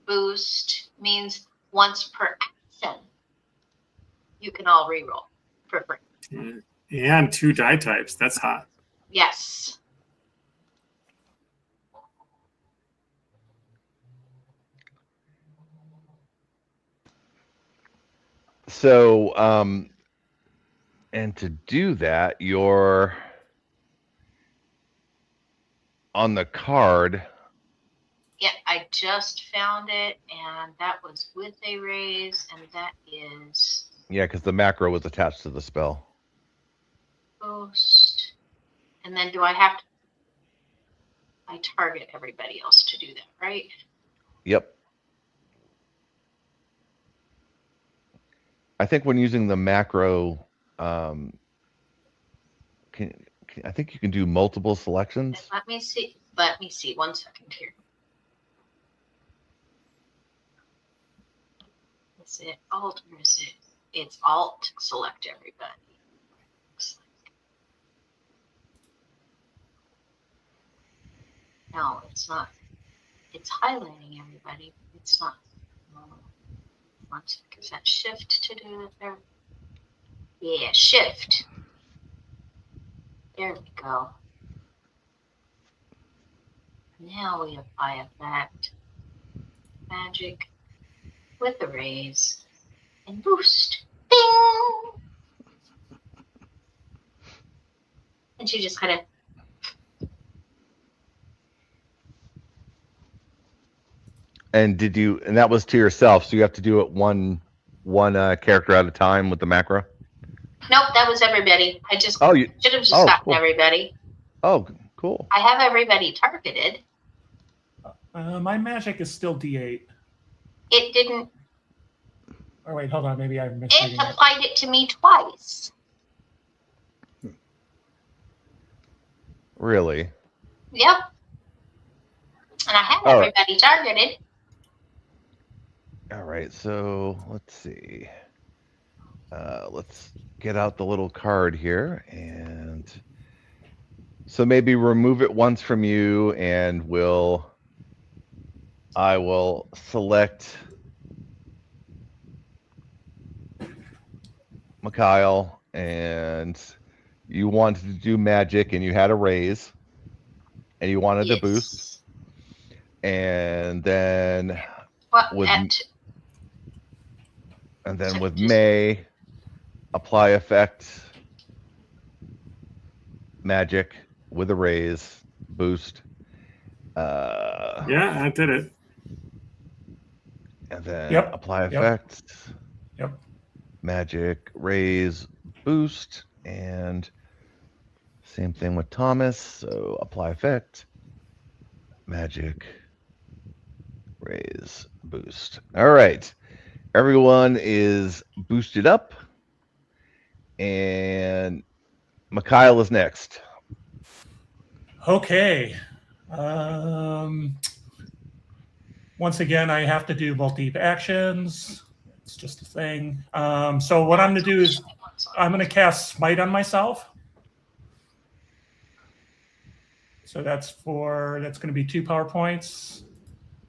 boost means once per action, you can all reroll for free. And 2 die types. That's hot. Yes. So, and to do that, you're on the card. Yeah, I just found it, and that was with a raise, and that is Yeah, because the macro was attached to the spell. boost. And then do I have to? I target everybody else to do that, right? Yep. I think when using the macro, I think you can do multiple selections. Let me see. Let me see. 1 second here. Is it Alt or is it? It's Alt to select everybody. Looks like. No, it's not. It's highlighting everybody. It's not. 1 second. Is that Shift to do it there? Yeah, Shift. There we go. Now we apply effect. Magic with a raise and boost. Ding! And she just kind of And did you? And that was to yourself, so you have to do it one character at a time with the macro. nope, that was everybody. I just Oh, you should have just oh, gotten cool. everybody. Oh, cool. I have everybody targeted. My magic is still D8. It didn't. Oh wait, hold on. Maybe I'm It misreading it. applied it to me twice. Really? Yep. And I had All right. everybody targeted. All right, so let's see. Let's get out the little card here, and so maybe remove it once from you, and I will select Mikhail, and you wanted to do magic, and you had a raise, and you wanted to boost, and then with May, apply effect, magic with a raise, boost. Yeah, I did it. And then Yep. apply effect. Yep. Magic, raise, boost, and same thing with Thomas. So apply effect, magic, raise, boost. All right. Everyone is boosted up. And Mikhail is next. Okay. Once again, I have to do multi actions. It's just a thing. So what I'm going to do is I'm going to cast Smite on myself. So that's going to be 2 power points.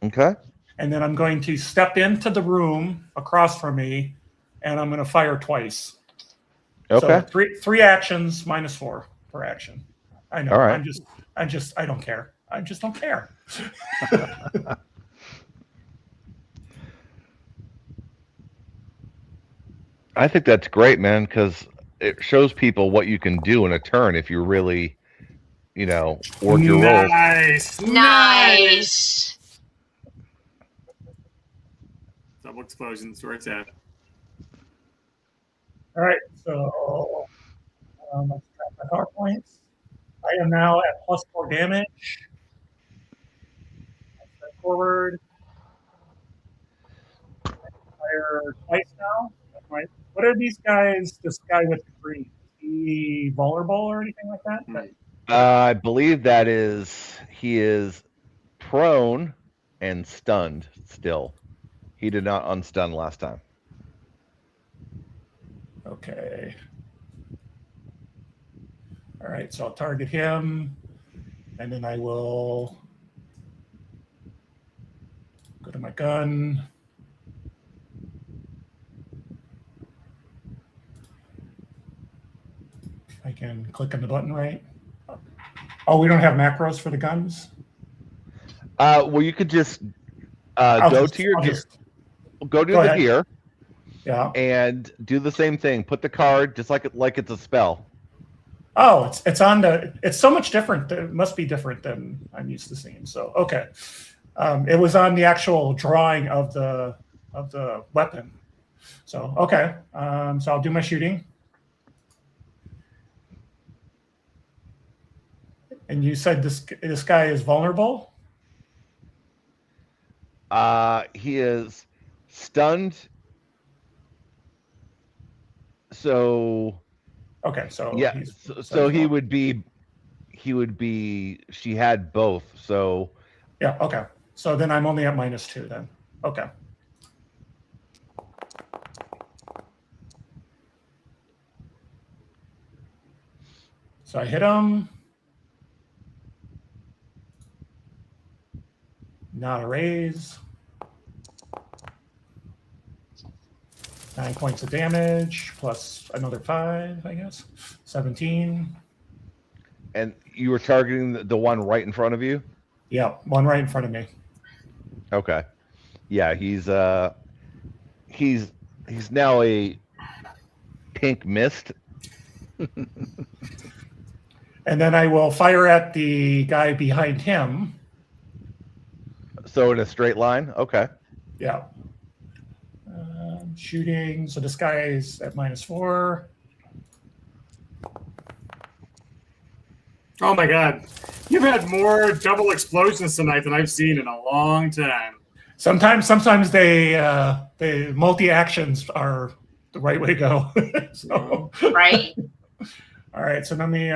Okay. And then I'm going to step into the room across from me, and I'm going to fire twice. Okay. So three actions -4 per action. I know. All right. I don't care. I just don't care. I think that's great, man, because it shows people what you can do in a turn if you really, work your roles. Nice. Double explosions, where it's at. All right, so let's track my power points. I am now at +4 damage. I step forward. Fire twice now. What are these guys? This guy with the green, is he vulnerable or anything like that? I believe he is prone and stunned still. He did not unstun last time. Okay. All right, so I'll target him, and then I will go to my gun. I can click on the button, right? Oh, we don't have macros for the guns? Well, you could just go to the gear. Yeah. And do the same thing. Put the card just like it's a spell. Oh, it's on it's so much different. It must be different than I'm used to seeing. So okay. It was on the actual drawing of the weapon. So okay. So I'll do my shooting. And you said this guy is vulnerable? He is stunned. So okay, so yeah, so he would be. She had both, so yeah. Okay, so then I'm only at -2 then. Okay. So I hit him. Not a raise. 9 points of damage plus another 5, I guess. 17. And you were targeting the one right in front of you? Yeah, one right in front of me. Okay. Yeah, he's now a pink mist. And then I will fire at the guy behind him. So in a straight line? Okay. Yeah. Shooting. So this guy is at -4. Oh my God. You've had more double explosions tonight than I've seen in a long time. Sometimes they multi actions are the right way to go. So, Right? all right, so let me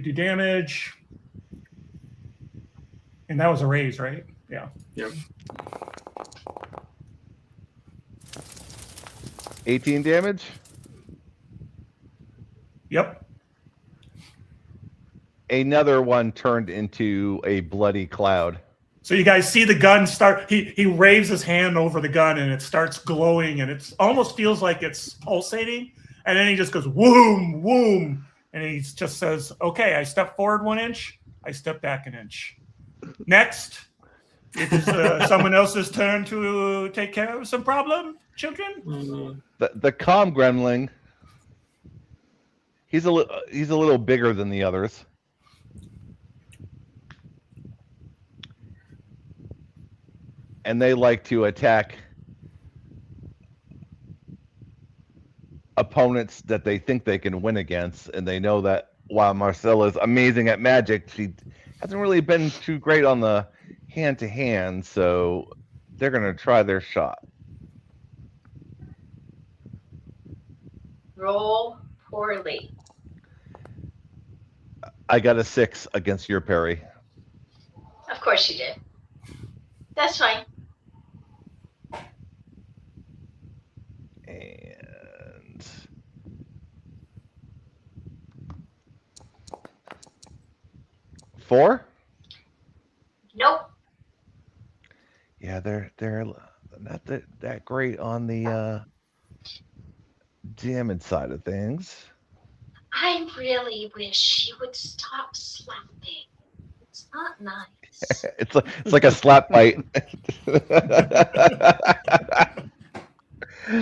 do damage. And that was a raise, right? Yeah. Yep. 18 damage. Yep. Another one turned into a bloody cloud. So you guys see the gun start. He waves his hand over the gun and it starts glowing and it almost feels like it's pulsating. And then he just goes whoom, whoom, and he just says, "Okay, I step forward 1 inch. I step back an inch. Next, it is someone else's turn to take care of some problem, children." The calm gremlin. He's a little bigger than the others. And they like to attack opponents that they think they can win against. And they know that while Marcella's amazing at magic, she hasn't really been too great on the hand-to-hand. So they're going to try their shot. Roll poorly. I got a 6 against your parry. Of course you did. That's fine. And 4? Nope. Yeah, they're not that great on the damage side of things. I really wish you would stop slapping. It's not nice. It's like a slap fight. You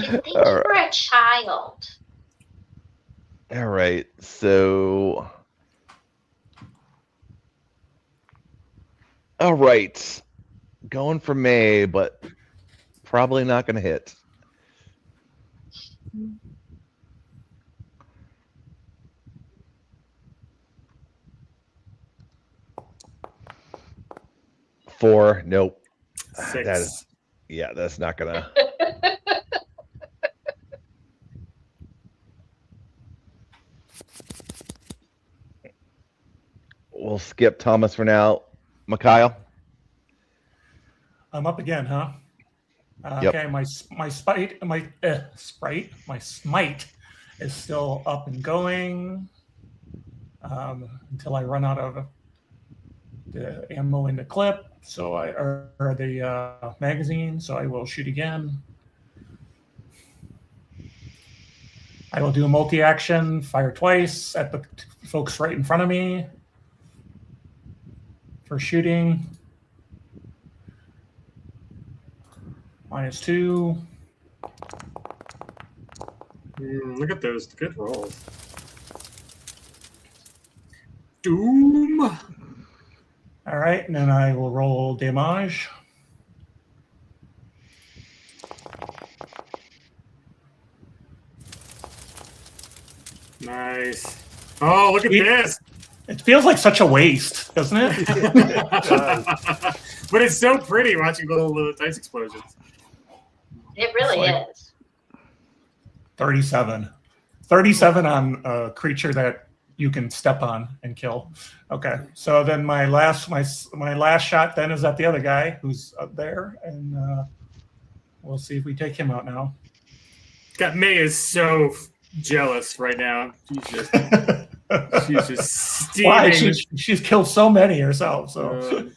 think you were a child. All right, so all right, going for May, but probably not going to hit. Four, nope. 6. That's not gonna. We'll skip Thomas for now. Mikhail. I'm up again, huh? Yep. Okay, my smite is still up and going until I run out of the ammo in the clip. So or the magazine. So I will shoot again. I will do a multi-action, fire twice at the folks right in front of me for shooting. -2. Look at those good rolls. Doom. All right, and then I will roll damage. Nice. Oh, look at this. It feels like such a waste, doesn't it? But it's so pretty watching little dice explosions. It really like- is. 37. 37 on a creature that you can step on and kill. Okay, so then my last shot then is at the other guy who's up there, and we'll see if we take him out now. God, May is so jealous right now. She's just steaming. Why? She's killed so many herself. So,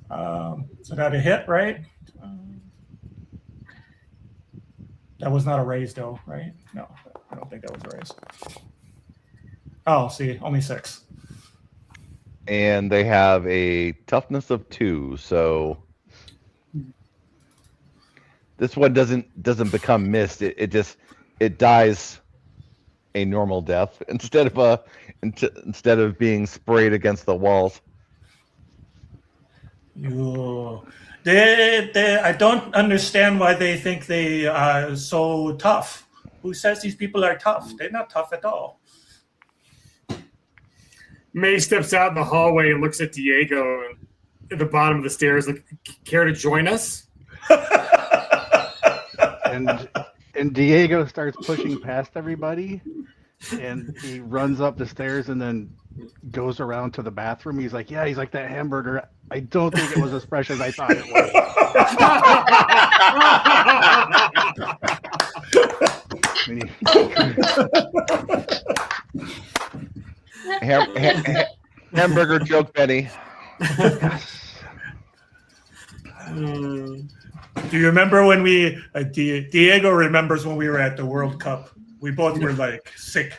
so that a hit, right? That was not a raise, though, right? No, I don't think that was a raise. Oh, see, only 6. And they have a toughness of 2, so this one doesn't become mist. It dies a normal death instead of being sprayed against the walls. I don't understand why they think they are so tough. Who says these people are tough? They're not tough at all. May steps out in the hallway and looks at Diego. at the bottom of the stairs. Like, care to join us? And Diego starts pushing past everybody, and he runs up the stairs and then goes around to the bathroom. He's like, "Yeah," he's like, "that hamburger. I don't think it was as fresh as I thought it was." Hamburger joke, Benny. Do you remember when we Diego remembers when we were at the World Cup? We both were like sick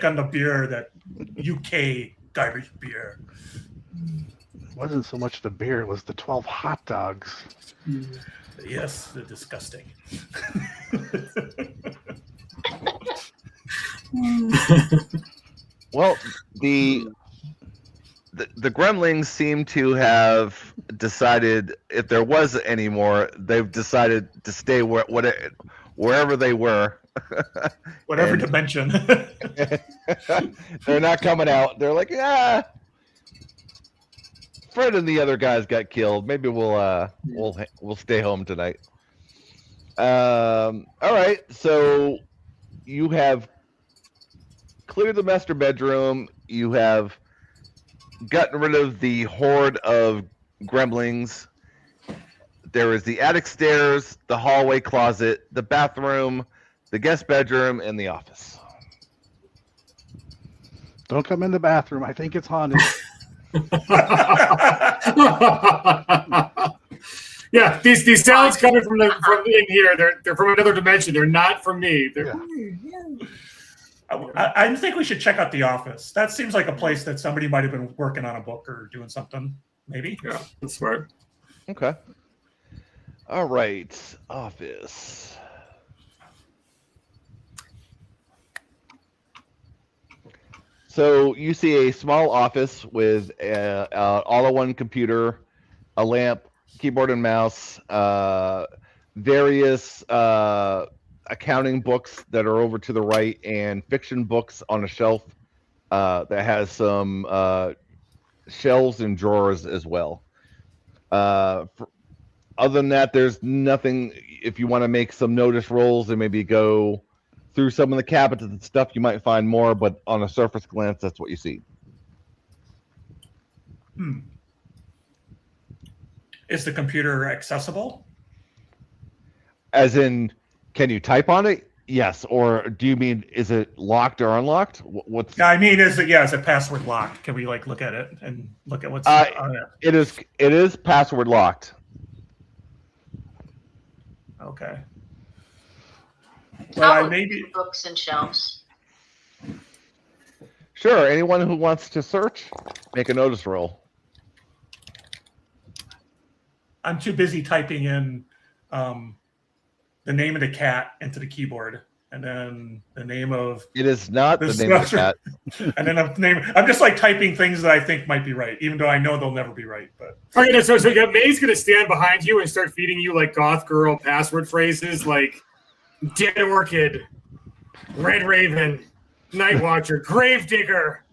on the beer, that UK garbage beer. It wasn't so much the beer, it was the 12 hot dogs. Yes, they're disgusting. Well, the gremlins seem to have decided, if there was any more, they've decided to stay wherever they were. Whatever dimension. They're not coming out. They're like, Fred and the other guys got killed. Maybe we'll stay home tonight. All right, so you have cleared the master bedroom. You have gotten rid of the horde of gremlins. There is the attic stairs, the hallway closet, the bathroom, the guest bedroom, and the office. Don't come in the bathroom. I think it's haunted. Yeah, these sounds coming from in here. They're from another dimension. They're not from me. I think we should check out the office. That seems like a place that somebody might have been working on a book or doing something. Maybe. Yeah, that's smart. Okay. All right, office. So you see a small office with an all-in-one computer, a lamp, keyboard and mouse, various accounting books that are over to the right, and fiction books on a shelf that has some shelves and drawers as well. Other than that, there's nothing. If you want to make some notice rolls and maybe go through some of the cabinets and stuff, you might find more, but on a surface glance, that's what you see. Is the computer accessible? As in, can you type on it? Yes. Or do you mean, is it locked or unlocked? What's? I mean, is it password locked? Can we look at it and look at what's on it? It is password locked. Okay. Well, maybe books and shelves. Sure. Anyone who wants to search, make a notice roll. I'm too busy typing in the name of the cat into the keyboard, and then the name of. It is not the name of the cat. And then I'm just typing things that I think might be right, even though I know they'll never be right. But okay, so May's gonna stand behind you and start feeding you goth girl password phrases like Dead Orchid, Red Raven, Night Watcher, Gravedigger,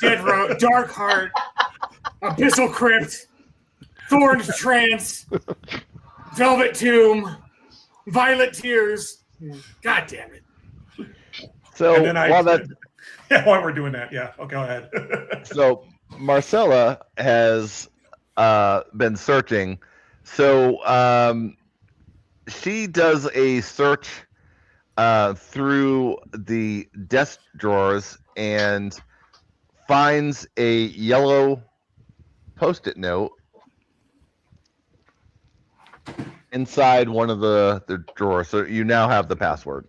Dark Heart, Abyssal Crypt, Thorned Trance, Velvet Tomb, Violet Tears. God damn it. So while we're doing that, yeah. Okay, go ahead. So Marcella has been searching. So she does a search through the desk drawers and finds a yellow Post-it note inside one of the drawers. So you now have the password.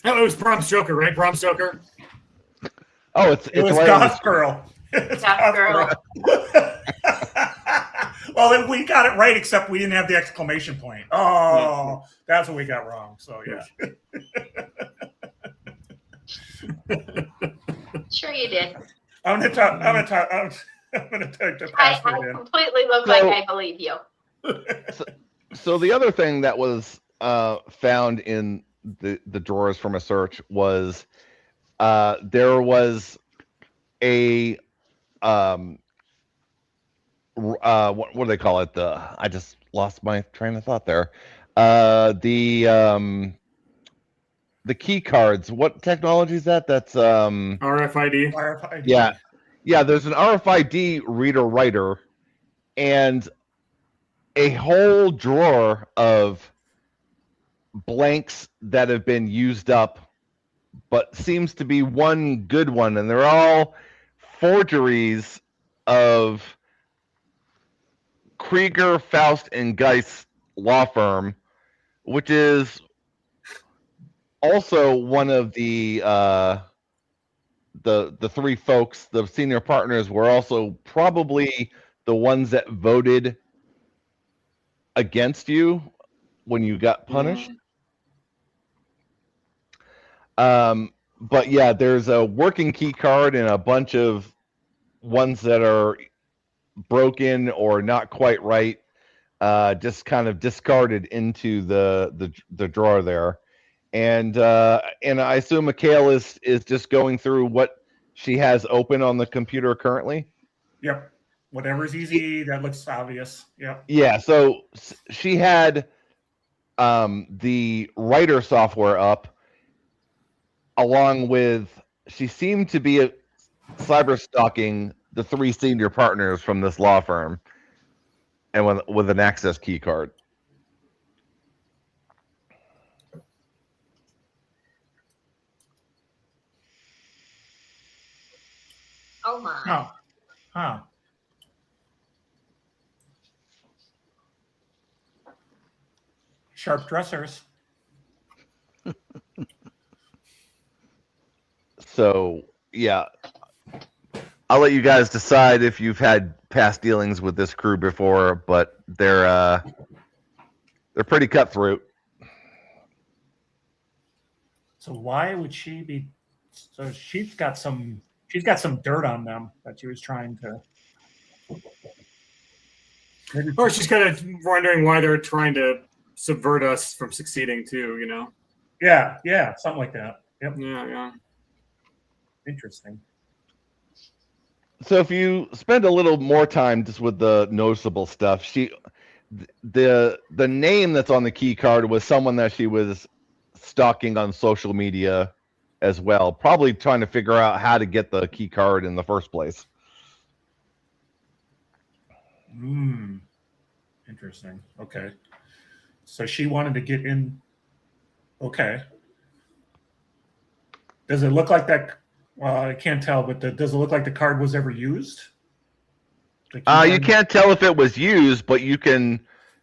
Oh, it was Bram Stoker, right? Bram Stoker. Oh, it was right Goth Girl. Goth Girl. Well, we got it right, except we didn't have the exclamation point. Oh, that's what we got wrong. So yeah. Sure you did. I'm gonna take the password I completely look like I believe you. So the other thing that was found in the drawers from a search was there was a what do they call it? I just lost my train of thought there. The key cards. What technology is that? That's RFID. RFID. Yeah. There's an RFID reader writer, and a whole drawer of blanks that have been used up, but seems to be one good one, and they're all forgeries of Krieger, Faust, and Geist law firm, which is also one of the three folks, the senior partners, were also probably the ones that voted against you when you got punished. But yeah, there's a working key card and a bunch of ones that are broken or not quite right, just kind of discarded into the drawer there. And I assume Mikhail is just going through what she has open on the computer currently. Yep. Whatever's easy, that looks obvious. Yep. Yeah. So she had the writer software up, along with, she seemed to be cyber stalking the three senior partners from this law firm, and with an access key card. Oh my. Oh. Huh. Sharp dressers. So yeah, I'll let you guys decide if you've had past dealings with this crew before, but they're pretty cutthroat. So why would she be? So she's got some dirt on them that she was trying to. Or she's kind of wondering why they're trying to subvert us from succeeding too. You know. Yeah, something like that. Yep. Yeah. Interesting. So if you spend a little more time just with the noticeable stuff, the name that's on the key card was someone that she was stalking on social media as well, probably trying to figure out how to get the key card in the first place. Interesting. Okay. So she wanted to get in. Okay. Does it look like that? Well, I can't tell, but does it look like the card was ever used? You can't tell if it was used, but you can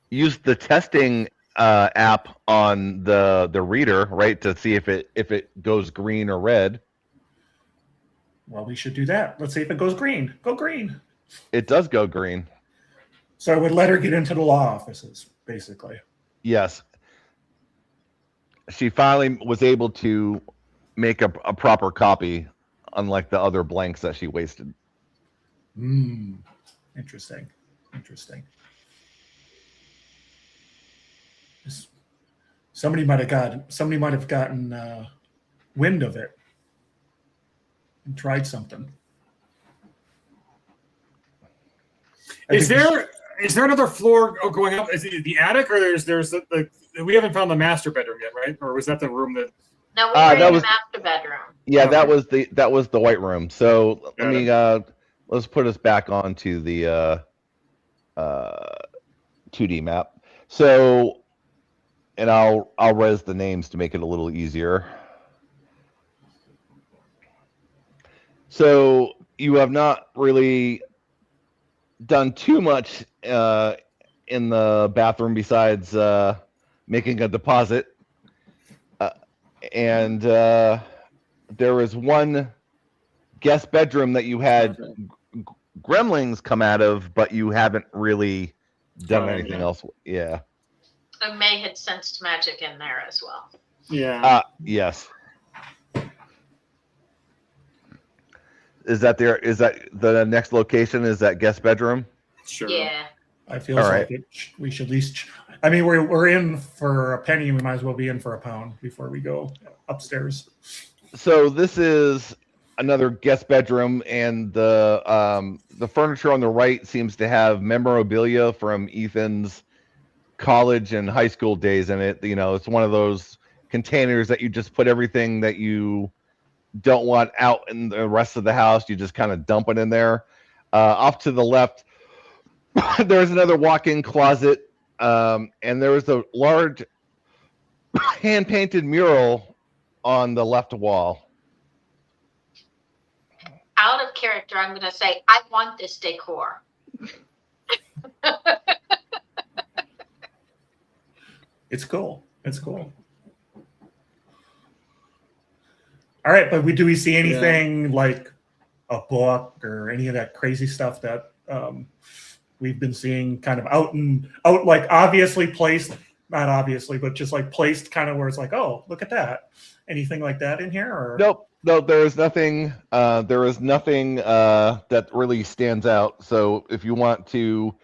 use the testing app on the reader, right, to see if it goes green or red. Well, we should do that. Let's see if it goes green. Go green. It does go green. So it would let her get into the law offices, basically. Yes. She finally was able to make a proper copy, unlike the other blanks that she wasted. Interesting. Somebody might have gotten wind of it and tried something. Is there another floor going up? Is it the attic, or there's the we haven't found the master bedroom yet, right? Or was that the room that? No, we were in the master bedroom. Yeah, that was the white room. So let me let's put us back onto the 2D map. So, and I'll res the names to make it a little easier. So you have not really done too much in the bathroom besides making a deposit. And there was one guest bedroom that you had gremlins come out of, but you haven't really done anything else. Yeah. And May had sensed magic in there as well. Yeah. Yes. Is that the next location? Is that guest bedroom? Sure. Yeah. I feel like we should at least. I mean, we're in for a penny. We might as well be in for a pound before we go upstairs. So this is another guest bedroom, and the furniture on the right seems to have memorabilia from Ethan's college and high school days in it. You know, it's one of those containers that you just put everything that you don't want out in the rest of the house. You just kind of dump it in there. Off to the left, there's another walk-in closet, and there was a large hand-painted mural on the left wall. Out of character, I'm going to say, I want this decor. It's cool. It's cool. All right, but do we see anything like a book or any of that crazy stuff that we've been seeing kind of out, like obviously placed, not obviously, but just like placed kind of where it's like, oh, look at that. Anything like that in here? Or Nope. No, there is nothing. There is nothing that really stands out. So if you want to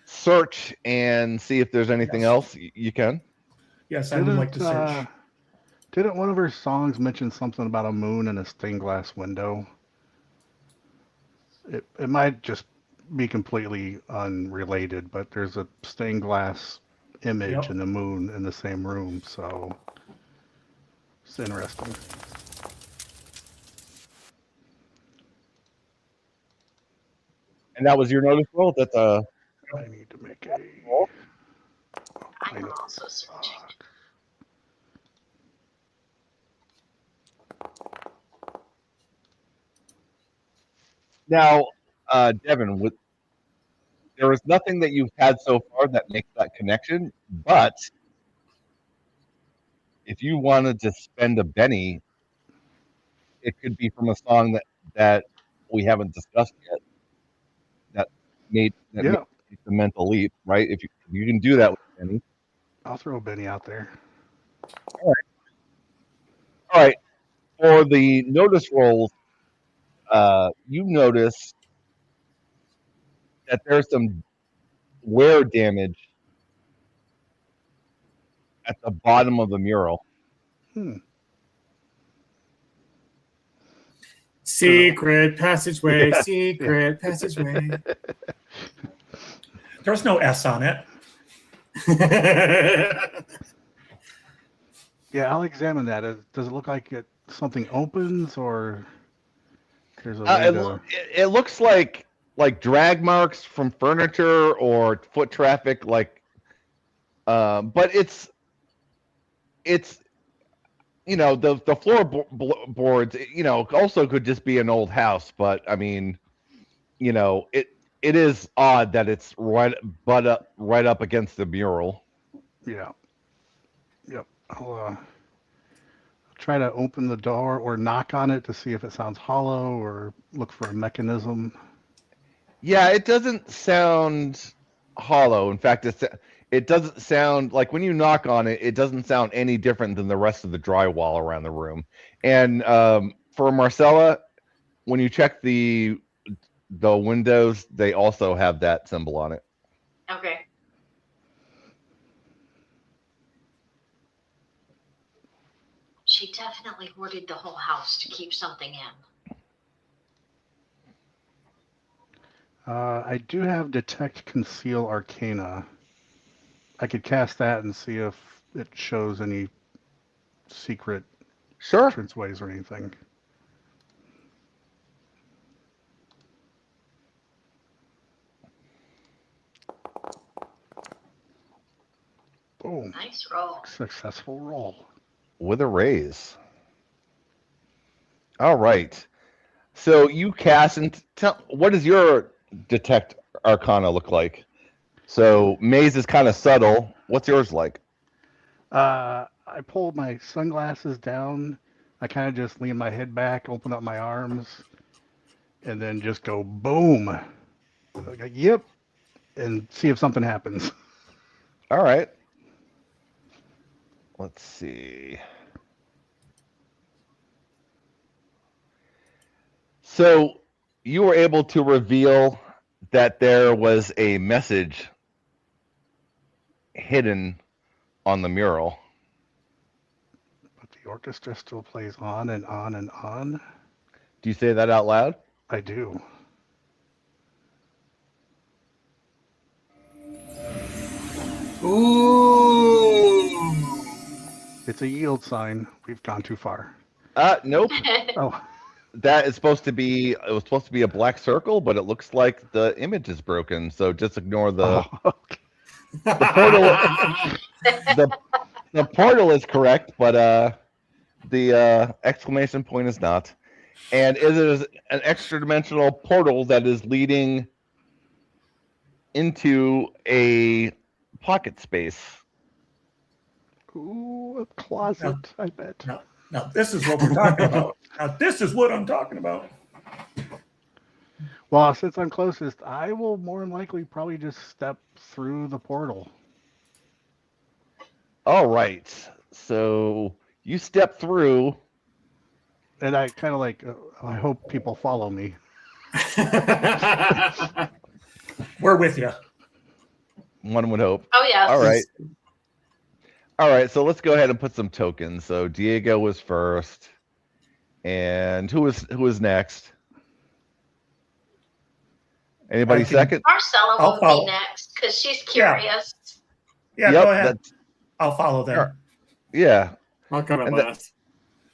search and see if there's anything else, you can. Yes, I would like to search. Didn't one of her songs mention something about a moon and a stained glass window? It might just be completely unrelated, but there's a stained glass image and the moon in the same room, so it's interesting. And that was your notice roll? That's I need to make a... I'm also searching. Now, Devin, there is nothing that you've had so far that makes that connection, but if you wanted to spend a Benny, it could be from a song that we haven't discussed yet. That made the mental leap, right? If you can do that with Benny. I'll throw a Benny out there. All right. For the notice rolls, you notice that there's some wear damage at the bottom of the mural. Secret passageway, secret passageway. There's no S on it. Yeah, I'll examine that. Does it look like something opens, or there's a way it looks like drag marks from furniture or foot traffic, but it's you know, the floorboards, you know, also could just be an old house, but I mean, you know, it is odd that it's right up against the mural. Yeah. Yep. I'll try to open the door or knock on it to see if it sounds hollow or look for a mechanism. Yeah, it doesn't sound hollow. In fact, it doesn't sound like, when you knock on it, it doesn't sound any different than the rest of the drywall around the room. And for Marcella, when you check the windows, they also have that symbol on it. Okay. She definitely hoarded the whole house to keep something in. I do have Detect Conceal Arcana. I could cast that and see if it shows any secret entranceways or anything. Boom. Nice roll. Successful roll. With a raise. All right. So you cast, and what does your Detect Arcana look like? So Maze is kind of subtle. What's yours like? I pulled my sunglasses down. I kind of just lean my head back, open up my arms, and then just go boom. Like, yep. And see if something happens. All right. Let's see. So you were able to reveal that there was a message hidden on the mural. But the orchestra still plays on and on and on. Do you say that out loud? I do. Ooh. It's a yield sign. We've gone too far. Nope. Oh, That is supposed to be. It was supposed to be a black circle, but it looks like the image is broken. So just ignore the okay. portal. The portal is correct, but the exclamation point is not. And it is an extra dimensional portal that is leading into a pocket space. Ooh, a closet, I bet. Now, this is what we're talking about. Now, this is what I'm talking about. Well, since I'm closest, I will more than likely probably just step through the portal. All right. So you step through. And I kind of like, I hope people follow me. We're with you. One would hope. Oh, yes. All right. All right. So let's go ahead and put some tokens. So Diego was first. And who is next? Anybody second? Marcella I'll will follow. be next because she's curious. Yeah, Yep, go ahead. that's- I'll follow them. Yeah. I'll come in And last.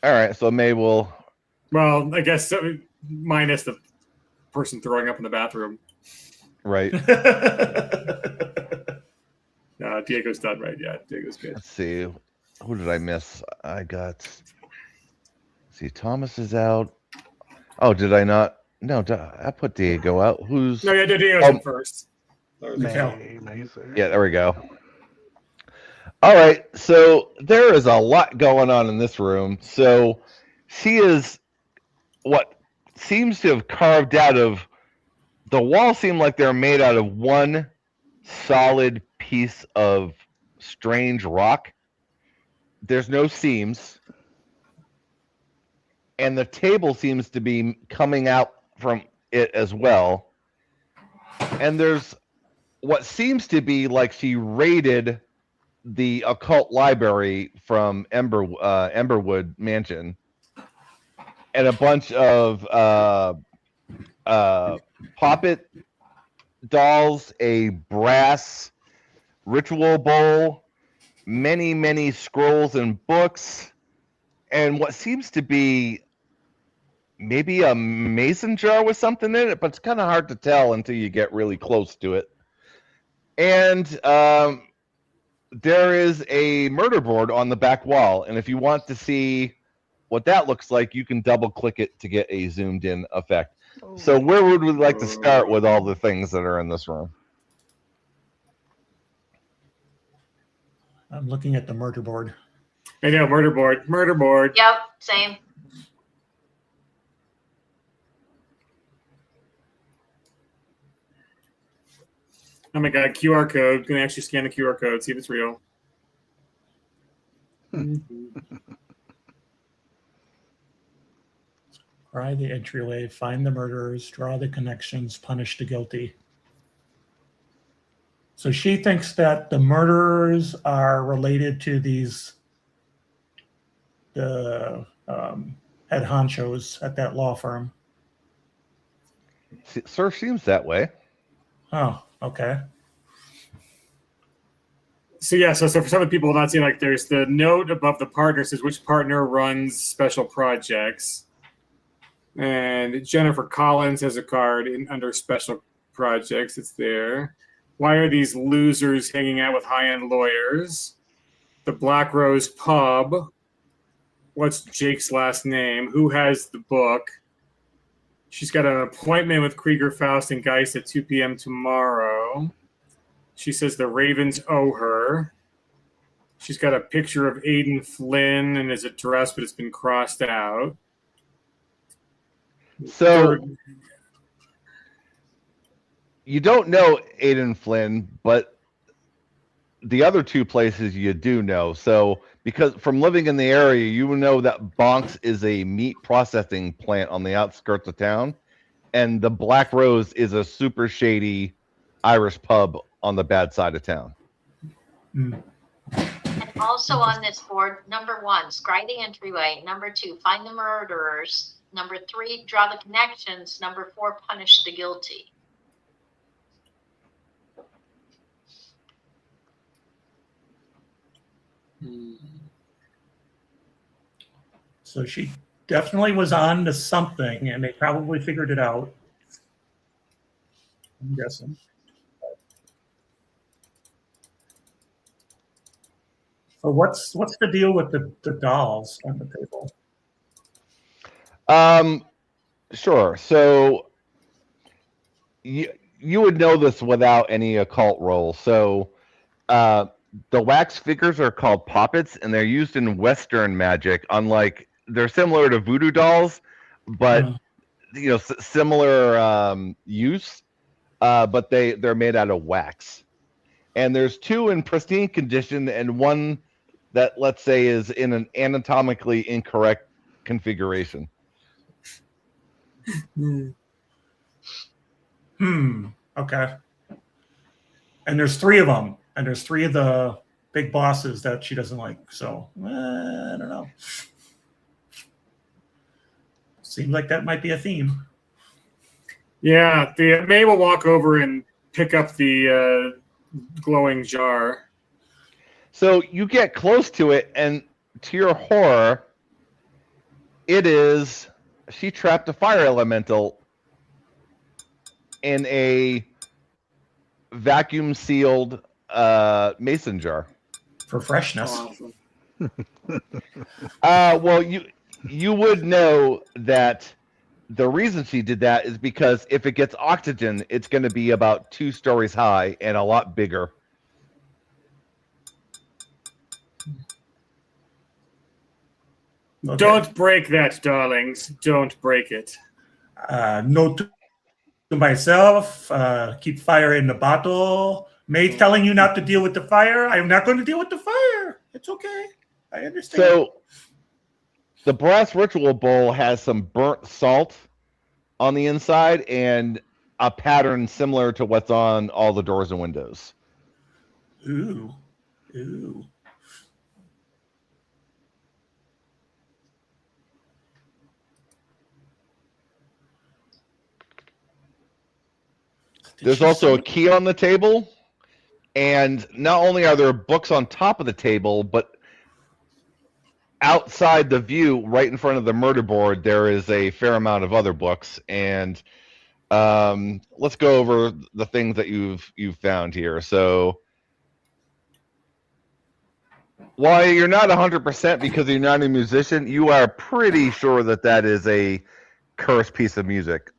All right. So May will. Well, I guess minus the person throwing up in the bathroom. Right. Diego's done, right? Yeah, Diego's good. Let's see. Who did I miss? I got. Let's see, Thomas is out. Oh, did I not? No, I put Diego out. Who's? No, yeah, Diego's in first. Yeah, there we go. All right, so there is a lot going on in this room. So she is what seems to have carved out of the walls seem like they're made out of one solid piece of strange rock. There's no seams. And the table seems to be coming out from it as well. And there's what seems to be like she raided the occult library from Emberwood Mansion, and a bunch of puppet dolls, a brass ritual bowl, many scrolls and books, and what seems to be maybe a mason jar with something in it, but it's kind of hard to tell until you get really close to it. And there is a murder board on the back wall, and if you want to see what that looks like, you can double click it to get a zoomed in effect. So where would we like to start with all the things that are in this room? I'm looking at the murder board. I know, murder board. Yep, same. Oh my god, QR code. Can I actually scan the QR code, see if it's real? Pry the entryway, find the murderers, draw the connections, punish the guilty. So she thinks that the murderers are related to the head honchos at that law firm. Sir, seems that way. Oh, okay. So yeah, so for some of the people not seeing, like, there's the note above the partner says which partner runs special projects, and Jennifer Collins has a card under special projects. It's there. Why are these losers hanging out with high-end lawyers? The Black Rose Pub. What's Jake's last name? Who has the book? She's got an appointment with Krieger, Faust, and Geist at 2 p.m. tomorrow. She says the Ravens owe her. She's got a picture of Aiden Flynn and his address, but it's been crossed out. So you don't know Aiden Flynn, but the other two places you do know. So because from living in the area, you know that Bonks is a meat processing plant on the outskirts of town, and the Black Rose is a super shady Irish pub on the bad side of town. And also on this board, number 1, scry the entryway. Number 2, find the murderers. Number 3, draw the connections. Number 4, punish the guilty. So she definitely was on to something, and they probably figured it out. I'm guessing. So what's the deal with the dolls on the table? Sure. So you would know this without any occult role. So the wax figures are called poppets, and they're used in Western magic. Unlike, they're similar to voodoo dolls, but similar use. But they're made out of wax. And there's 2 in pristine condition, and 1 that, let's say, is in an anatomically incorrect configuration. Okay. And there's 3 of them, and there's 3 of the big bosses that she doesn't like. So I don't know. Seems like that might be a theme. Yeah, May will walk over and pick up the glowing jar. So you get close to it, and to your horror, she trapped a fire elemental in a vacuum sealed mason jar for freshness. Awesome. Well, you would know that the reason she did that is because if it gets oxygen, it's going to be about 2 stories high and a lot bigger. Okay. Don't break that, darlings. Don't break it. Note to myself, keep fire in the bottle. May telling you not to deal with the fire. I'm not going to deal with the fire. It's okay. I understand. So the brass ritual bowl has some burnt salt on the inside and a pattern similar to what's on all the doors and windows. Ooh. There's also a key on the table, and not only are there books on top of the table, but outside the view, right in front of the murder board, there is a fair amount of other books. And let's go over the things that you've found here. So while you're not 100% because you're not a musician, you are pretty sure that is a cursed piece of music.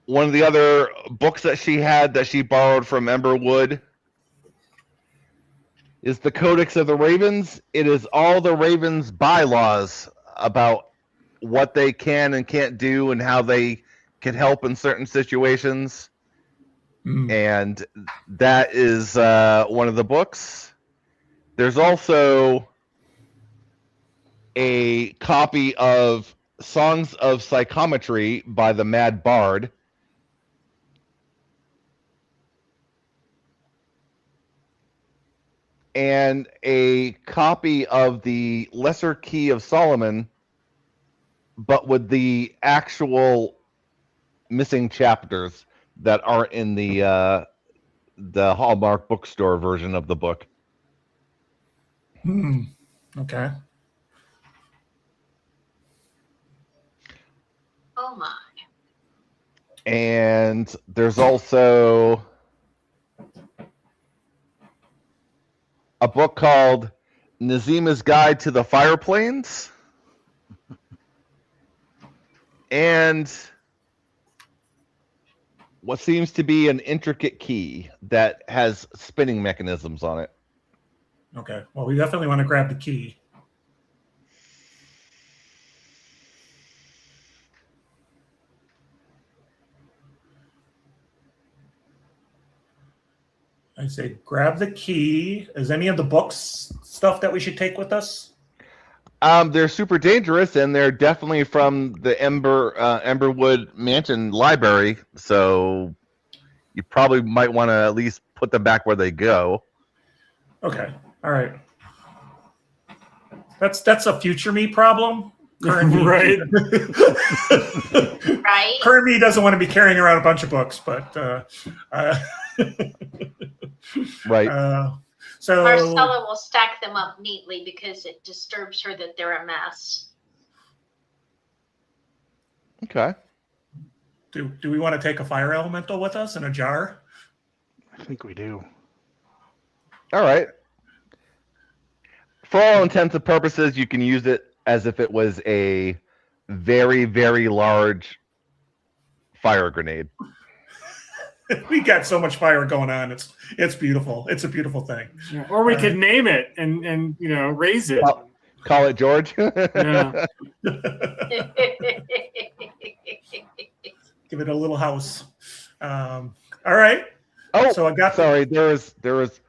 One of the other books that she had that she borrowed from Emberwood is the Codex of the Ravens. It is all the Ravens' bylaws about what they can and can't do and how they can help in certain situations. And that is one of the books. There's also a copy of Songs of Psychometry by the Mad Bard. And a copy of the Lesser Key of Solomon, but with the actual missing chapters that aren't in the Hallmark bookstore version of the book. Okay. Oh my. And there's also a book called Nazima's Guide to the Fire Plains. And what seems to be an intricate key that has spinning mechanisms on it. Okay. Well, we definitely want to grab the key. I say grab the key. Is any of the books stuff that we should take with us? They're super dangerous, and they're definitely from the Emberwood Mansion Library, so you probably might want to at least put them back where they go. Okay. All right. That's a future me problem. Current me, Right. Right? Current me doesn't want to be carrying around a bunch of books, but Right. so Marcella will stack them up neatly because it disturbs her that they're a mess. Okay. do we want to take a fire elemental with us in a jar? I think we do. All right. For all intents and purposes, you can use it as if it was a very, very large fire grenade. We got so much fire going on. It's beautiful. It's a beautiful thing. Yeah, or we could name it and raise it. Call it George. Yeah. Give it a little house. All right. Oh, So I got sorry. There was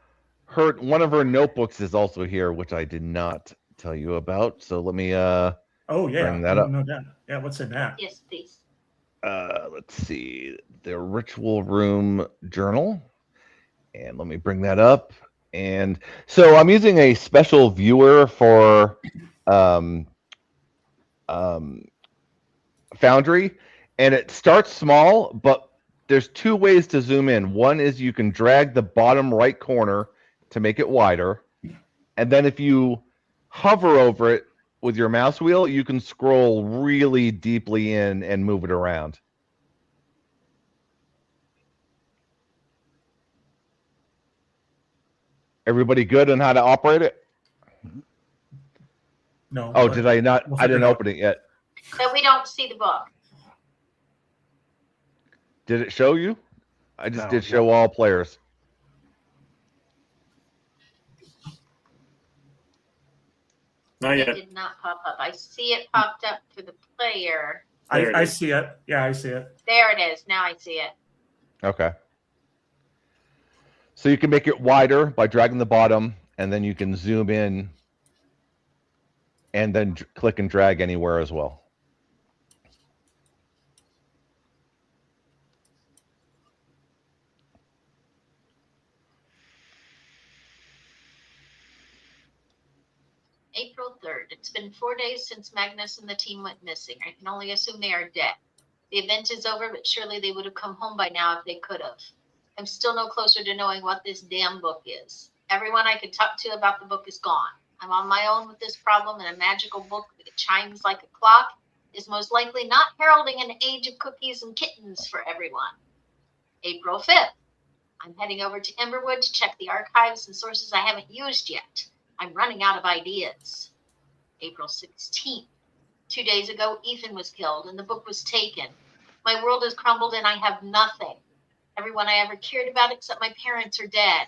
one of her notebooks is also here, which I did not tell you about. So let me Oh yeah. bring that up. No doubt. Yeah. What's in that? Yes, please. Let's see, the ritual room journal, and let me bring that up. And so I'm using a special viewer for Foundry, and it starts small, but there's two ways to zoom in. One is you can drag the bottom right corner to make it wider, and then if you hover over it with your mouse wheel, you can scroll really deeply in and move it around. Everybody good on how to operate it? No. Oh, did I not? We'll I didn't figure it out. open it yet. But we don't see the book. Did it show you? I just No, did show all players. Not It yet. did not pop up. I see it popped up for the player. There it I is. see it. Yeah, I see it. There it is. Now I see it. Okay. So you can make it wider by dragging the bottom, and then you can zoom in and then click and drag anywhere as well. April 3rd. It's been 4 days since Magnus and the team went missing. I can only assume they are dead. The event is over, but surely they would have come home by now if they could have. I'm still no closer to knowing what this damn book is. Everyone I could talk to about the book is gone. I'm on my own with this problem, and a magical book that chimes like a clock is most likely not heralding an age of cookies and kittens for everyone. April 5th. I'm heading over to Emberwood to check the archives and sources I haven't used yet. I'm running out of ideas. April 16th. 2 days ago, Ethan was killed and the book was taken. My world has crumbled and I have nothing. Everyone I ever cared about except my parents are dead.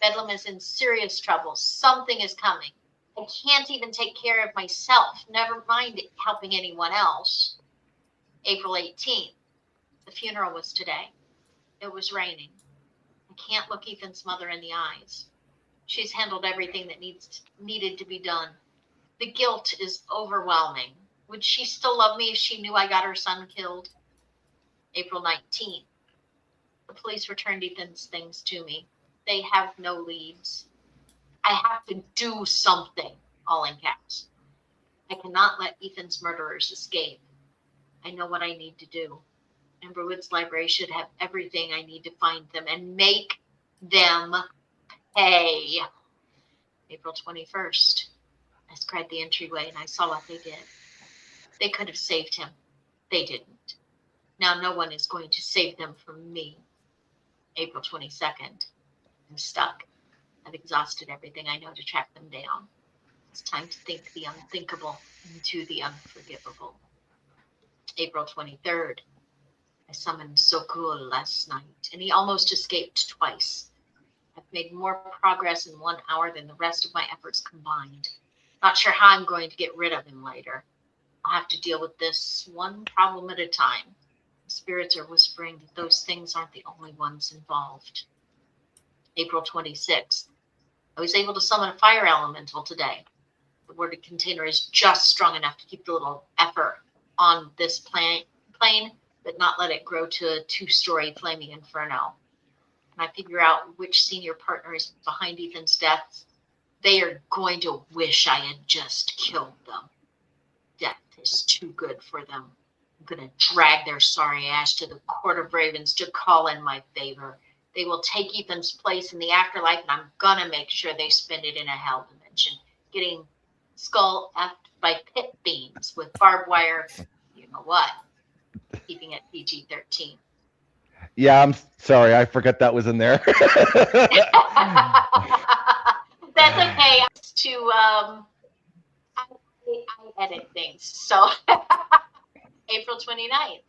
Bedlam is in serious trouble. Something is coming. I can't even take care of myself, never mind helping anyone else. April 18th. The funeral was today. It was raining. I can't look Ethan's mother in the eyes. She's handled everything that needed to be done. The guilt is overwhelming. Would she still love me if she knew I got her son killed? April 19th. The police returned Ethan's things to me. They have no leads. I have to do something, all in caps. I cannot let Ethan's murderers escape. I know what I need to do. Emberwood's library should have everything I need to find them and make them pay. April 21st. I scried the entryway and I saw what they did. They could have saved him. They didn't. Now no one is going to save them from me. April 22nd. I'm stuck. I've exhausted everything I know to track them down. It's time to think the unthinkable into the unforgivable. April 23rd. I summoned Sokul last night, and he almost escaped twice. I've made more progress in 1 hour than the rest of my efforts combined. Not sure how I'm going to get rid of him later. I'll have to deal with this one problem at a time. The spirits are whispering that those things aren't the only ones involved. April 26th. I was able to summon a fire elemental today. The worded container is just strong enough to keep the little effort on this plane, but not let it grow to a 2-story flaming inferno. and I figure out which senior partner is behind Ethan's death, they are going to wish I had just killed them. Death is too good for them. I'm going to drag their sorry ass to the Court of Ravens to call in my favor. They will take Ethan's place in the afterlife, and I'm going to make sure they spend it in a hell dimension, getting skull effed by pit beams with barbed wire, you know what, keeping it PG-13. Yeah, I'm sorry. I forgot that was in there. That's okay. I edit things. So April 29th,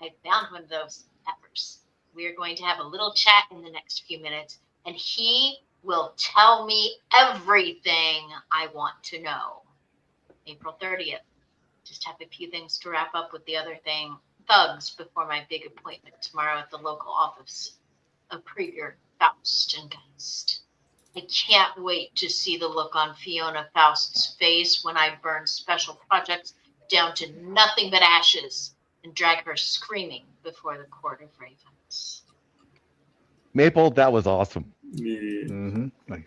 I found one of those peppers. We are going to have a little chat in the next few minutes, and he will tell me everything I want to know. April 30th. Just have a few things to wrap up with the other thing, thugs, before my big appointment tomorrow at the local office of Krieger, Faust, and Geist. I can't wait to see the look on Fiona Faust's face when I burn special projects down to nothing but ashes and drag her screaming before the Court of Ravens. Maple, that was awesome. Yeah. Mm-hmm. Nice.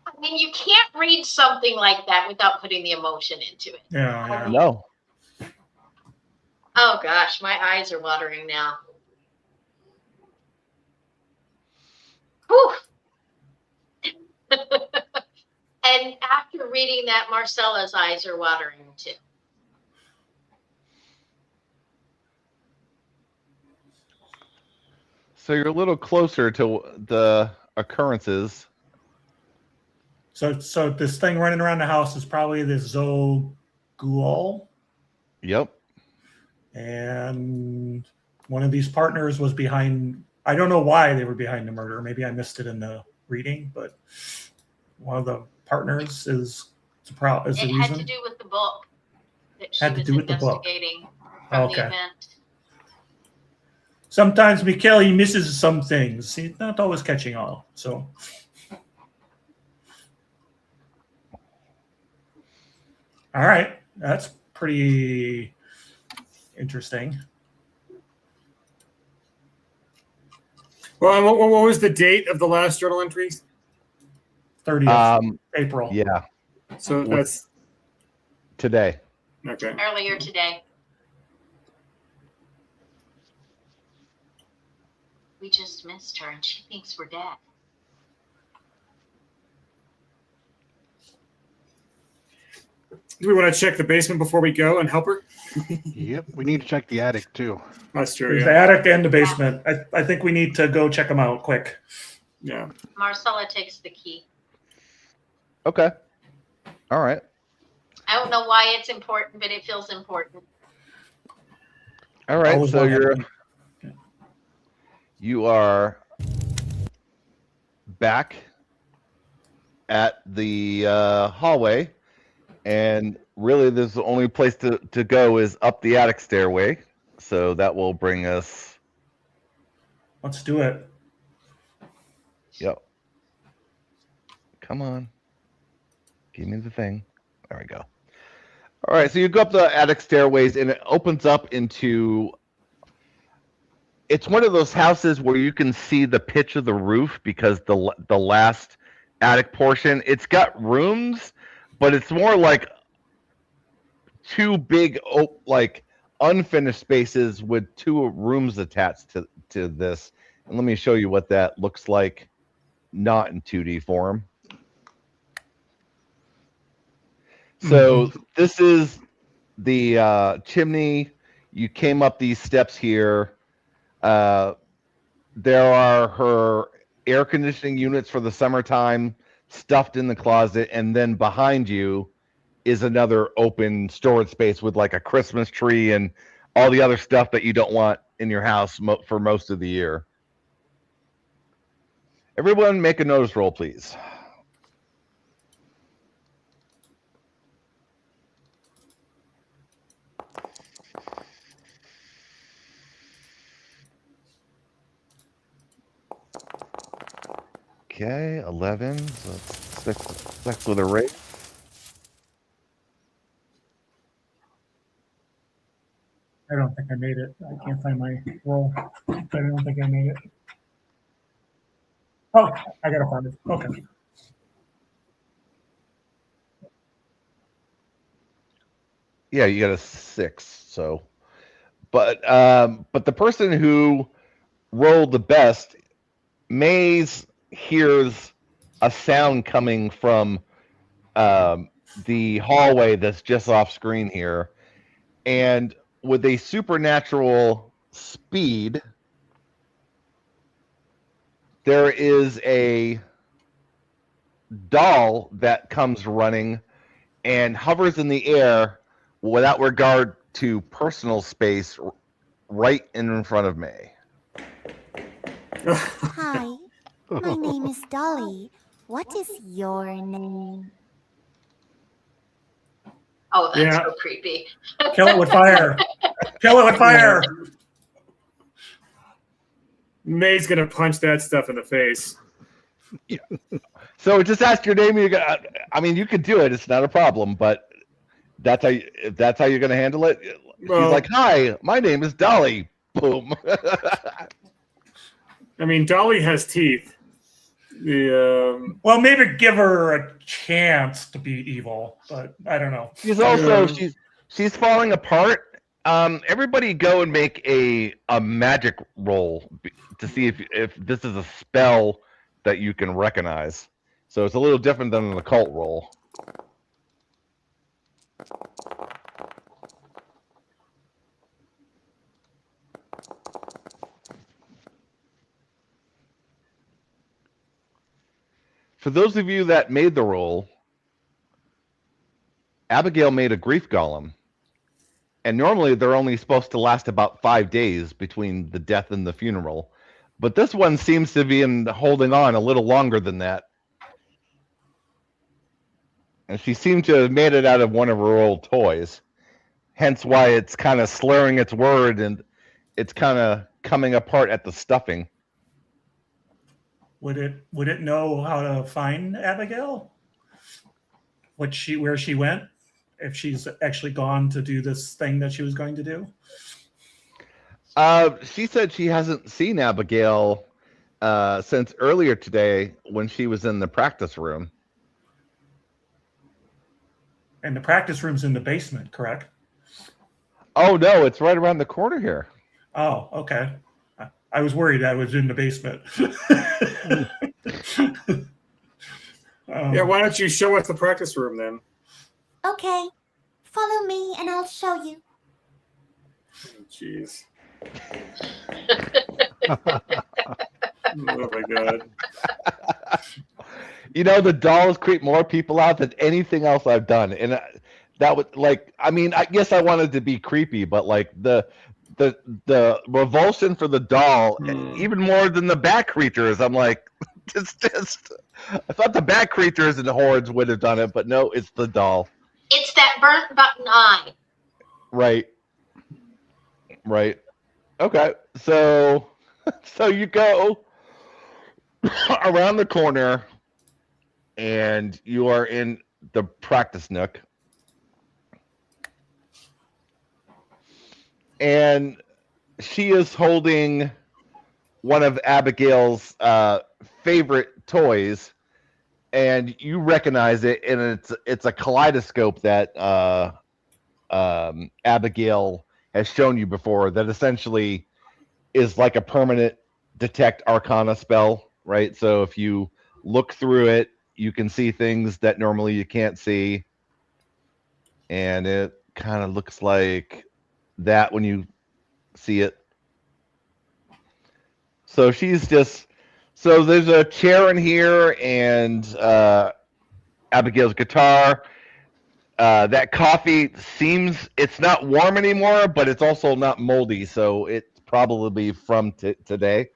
I mean, you can't read something like that without putting the emotion into it. Yeah. No. Oh gosh, my eyes are watering now. Whew. And after reading that, Marcella's eyes are watering too. So you're a little closer to the occurrences. So this thing running around the house is probably this Zogul. Yep. And one of these partners was behind. I don't know why they were behind the murder. Maybe I missed it in the reading, but one of the partners is the reason. It had to do with the book that she Had to was do with the book. investigating from the event. Sometimes Mikhail, he misses some things. He's not always catching all. So. All right. That's pretty interesting. Well, and what was the date of the last journal entries? 30th April. Yeah. So that's today. Okay. Earlier today. We just missed her and she thinks we're dead. Do we want to check the basement before we go and help her? Yep, we need to check the attic too. That's true. There's Yeah. the attic and the basement. I think we need to go check them out quick. Yeah. Marcella takes the key. Okay. All right. I don't know why it's important, but it feels important. All right. Always So want you are back at the hallway, and really there's the only place to go is up the attic stairway. So that will bring us. Let's do it. Yep. Come on. Give me the thing. There we go. All right. So you go up the attic stairways and it opens up into. It's one of those houses where you can see the pitch of the roof because the last attic portion, it's got rooms, but it's more like two big like unfinished spaces with two rooms attached to this. And let me show you what that looks like, not in 2D form. So this is the chimney. You came up these steps here. There are her air conditioning units for the summertime stuffed in the closet, and then behind you is another open storage space with like a Christmas tree and all the other stuff that you don't want in your house for most of the year. Everyone make a notice roll, please. Okay, 11. So six with a rate. don't think I made it. I can't find my roll. But I don't think I made it. Oh, I got a 5. Okay. Yeah, you got a 6. So, but the person who rolled the best, Maze hears a sound coming from the hallway that's just off screen here, and with a supernatural speed, there is a doll that comes running and hovers in the air without regard to personal space right in front of me. Hi, my name is Dolly. What is your name? Oh, that's Yeah. so creepy. Kill it with fire. Kill it with fire. May's gonna punch that stuff in the face. So just ask your name. I mean, you could do it. It's not a problem. But that's how. If that's how you're going to handle it. Well, She's like, "Hi, my name is Dolly." Boom. I mean, Dolly has teeth. Well, maybe give her a chance to be evil, but I don't know. She's also she's falling apart. Everybody go and make a magic roll to see if this is a spell that you can recognize. So it's a little different than an occult roll. For those of you that made the roll, Abigail made a grief golem. And normally they're only supposed to last about 5 days between the death and the funeral. But this one seems to be holding on a little longer than that. And she seemed to have made it out of one of her old toys. Hence why it's kind of slurring its word and it's kind of coming apart at the stuffing. Would it know how to find Abigail? Where she went? If she's actually gone to do this thing that she was going to do? She said she hasn't seen Abigail since earlier today when she was in the practice room. And the practice room's in the basement, correct? Oh, no, it's right around the corner here. Oh, okay. I was worried I was in the basement. Yeah, why don't you show us the practice room then? Okay, follow me and I'll show you. Jeez. Oh my god. You know, the dolls creep more people out than anything else I've done. And that would, like, I mean, I guess I wanted to be creepy, but like the revulsion for the doll, even more than the bat creatures. I'm like, it's just, I thought the bat creatures and the hordes would have done it, but no, it's the doll. It's that burnt button eye. Right. Okay. So you go around the corner and you are in the practice nook. And she is holding one of Abigail's favorite toys, and you recognize it, and it's a kaleidoscope that Abigail has shown you before. That essentially is like a permanent detect arcana spell, right? So if you look through it, you can see things that normally you can't see, and it kind of looks like that when you see it. So she's just, so there's a chair in here and Abigail's guitar. That coffee seems, it's not warm anymore, but it's also not moldy, so it's probably from today.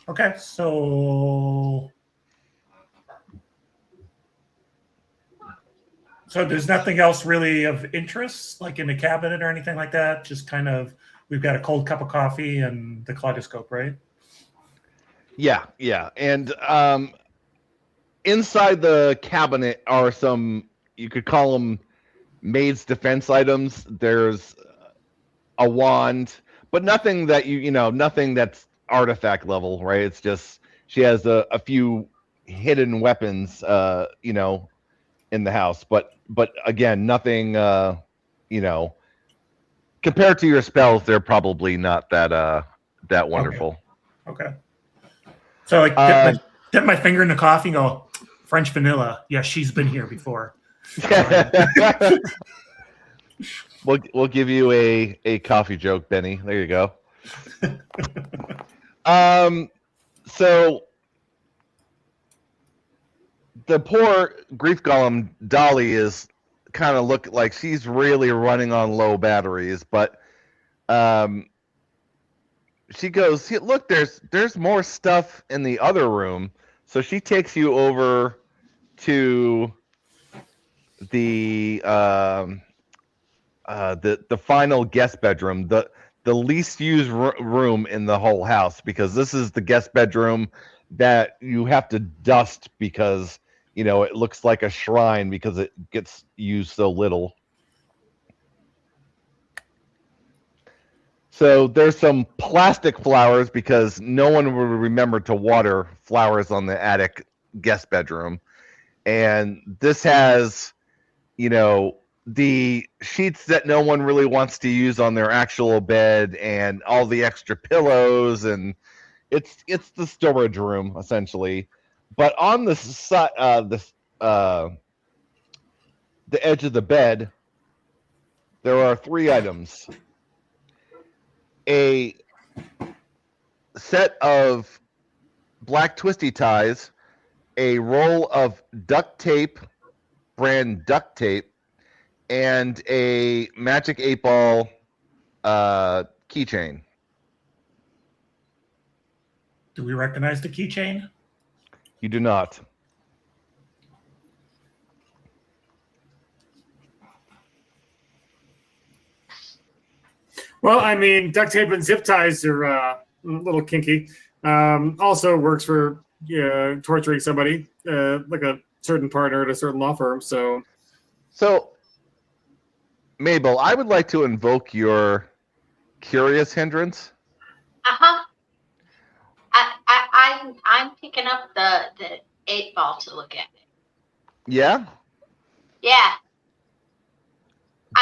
Okay, so there's nothing else really of interest, like in the cabinet or anything like that? Just kind of, we've got a cold cup of coffee and the kaleidoscope, right? Yeah. And inside the cabinet are some you could call them maid's defense items. There's a wand, but nothing that nothing that's artifact level, right? It's just she has a few hidden weapons, in the house, but again, nothing, compared to your spells, they're probably not that wonderful. Okay. So I dip my finger in the coffee and go, French vanilla. Yeah, she's been here before. We'll give you a coffee joke, Benny. There you go. So the poor grief golem Dolly is kind of look like she's really running on low batteries, but she goes, look, there's more stuff in the other room. So she takes you over to the final guest bedroom, the least used room in the whole house, because this is the guest bedroom that you have to dust because it looks like a shrine because it gets used so little. So there's some plastic flowers because no one will remember to water flowers on the attic guest bedroom. And this has, the sheets that no one really wants to use on their actual bed and all the extra pillows, and it's the storage room essentially. But on the side, the edge of the bed, there are 3 items: a set of black twisty ties, a roll of duct tape, brand duct tape, and a Magic 8-ball keychain. Do we recognize the keychain? You do not. Well, I mean, duct tape and zip ties are a little kinky. Also works for torturing somebody, like a certain partner at a certain law firm. So, Mabel, I would like to invoke your curious hindrance. I'm picking up the 8-ball to look at it. Yeah? Yeah.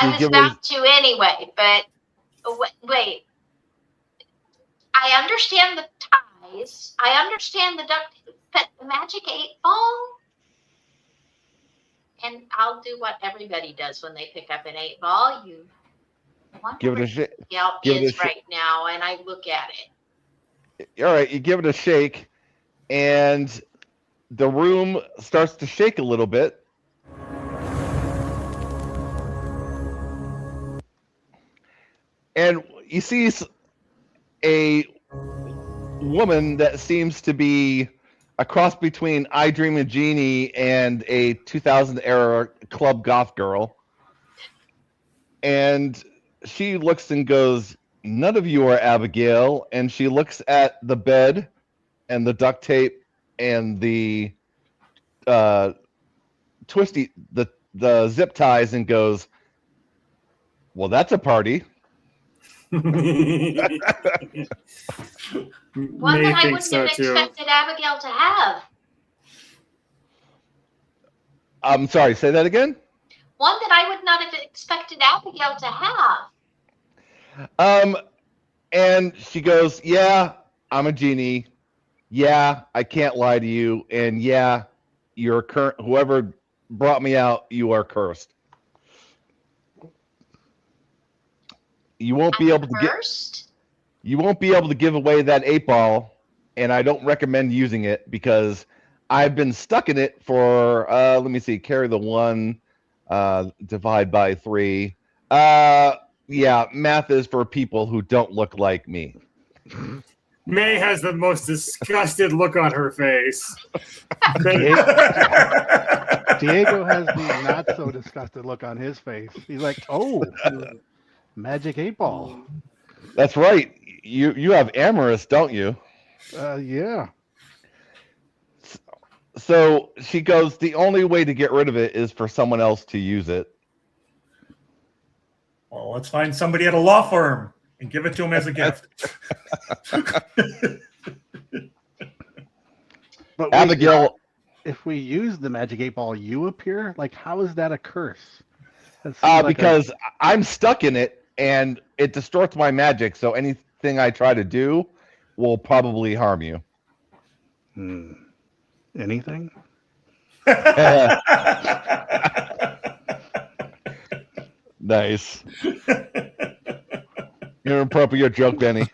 I was about to anyway, but wait. I understand the ties. I understand the duct tape, but the Magic 8-ball? And I'll do what everybody does when they pick up an 8-ball. You give it a shake. Right now, and I look at it. All right, you give it a shake, and the room starts to shake a little bit. And you see a woman that seems to be a cross between I Dream of Jeannie and a 2000 era club goth girl. And she looks and goes, "None of you are Abigail." And she looks at the bed and the duct tape and the the zip ties and goes, "Well, that's a party." One that I wouldn't have expected Abigail to have. I'm sorry, say that again? One that I would not have expected Abigail to have. And she goes, "Yeah, I'm a genie. Yeah, I can't lie to you. And yeah, you're whoever brought me out, you are cursed. You won't be able to give away that 8-ball, and I don't recommend using it because I've been stuck in it for let me see, carry the 1, divide by 3. Yeah, math is for people who don't look like me." May has the most disgusted look on her face. Diego has the not so disgusted look on his face. He's like, "Oh, Magic 8-ball." That's right. You have amorous, don't you? Yeah. So she goes, the only way to get rid of it is for someone else to use it. Well, let's find somebody at a law firm and give it to him as a gift. But wait, Abigail, if we use the magic 8-ball, you appear? Like, how is that a curse? That seems like because I'm stuck in it and it distorts my magic. So anything I try to do will probably harm you. Anything? Nice. You're an appropriate joke, Benny.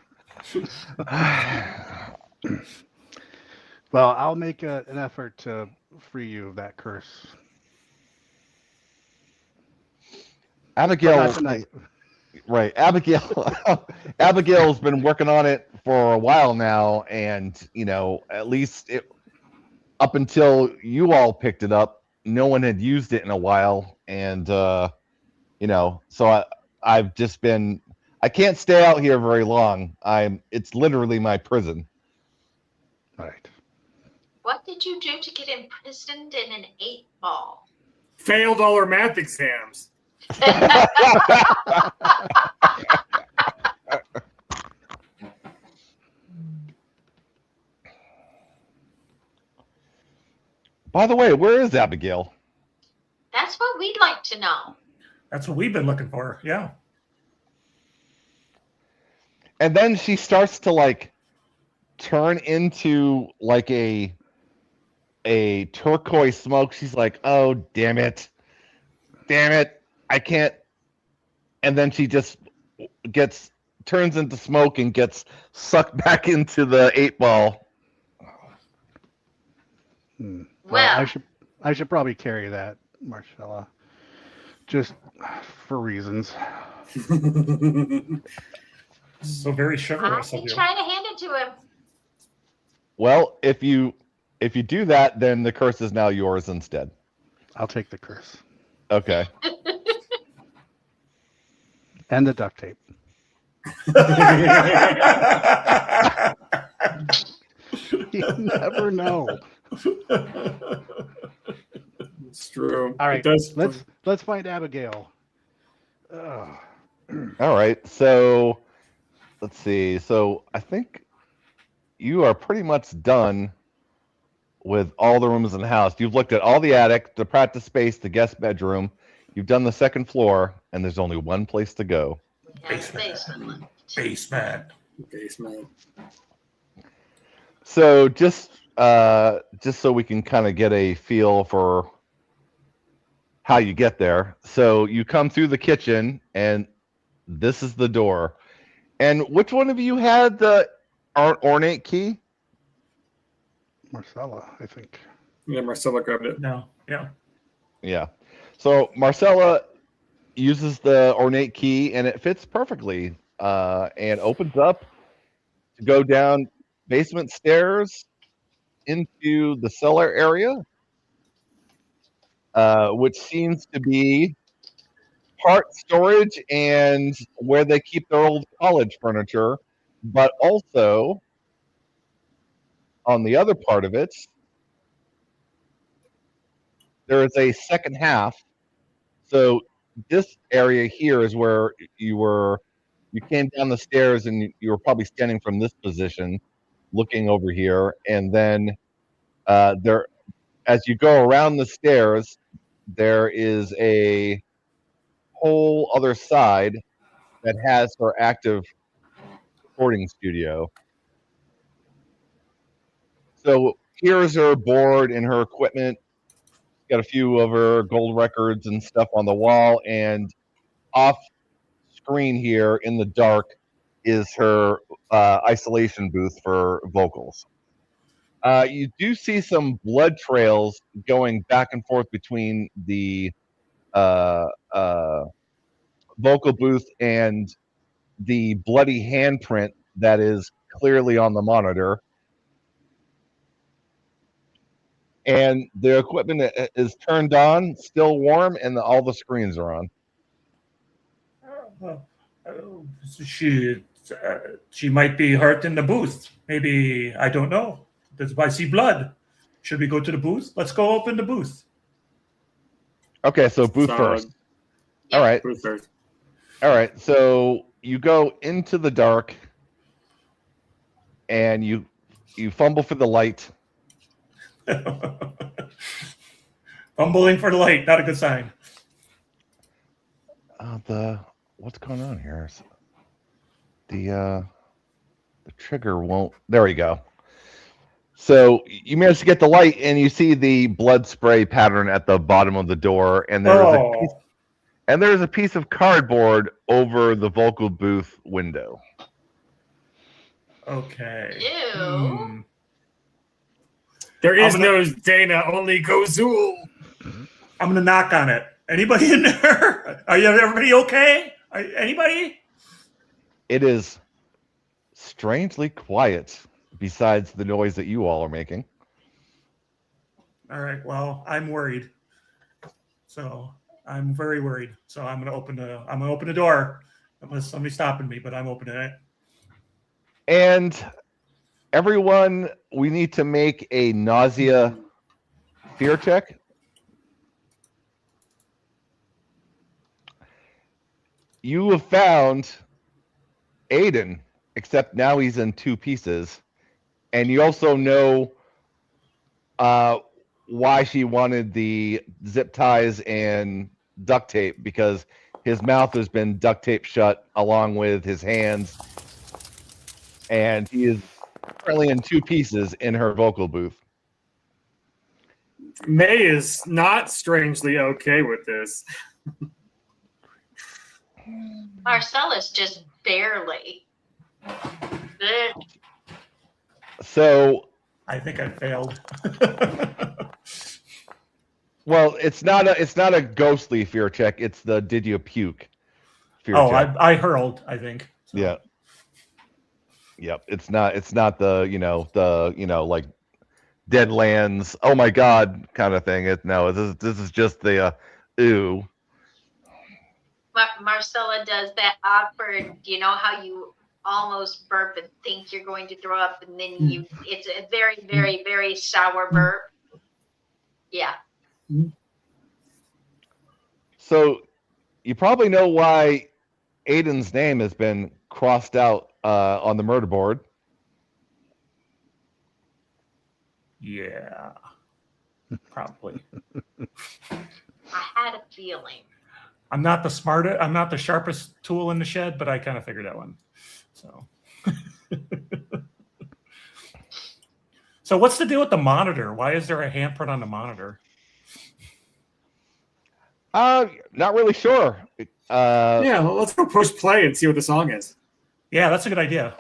Well, I'll make an effort to free you of that curse. Abigail, Not tonight. right? Abigail's been working on it for a while now, and at least up until you all picked it up, no one had used it in a while, and so I've just been. I can't stay out here very long. It's literally my prison. Right. What did you do to get imprisoned in an 8-ball? Failed all her math exams. By the way, where is Abigail? That's what we'd like to know. That's what we've been looking for. Yeah. And then she starts to turn into a turquoise smoke. She's like, "Oh, damn it, I can't." And then she just turns into smoke and gets sucked back into the 8-ball. Well, I should probably carry that, Marcella, just for reasons. So very I chivalrous of can you. try to hand it to him. Well, if you do that, then the curse is now yours instead. I'll take the curse. Okay. And the duct tape. You never know. It's true. All right, It does. let's find Abigail. All right. So let's see. So I think you are pretty much done with all the rooms in the house. You've looked at all the attic, the practice space, the guest bedroom. You've done the second floor, and there's only one place to go. Basement. So just so we can kind of get a feel for how you get there. So you come through the kitchen, and this is the door. And which one of you had the ornate key? Marcella, I think. Yeah, Marcella grabbed it. No. Yeah. Yeah. So Marcella uses the ornate key, and it fits perfectly, and opens up to go down basement stairs into the cellar area, which seems to be part storage and where they keep their old college furniture, but also on the other part of it, there is a second half. So this area here is where you came down the stairs, and you were probably standing from this position looking over here, and then there, as you go around the stairs, there is a whole other side that has her active recording studio. So here's her board and her equipment. Got a few of her gold records and stuff on the wall, and off screen here in the dark is her isolation booth for vocals. You do see some blood trails going back and forth between the vocal booth and the bloody handprint that is clearly on the monitor. And the equipment is turned on, still warm, and all the screens are on. She might be hurt in the booth. Maybe, I don't know. I see blood. Should we go to the booth? Let's go open the booth. Okay, so booth Solid. first. All right. Booth first. All right. So you go into the dark and you fumble for the light. Fumbling for the light, not a good sign. What's going on here? The trigger won't. There we go. So you manage to get the light, and you see the blood spray pattern at the bottom of the door, and there's a piece of cardboard over the vocal booth window. Okay. Ew. There is no Dana, only Gozul. I'm gonna knock on it. Anybody in there? Everybody okay? Anybody? It is strangely quiet, besides the noise that you all are making. All right. Well, I'm worried. So I'm very worried. So I'm gonna open the door. Unless somebody's stopping me, but I'm opening it. And everyone, we need to make a nausea fear check. You have found Aiden, except now he's in two pieces. And you also know why she wanted the zip ties and duct tape, because his mouth has been duct taped shut along with his hands. And he is currently in two pieces in her vocal booth. May is not strangely okay with this. Marcellus just barely. So I think I failed. Well, it's not a ghostly fear check. It's the did you puke fear check. I hurled, I think. So. Yeah. Yep. It's not the like Deadlands, oh my god kind of thing. This is just the ooh. Marcella does that awkward, you know how you almost burp and think you're going to throw up, and then it's a very, very, very sour burp. Yeah. So you probably know why Aiden's name has been crossed out on the murder board. Yeah. Probably. I had a feeling. I'm not the sharpest tool in the shed, but I kind of figured that one. So So what's the deal with the monitor? Why is there a handprint on the monitor? Not really sure. Yeah, well, let's go push play and see what the song is. Yeah, that's a good idea.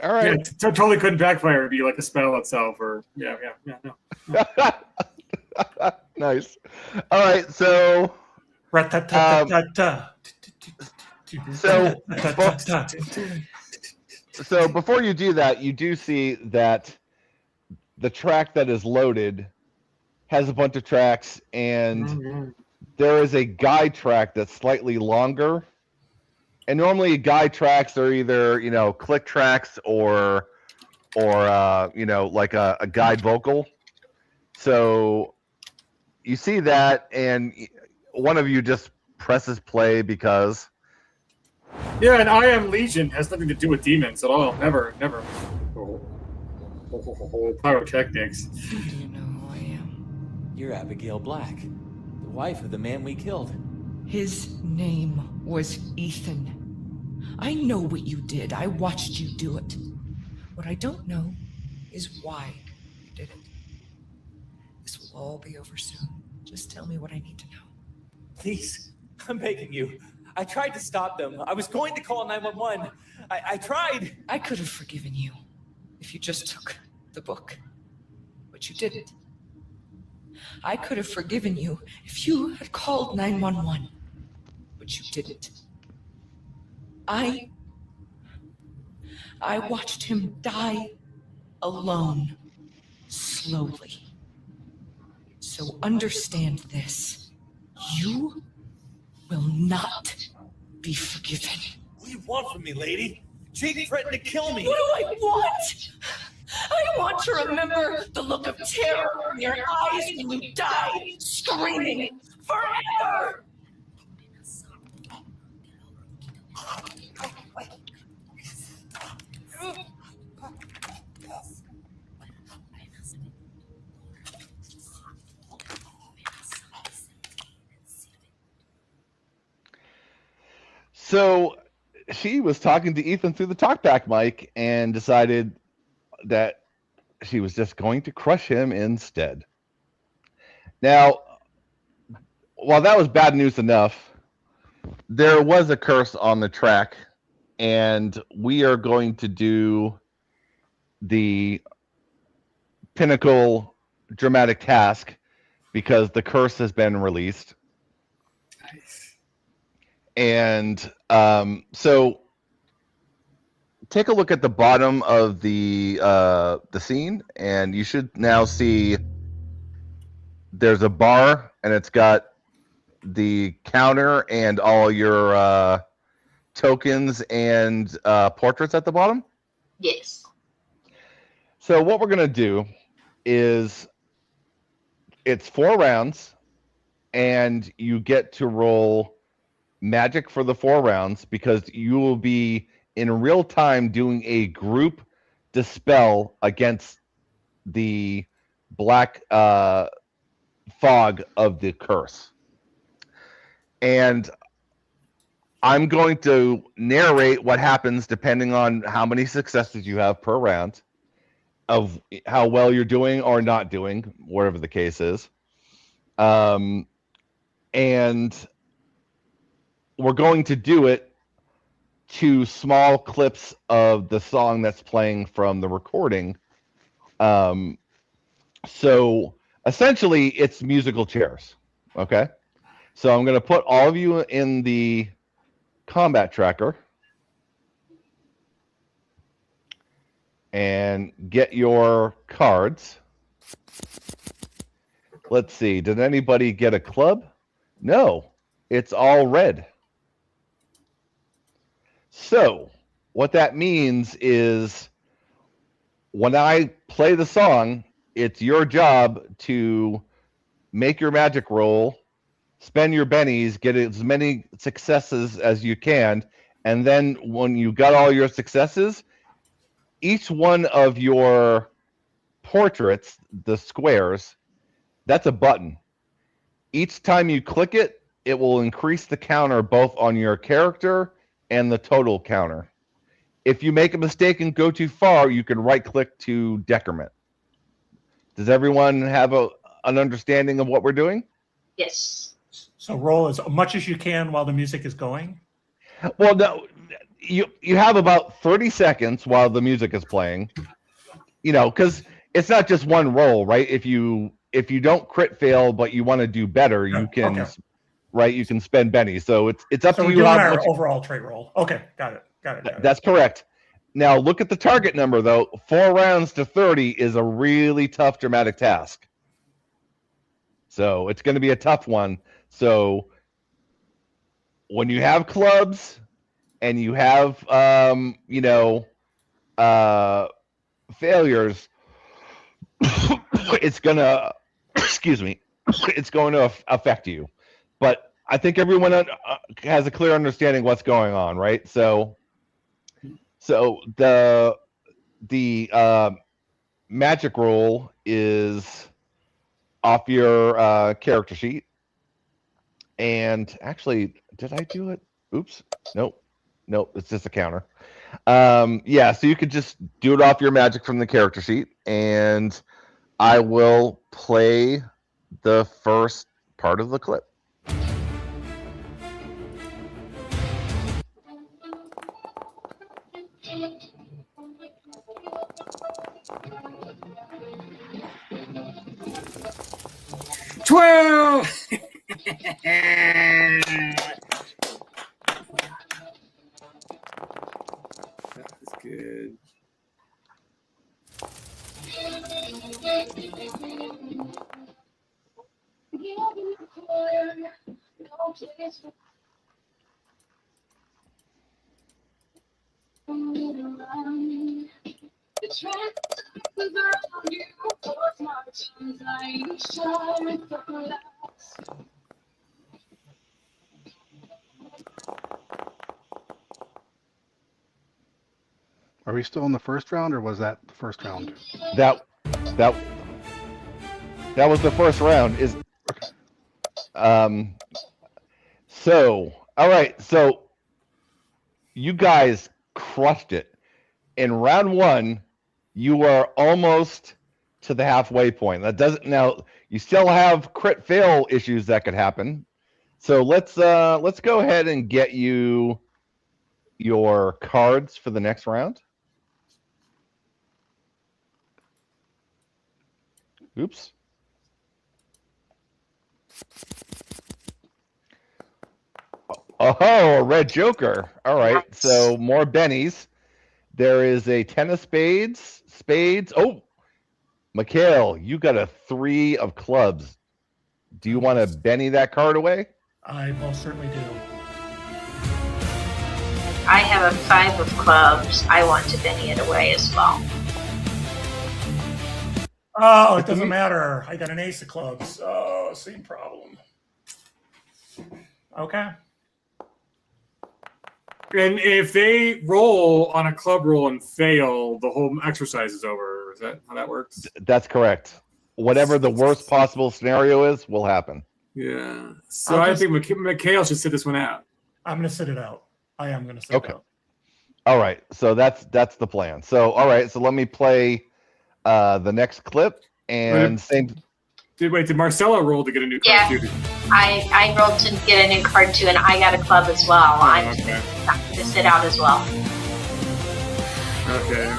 All right. Yeah, totally couldn't backfire. It'd be like a spell itself, or no. Nice. All right, so so before you do that, you do see that the track that is loaded has a bunch of tracks, and there is a guide track that's slightly longer. And normally guide tracks are either, click tracks or like a guide vocal. So you see that, and one of you just presses play because. Yeah, and I Am Legion has nothing to do with demons at all. Never. Pyrotechnics. Do you know who I am? You're Abigail Black, the wife of the man we killed. His name was Ethan. I know what you did. I watched you do it. What I don't know is why you did it. This will all be over soon. Just tell me what I need to know. Please, I'm begging you. I tried to stop them. I was going to call 911. I tried. I could have forgiven you if you just took the book, but you didn't. I could have forgiven you if you had called 911, but you didn't. I watched him die alone, slowly. So understand this. You will not be forgiven. What do you want from me, lady? Jake threatened to kill me. What do I want? I want to remember the look of terror in your eyes when you died, screaming forever. So she was talking to Ethan through the talkback mic and decided that she was just going to crush him instead. Now, while that was bad news enough, there was a curse on the track, and we are going to do the pinnacle dramatic task because the curse has been released. Nice. And so take a look at the bottom of the scene, and you should now see there's a bar, and it's got the counter and all your tokens and portraits at the bottom. Yes. So what we're gonna do is it's 4 rounds, and you get to roll magic for the 4 rounds because you will be in real time doing a group dispel against the black fog of the curse. And I'm going to narrate what happens depending on how many successes you have per round, of how well you're doing or not doing, whatever the case is. And we're going to do it to small clips of the song that's playing from the recording. So essentially, it's musical chairs. Okay. So I'm going to put all of you in the combat tracker and get your cards. Let's see. Did anybody get a club? No, it's all red. So what that means is when I play the song, it's your job to make your magic roll, spend your bennies, get as many successes as you can, and then when you got all your successes, each one of your portraits, the squares, that's a button. Each time you click it, it will increase the counter both on your character and the total counter. If you make a mistake and go too far, you can right-click to decrement. Does everyone have an understanding of what we're doing? Yes. So roll as much as you can while the music is going. Well, no, you have about 30 seconds while the music is playing. You know, because it's not just one roll, right? If you don't crit fail, but you want to do better, you can, okay. Right? You can spend bennies. So it's up So to we're you doing how our much. overall trait roll. Okay, got it. That's correct. Now look at the target number though. 4 rounds to 30 is a really tough dramatic task. So it's going to be a tough one. So when you have clubs and you have failures, it's gonna it's going to affect you. But I think everyone has a clear understanding what's going on, right? So the magic roll is off your character sheet. And actually, did I do it? Oops. Nope, it's just a counter. Yeah, so you could just do it off your magic from the character sheet, and I will play the first part of the clip. That's good. Are we still in the first round, or was that the first round? That was the first round. So all right, so you guys crushed it. In round one, you are almost to the halfway point. That doesn't now you still have crit fail issues that could happen. So let's go ahead and get you your cards for the next round. Oops. Oh, a red joker. All right. So more bennies. There is a 10 of spades. Oh, Mikhail, you got a 3 of clubs. Do you want to benny that card away? I most certainly do. I have a 5 of clubs. I want to Benny it away as well. Oh, it doesn't matter. I got an ace of clubs. Oh, same problem. Okay. And if they roll on a club roll and fail, the whole exercise is over. Is that how that works? That's correct. Whatever the worst possible scenario is, will happen. Yeah. So I think Mikhail should sit this one out. I'm going to sit it out. I am going to sit it out. All right. So that's the plan. So all right. So let me play the next clip and same. Did Marcella roll to get a new card too? I rolled to get a new card too, and I got a club as well. I'm going to sit out as well. Okay.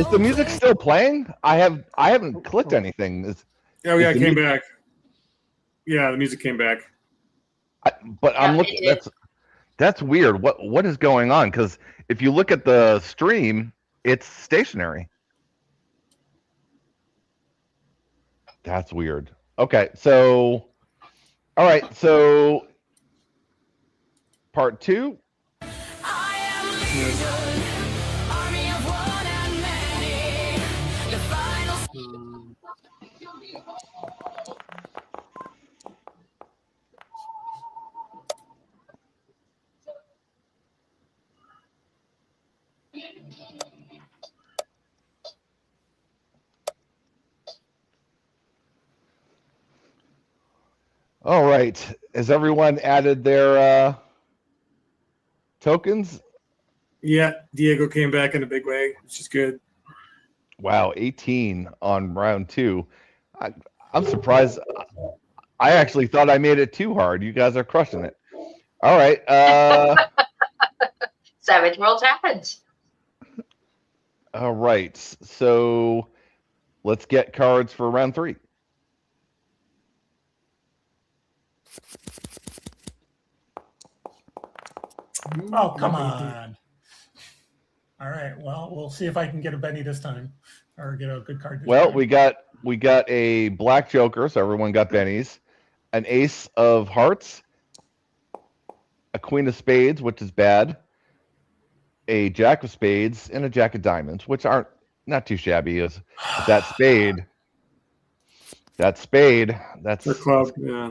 Is the music still playing? I haven't clicked anything. It came back. Yeah, the music came back. But I'm looking. That's weird. What is going on? Because if you look at the stream, it's stationary. That's weird. Okay, so all right, so part 2. All right. Has everyone added their tokens? Yeah, Diego came back in a big way, which is good. Wow, 18 on round 2. I'm surprised. I actually thought I made it too hard. You guys are crushing it. All right. Savage Worlds happens. All right. So let's get cards for round 3. Oh, come on. All right. Well, we'll see if I can get a Benny this time or get a good card this time. We got a black joker, so everyone got bennies, an ace of hearts, a queen of spades, which is bad, a jack of spades, and a jack of diamonds, which aren't not too shabby. Is that spade? That's the club. Yeah.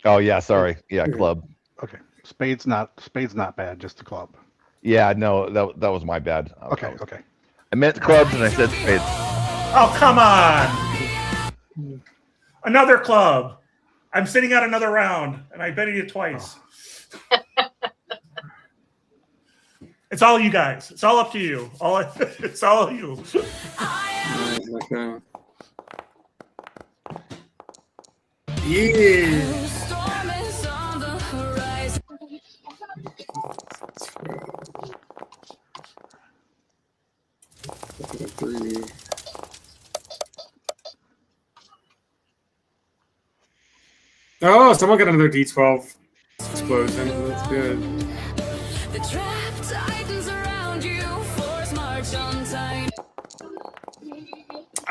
Oh yeah, sorry. Yeah, club. Okay. Spade's not bad, just the club. Yeah, no, that was my bad. Okay. I meant clubs and I said spades. Oh, come on. Another club. I'm sitting out another round, and I betted it twice. It's all you guys. It's all up to you. It's all you. Okay. Yeah. Three. Oh, someone got another D12 explosion. That's good. The trap tightens around you, force march on time.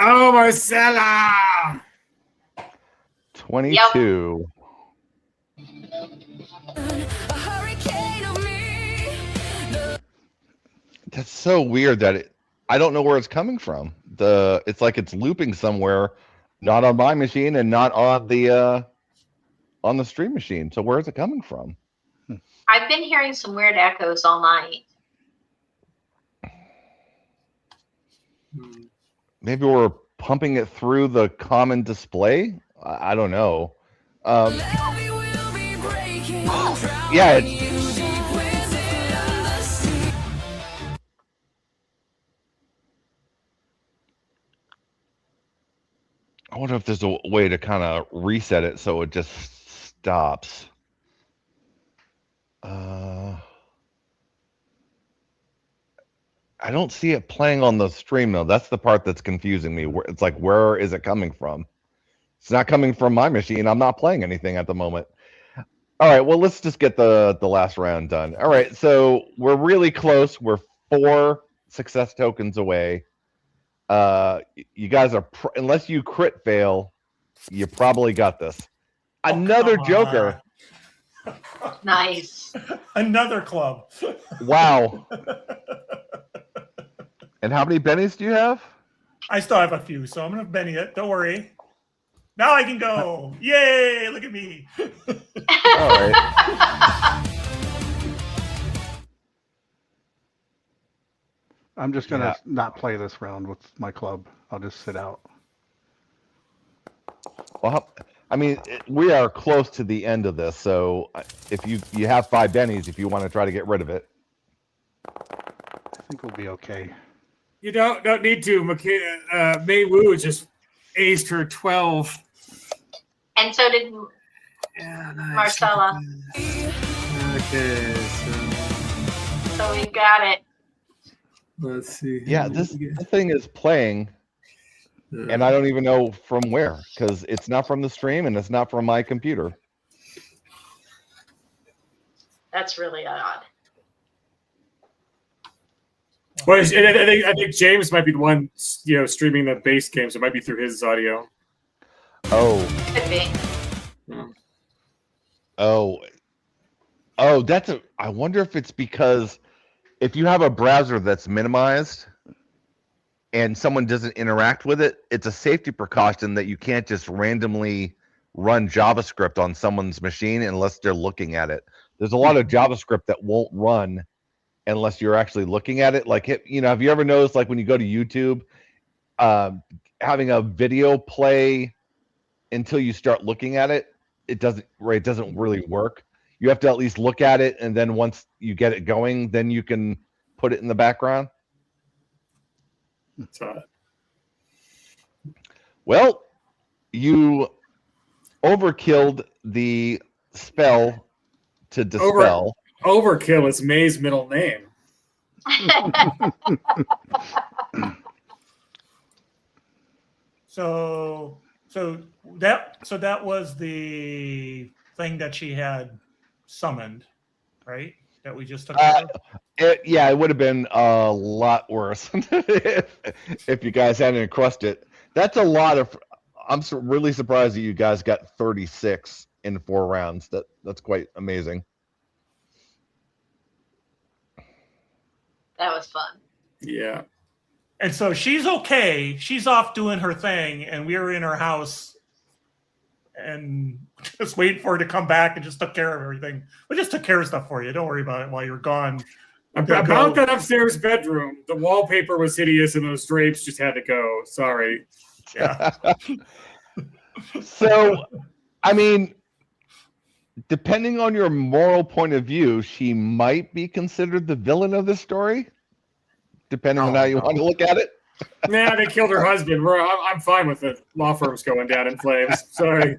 Oh, Marcella! 22. A hurricane of me. That's so weird that I don't know where it's coming from. It's like it's looping somewhere, not on my machine and not on the stream machine. So where is it coming from? I've been hearing some weird echoes all night. Maybe we're pumping it through the common display. I don't know. Yeah, I wonder if there's a way to kind of reset it so it just stops. I don't see it playing on the stream though. That's the part that's confusing me. It's like, where is it coming from? It's not coming from my machine. I'm not playing anything at the moment. All right, well, let's just get the last round done. All right, so we're really close. We're 4 success tokens away. You guys are, unless you crit fail, you probably got this. Another Joker. Nice. Another club. Wow. And how many bennies do you have? I still have a few, so I'm going to Benny it. Don't worry. Now I can go. Yay, look at me. All right. I'm just going to not play this round with my club. I'll just sit out. Well, I mean, we are close to the end of this, so if you have 5 bennies, if you want to try to get rid of it. I think we'll be okay. You don't need to. Mei Wu just aced her 12. And so did Marcella. Okay, so we got it. Let's see. Yeah, this thing is playing, and I don't even know from where, because it's not from the stream and it's not from my computer. That's really odd. Well, I think James might be the one, streaming the base game, so it might be through his audio. Oh. Could be. Oh, that's I wonder if it's because if you have a browser that's minimized and someone doesn't interact with it, it's a safety precaution that you can't just randomly run JavaScript on someone's machine unless they're looking at it. There's a lot of JavaScript that won't run unless you're actually looking at it. Like, have you ever noticed, like when you go to YouTube, having a video play until you start looking at it, it doesn't really work. You have to at least look at it, and then once you get it going, then you can put it in the background. Well, you overkilled the spell to dispel. Overkill is May's middle name. So that was the thing that she had summoned, right? That we just took care of? It would have been a lot worse if you guys hadn't crushed it. That's a lot of. I'm really surprised that you guys got 36 in 4 rounds. That's quite amazing. That was fun. Yeah. And so she's okay. She's off doing her thing, and we were in her house and just waiting for her to come back and just took care of everything. We just took care of stuff for you. Don't worry about it while you're gone. About that upstairs bedroom, the wallpaper was hideous and those drapes just had to go. Sorry. Yeah. So, I mean, depending on your moral point of view, she might be considered the villain of the story, depending on how you want to look at it. Nah, they killed her husband. I'm fine with the law firms going down in flames. Sorry.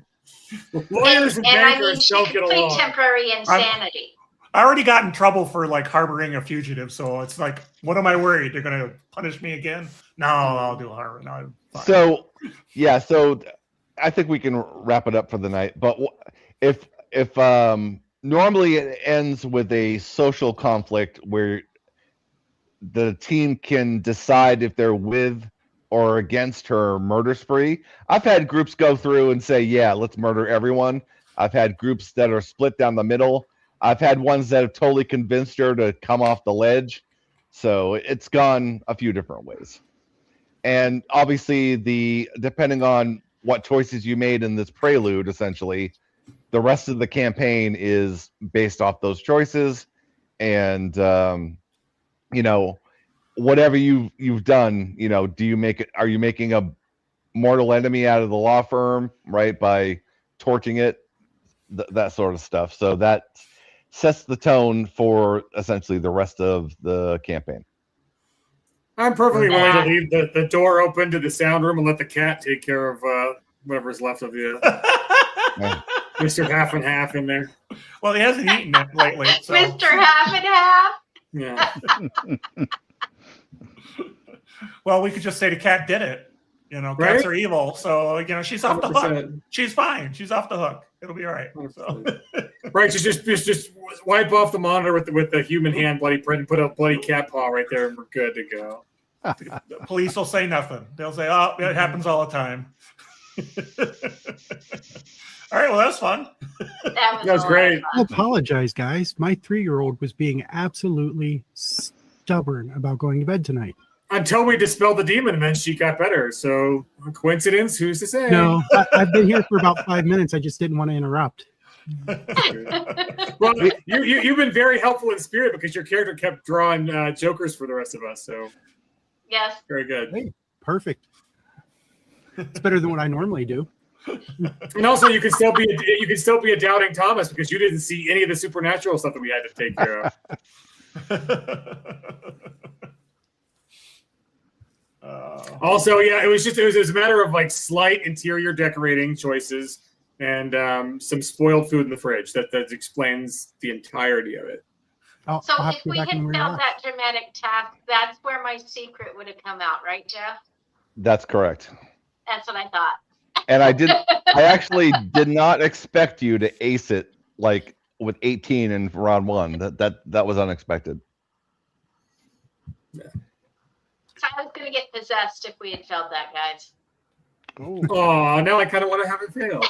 Lawyers and bankers don't get along. Temporary insanity. I already got in trouble for harboring a fugitive, so it's like, what am I worried? They're going to punish me again? No, I'll do harbor. No, so I think we can wrap it up for the night. But if normally it ends with a social conflict where the team can decide if they're with or against her murder spree. I've had groups go through and say, yeah, let's murder everyone. I've had groups that are split down the middle. I've had ones that have totally convinced her to come off the ledge. So it's gone a few different ways. And obviously, depending on what choices you made in this prelude, essentially, the rest of the campaign is based off those choices. And whatever you've done, do you make it? Are you making a mortal enemy out of the law firm, right, by torching it, that sort of stuff? So that sets the tone for essentially the rest of the campaign. I'm perfectly willing to leave the door open to the sound room and let the cat take care of whatever's left of the Mr. Half and Half in there. Well, he hasn't eaten it lately. So. Mr. Half and Half. Yeah. Well, we could just say the cat did it. Cats Right? are evil, so she's off the hook. 100%. She's fine. She's off the hook. It'll be all right. So. Right, just wipe off the monitor with the human hand bloody print and put a bloody cat paw right there, and we're good to go. The police will say nothing. They'll say, "Oh, it happens all the time." All right, well, that was fun. That was great. I apologize, guys. My 3-year-old was being absolutely stubborn about going to bed tonight. Until we dispelled the demon, and then she got better. So, coincidence? Who's to say? No, I've been here for about 5 minutes. I just didn't want to interrupt. Well, you've been very helpful in spirit because your character kept drawing jokers for the rest of us. So, yes, very good. Hey, perfect. It's better than what I normally do. And also, you can still be a doubting Thomas because you didn't see any of the supernatural stuff that we had to take care of. Also, yeah, it was a matter of like slight interior decorating choices and some spoiled food in the fridge. That explains the entirety of it. So if we had found that dramatic task, that's where my secret would have come out, right, Jeff? That's correct. That's what I thought. And I actually did not expect you to ace it like with 18 in round 1. That was unexpected. Yeah. So I was going to get possessed if we had failed that, guys. Oh, now I kind of want to have it fail.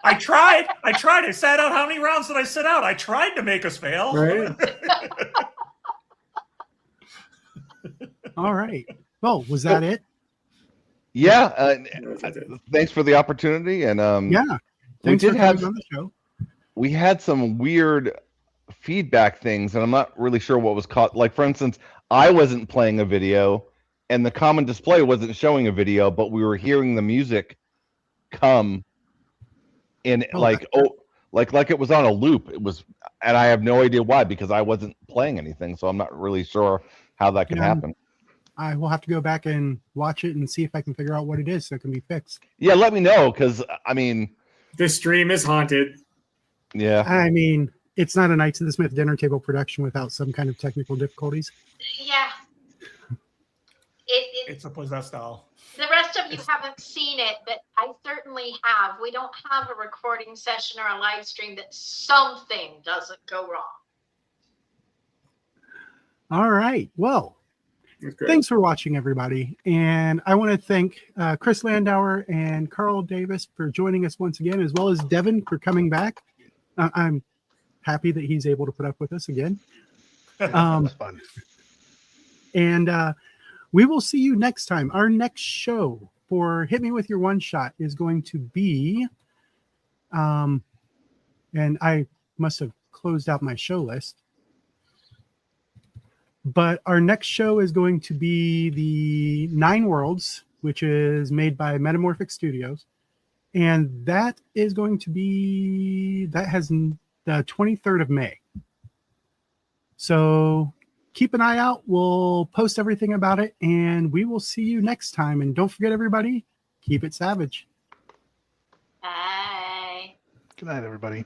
I tried. I sat out. How many rounds did I sit out? I tried to make us fail. Right. All right. Well, was that it? Yeah. Thanks for the opportunity. And thanks for coming on the show. We had some weird feedback things, and I'm not really sure what was caught. Like, for instance, I wasn't playing a video, and the common display wasn't showing a video, but we were hearing the music come in like it was on a loop. It was, and I have no idea why because I wasn't playing anything, so I'm not really sure how that can happen. I will have to go back and watch it and see if I can figure out what it is so it can be fixed. Yeah, let me know because I mean, this stream is haunted. Yeah, I mean, it's not a Knights of the Smith dinner table production without some kind of technical difficulties. Yeah. It's a possessed doll. The rest of you haven't seen it, but I certainly have. We don't have a recording session or a live stream that something doesn't go wrong. All right. Well, thanks for watching, everybody. And I want to thank Chris Landauer and Carl Davis for joining us once again, as well as Devin for coming back. I'm happy that he's able to put up with us again. That's fun. And we will see you next time. Our next show for Hit Me With Your One Shot is going to be, and I must have closed out my show list, but our next show is going to be the 9 Worlds, which is made by Metamorphic Studios. And that is going to be, that has the 23rd of May. So keep an eye out. We'll post everything about it, and we will see you next time. And don't forget, everybody, keep it savage. Bye. Good night, everybody.